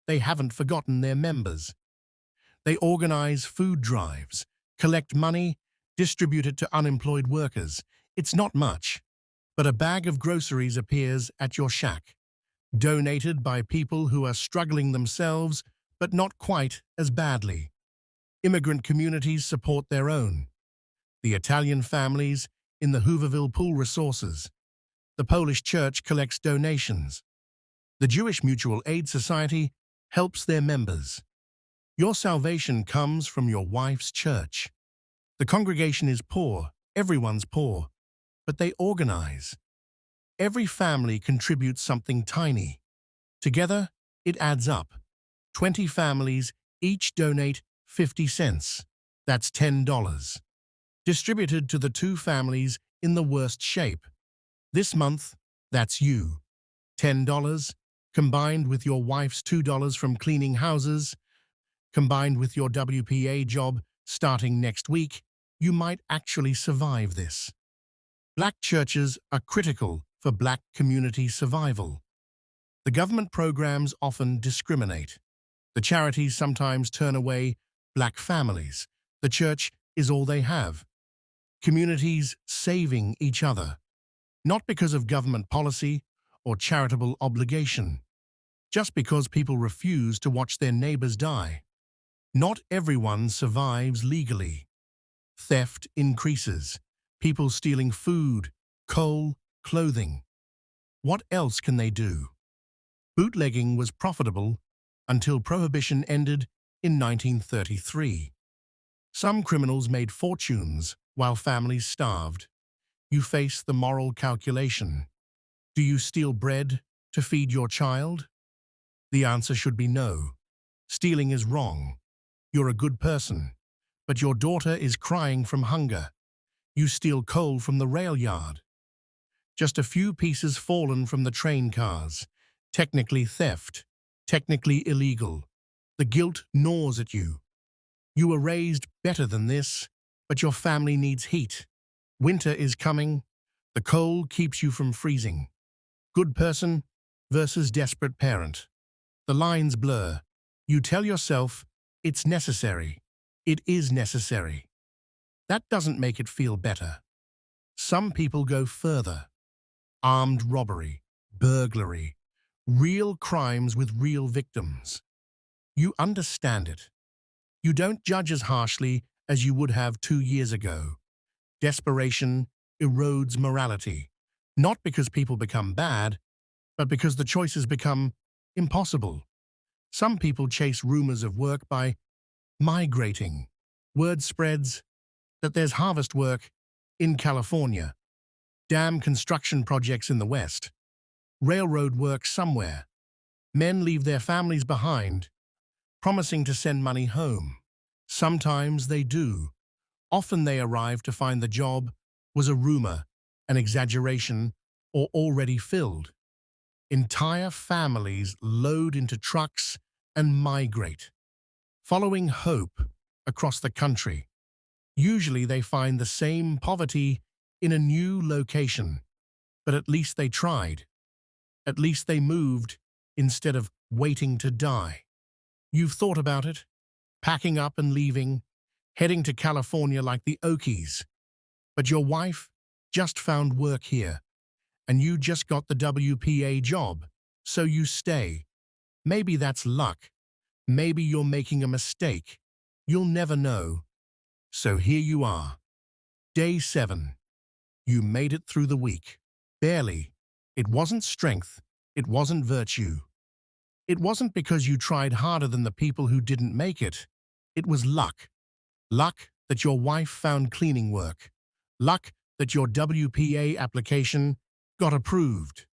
they haven't forgotten their members. They organize food drives, collect money, distribute it to unemployed workers. It's not much, but a bag of groceries appears at your shack, donated by people who are struggling themselves, but not quite as badly. Immigrant communities support their own. The Italian families in the Hooverville pool resources. The Polish church collects donations. The Jewish Mutual Aid Society helps their members. Your salvation comes from your wife's church. The congregation is poor, everyone's poor, but they organize. Every family contributes something tiny. Together, it adds up. 20 families each donate 50 cents. That's $10. Distributed to the 2 families in the worst shape. This month, that's you. $10, combined with your wife's $2 from cleaning houses, combined with your WPA job starting next week, you might actually survive this. Black churches are critical for Black community survival. The government programs often discriminate. The charities sometimes turn away Black families. The church is all they have. Communities saving each other, not because of government policy or charitable obligation, just because people refuse to watch their neighbors die. Not everyone survives legally. Theft increases. People stealing food, coal, clothing. What else can they do? Bootlegging was profitable until Prohibition ended in 1933. Some criminals made fortunes while families starved. You face the moral calculation. Do you steal bread to feed your child? The answer should be no. Stealing is wrong. You're a good person, but your daughter is crying from hunger. You steal coal from the rail yard. Just a few pieces fallen from the train cars. Technically theft, technically illegal. The guilt gnaws at you. You were raised better than this, but your family needs heat. Winter is coming. The cold keeps you from freezing. Good person versus desperate parent. The lines blur. You tell yourself, it's necessary. It is necessary. That doesn't make it feel better. Some people go further. Armed robbery, burglary, real crimes with real victims. You understand it. You don't judge as harshly as you would have 2 years ago. Desperation erodes morality, not because people become bad, but because the choices become impossible. Some people chase rumors of work by migrating. Word spreads that there's harvest work in California, dam construction projects in the West, railroad work somewhere. Men leave their families behind, promising to send money home. Sometimes they do. Often they arrive to find the job was a rumor, an exaggeration, or already filled. Entire families load into trucks and migrate, following hope across the country. Usually they find the same poverty in a new location, but at least they tried. At least they moved instead of waiting to die. You've thought about it, packing up and leaving, heading to California like the Okies. But your wife just found work here, and you just got the WPA job, so you stay. Maybe that's luck. Maybe you're making a mistake. You'll never know. So here you are. Day 7. You made it through the week. Barely. It wasn't strength. It wasn't virtue. It wasn't because you tried harder than the people who didn't make it. It was luck. Luck that your wife found cleaning work. Luck that your WPA application got approved.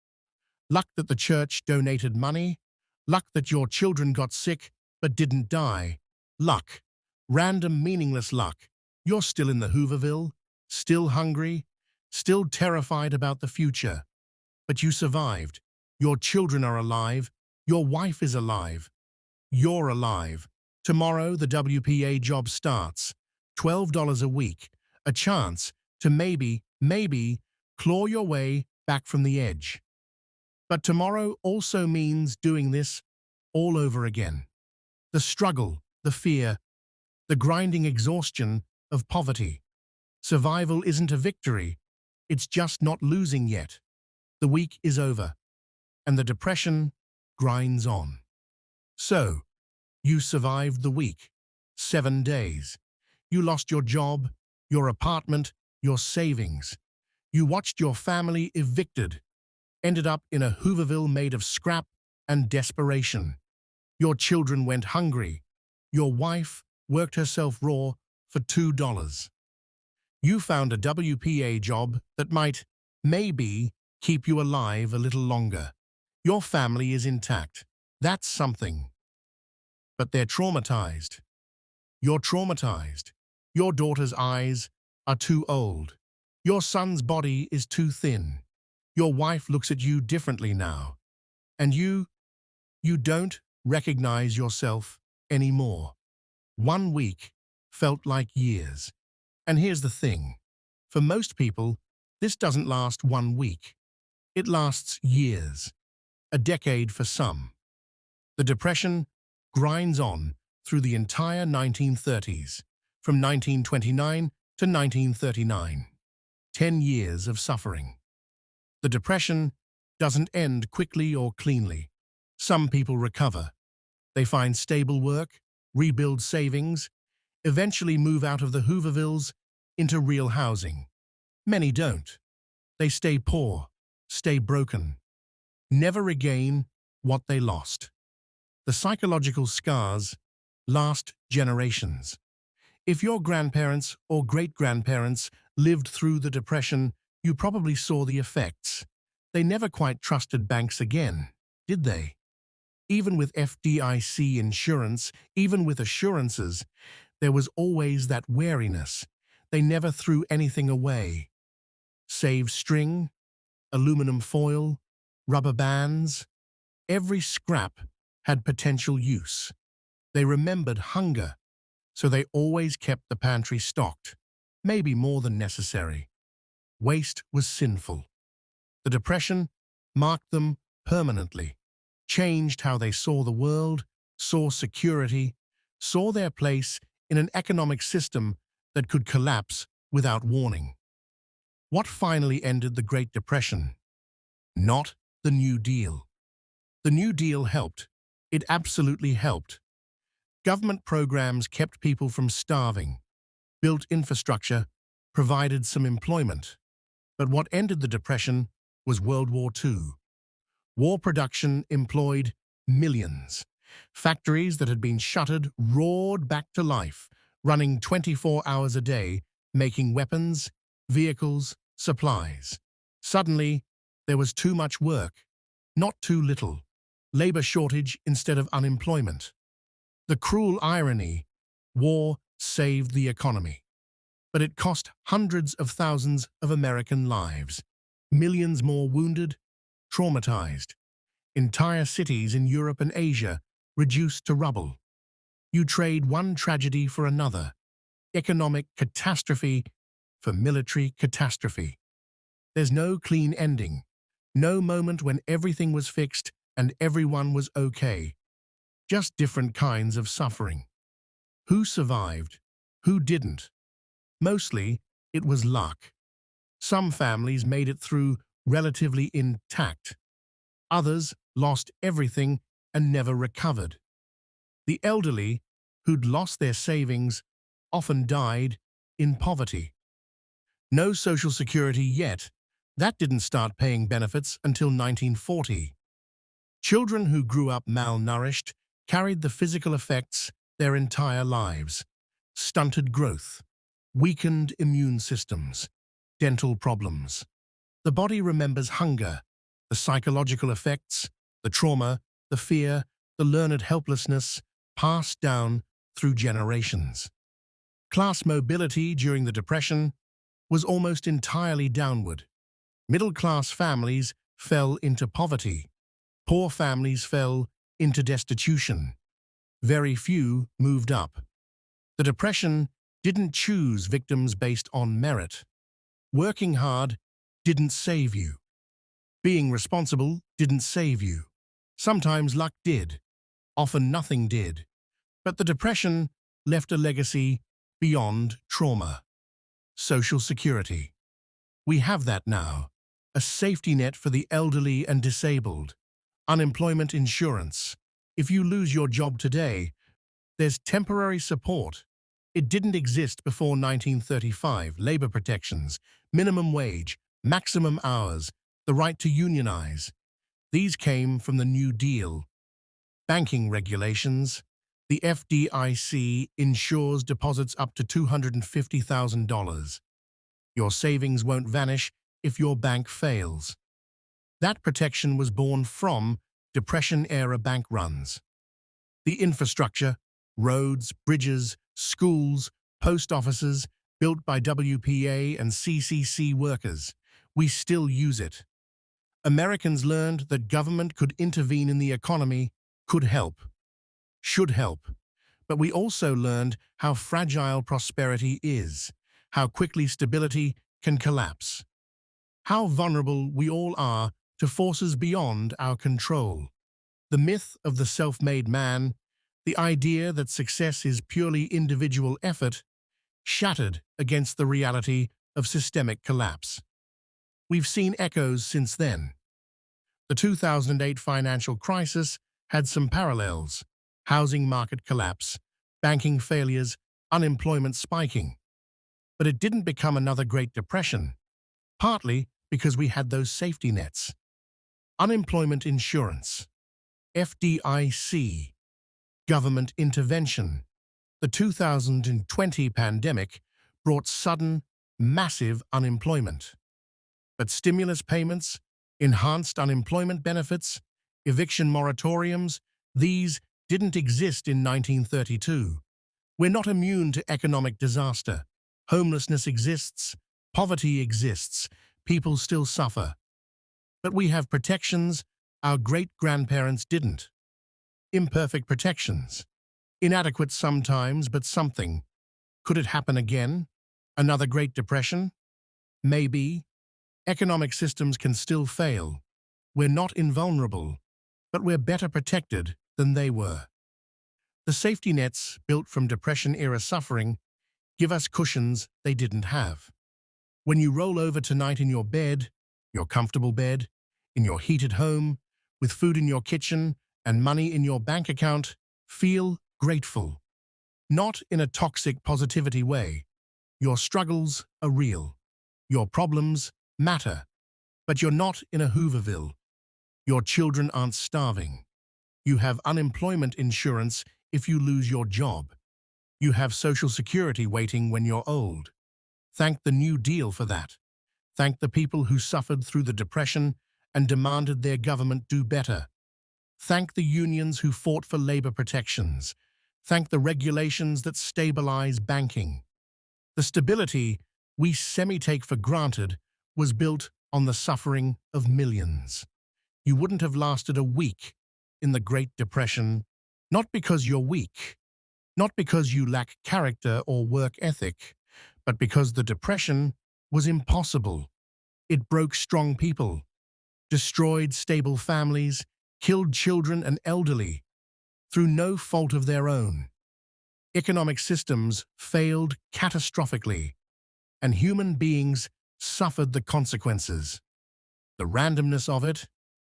Luck that the church donated money. Luck that your children got sick but didn't die. Luck. Random, meaningless luck. You're still in the Hooverville, still hungry, still terrified about the future. But you survived. Your children are alive. Your wife is alive. You're alive. Tomorrow, the WPA job starts. $12 a week. A chance to maybe, claw your way back from the edge. But tomorrow also means doing this all over again. The struggle, the fear, the grinding exhaustion of poverty. Survival isn't a victory. It's just not losing yet. The week is over, and the depression grinds on. So, you survived the week. 7 days. You lost your job, your apartment, your savings. You watched your family evicted, ended up in a Hooverville made of scrap and desperation. Your children went hungry. Your wife worked herself raw for $2. You found a WPA job that might, maybe, keep you alive a little longer. Your family is intact. That's something. But they're traumatized. You're traumatized. Your daughter's eyes are too old. Your son's body is too thin. Your wife looks at you differently now. And you don't recognize yourself anymore. 1 week felt like years. And here's the thing. For most people, this doesn't last 1 week. It lasts years. A decade for some. The Depression grinds on through the entire 1930s, from 1929 to 1939. 10 years of suffering. The Depression doesn't end quickly or cleanly. Some people recover. They find stable work, rebuild savings, eventually move out of the Hoovervilles into real housing. Many don't. They stay poor, stay broken, never regain what they lost. The psychological scars last generations. If your grandparents or great-grandparents lived through the Depression, you probably saw the effects. They never quite trusted banks again, did they? Even with FDIC insurance, even with assurances, there was always that wariness. They never threw anything away. Saved string, aluminum foil, rubber bands. Every scrap had potential use. They remembered hunger, so they always kept the pantry stocked, maybe more than necessary. Waste was sinful. The Depression marked them permanently, changed how they saw the world, saw security, saw their place in an economic system that could collapse without warning. What finally ended the Great Depression? Not the New Deal. The New Deal helped. It absolutely helped. Government programs kept people from starving, built infrastructure, provided some employment. But what ended the Depression was World War II. War production employed millions. Factories that had been shuttered roared back to life, running 24 hours a day, making weapons, vehicles, supplies. Suddenly, there was too much work, not too little. Labor shortage instead of unemployment. The cruel irony, war saved the economy. But it cost hundreds of thousands of American lives. Millions more wounded, traumatized. Entire cities in Europe and Asia reduced to rubble. You trade one tragedy for another. Economic catastrophe for military catastrophe. There's no clean ending. No moment when everything was fixed and everyone was okay. Just different kinds of suffering. Who survived? Who didn't? Mostly, it was luck. Some families made it through relatively intact. Others lost everything and never recovered. The elderly, who'd lost their savings, often died in poverty. No social security yet, That didn't start paying benefits until 1940. Children who grew up malnourished carried the physical effects their entire lives. Stunted growth, weakened immune systems, dental problems. The body remembers hunger, the psychological effects, the trauma, the fear, the learned helplessness passed down through generations. Class mobility during the Depression was almost entirely downward. Middle-class families fell into poverty. Poor families fell into destitution. Very few moved up. The Depression didn't choose victims based on merit. Working hard didn't save you. Being responsible didn't save you. Sometimes luck did. Often nothing did. But the Depression left a legacy beyond trauma. Social Security. We have that now. A safety net for the elderly and disabled. Unemployment insurance. If you lose your job today, there's temporary support. It didn't exist before 1935. Labor protections, minimum wage, maximum hours, the right to unionize. These came from the New Deal. Banking regulations. The FDIC insures deposits up to $250,000. Your savings won't vanish if your bank fails. That protection was born from Depression-era bank runs. The infrastructure, roads, bridges, schools, post offices, built by WPA and CCC workers. We still use it. Americans learned that government could intervene in the economy, could help, should help. But we also learned how fragile prosperity is, how quickly stability can collapse, how vulnerable we all are to forces beyond our control. The myth of the self-made man, the idea that success is purely individual effort, shattered against the reality of systemic collapse. We've seen echoes since then. The 2008 financial crisis had some parallels: housing market collapse, banking failures, unemployment spiking. But it didn't become another Great Depression, partly because we had those safety nets. Unemployment insurance, FDIC, government intervention. The 2020 pandemic brought sudden, massive unemployment. But stimulus payments, enhanced unemployment benefits, eviction moratoriums, these didn't exist in 1932. We're not immune to economic disaster. Homelessness exists, poverty exists, people still suffer. But we have protections our great-grandparents didn't. Imperfect protections. Inadequate sometimes, but something. Could it happen again? Another Great Depression? Maybe. Economic systems can still fail. We're not invulnerable, but we're better protected than they were. The safety nets built from Depression-era suffering give us cushions they didn't have. When you roll over tonight in your bed, your comfortable bed, in your heated home, with food in your kitchen and money in your bank account, feel grateful. Not in a toxic positivity way. Your struggles are real. Your problems matter. But you're not in a Hooverville. Your children aren't starving. You have unemployment insurance if you lose your job. You have Social Security waiting when you're old. Thank the New Deal for that. Thank the people who suffered through the Depression and demanded their government do better. Thank the unions who fought for labor protections. Thank the regulations that stabilize banking. The stability we semi-take for granted was built on the suffering of millions. You wouldn't have lasted a week in the Great Depression, not because you're weak, not because you lack character or work ethic, but because the Depression was impossible. It broke strong people, destroyed stable families, killed children and elderly, through no fault of their own. Economic systems failed catastrophically, and human beings suffered the consequences. The randomness of it,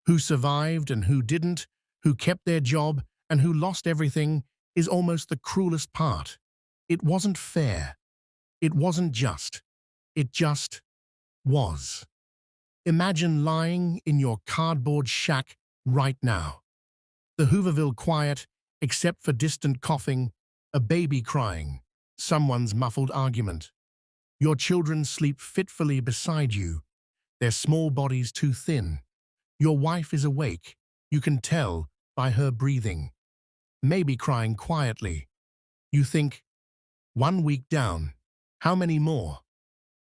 who survived and who didn't, who kept their job and who lost everything, is almost the cruelest part. It wasn't fair. It wasn't just. It just was. Imagine lying in your cardboard shack right now. The Hooverville quiet, except for distant coughing, a baby crying, someone's muffled argument. Your children sleep fitfully beside you, their small bodies too thin. Your wife is awake, you can tell by her breathing, maybe crying quietly. You think, 1 week down, how many more?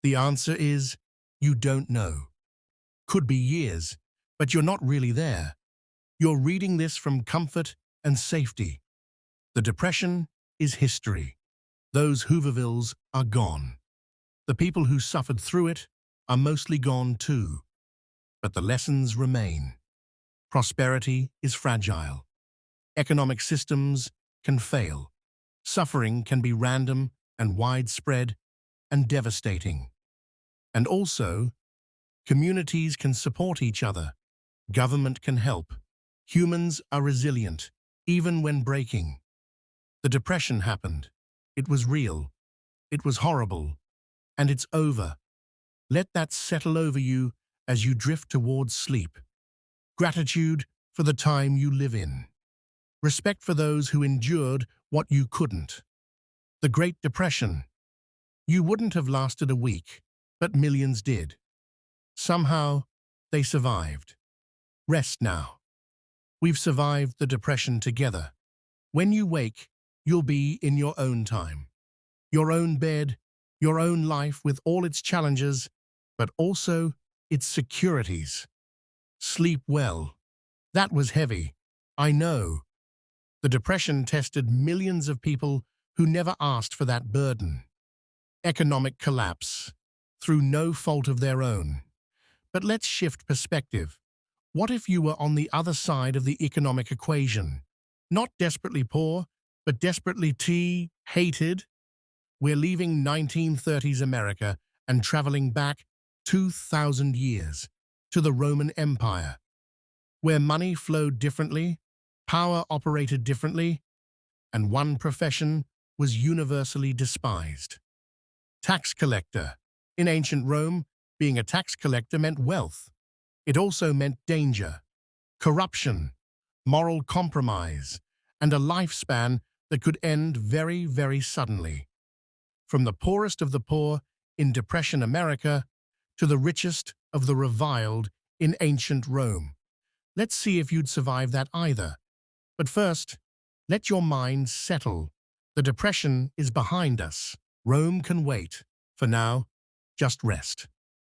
The answer is, you don't know. Could be years, but you're not really there. You're reading this from comfort and safety. The Depression is history. Those Hoovervilles are gone. The people who suffered through it are mostly gone too. But the lessons remain. Prosperity is fragile. Economic systems can fail. Suffering can be random and widespread and devastating. And also, communities can support each other. Government can help. Humans are resilient, even when breaking. The Depression happened. It was real. It was horrible. And it's over. Let that settle over you as you drift towards sleep. Gratitude for the time you live in. Respect for those who endured what you couldn't. The Great Depression. You wouldn't have lasted a week, but millions did. Somehow, they survived. Rest now. We've survived the Depression together. When you wake, you'll be in your own time. Your own bed, your own life with all its challenges, but also its securities. Sleep well. That was heavy. I know. The Depression tested millions of people who never asked for that burden. Economic collapse, through no fault of their own. But let's shift perspective. What if you were on the other side of the economic equation? Not desperately poor, but desperately hated? We're leaving 1930s America and traveling back 2,000 years to the Roman Empire, where money flowed differently, power operated differently, and one profession was universally despised. Tax collector. In ancient Rome, being a tax collector meant wealth. It also meant danger, corruption, moral compromise, and a lifespan that could end very, very suddenly. From the poorest of the poor in Depression America to the richest of the reviled in ancient Rome. Let's see if you'd survive that either. But first, let your mind settle. The Depression is behind us. Rome can wait. For now, just rest.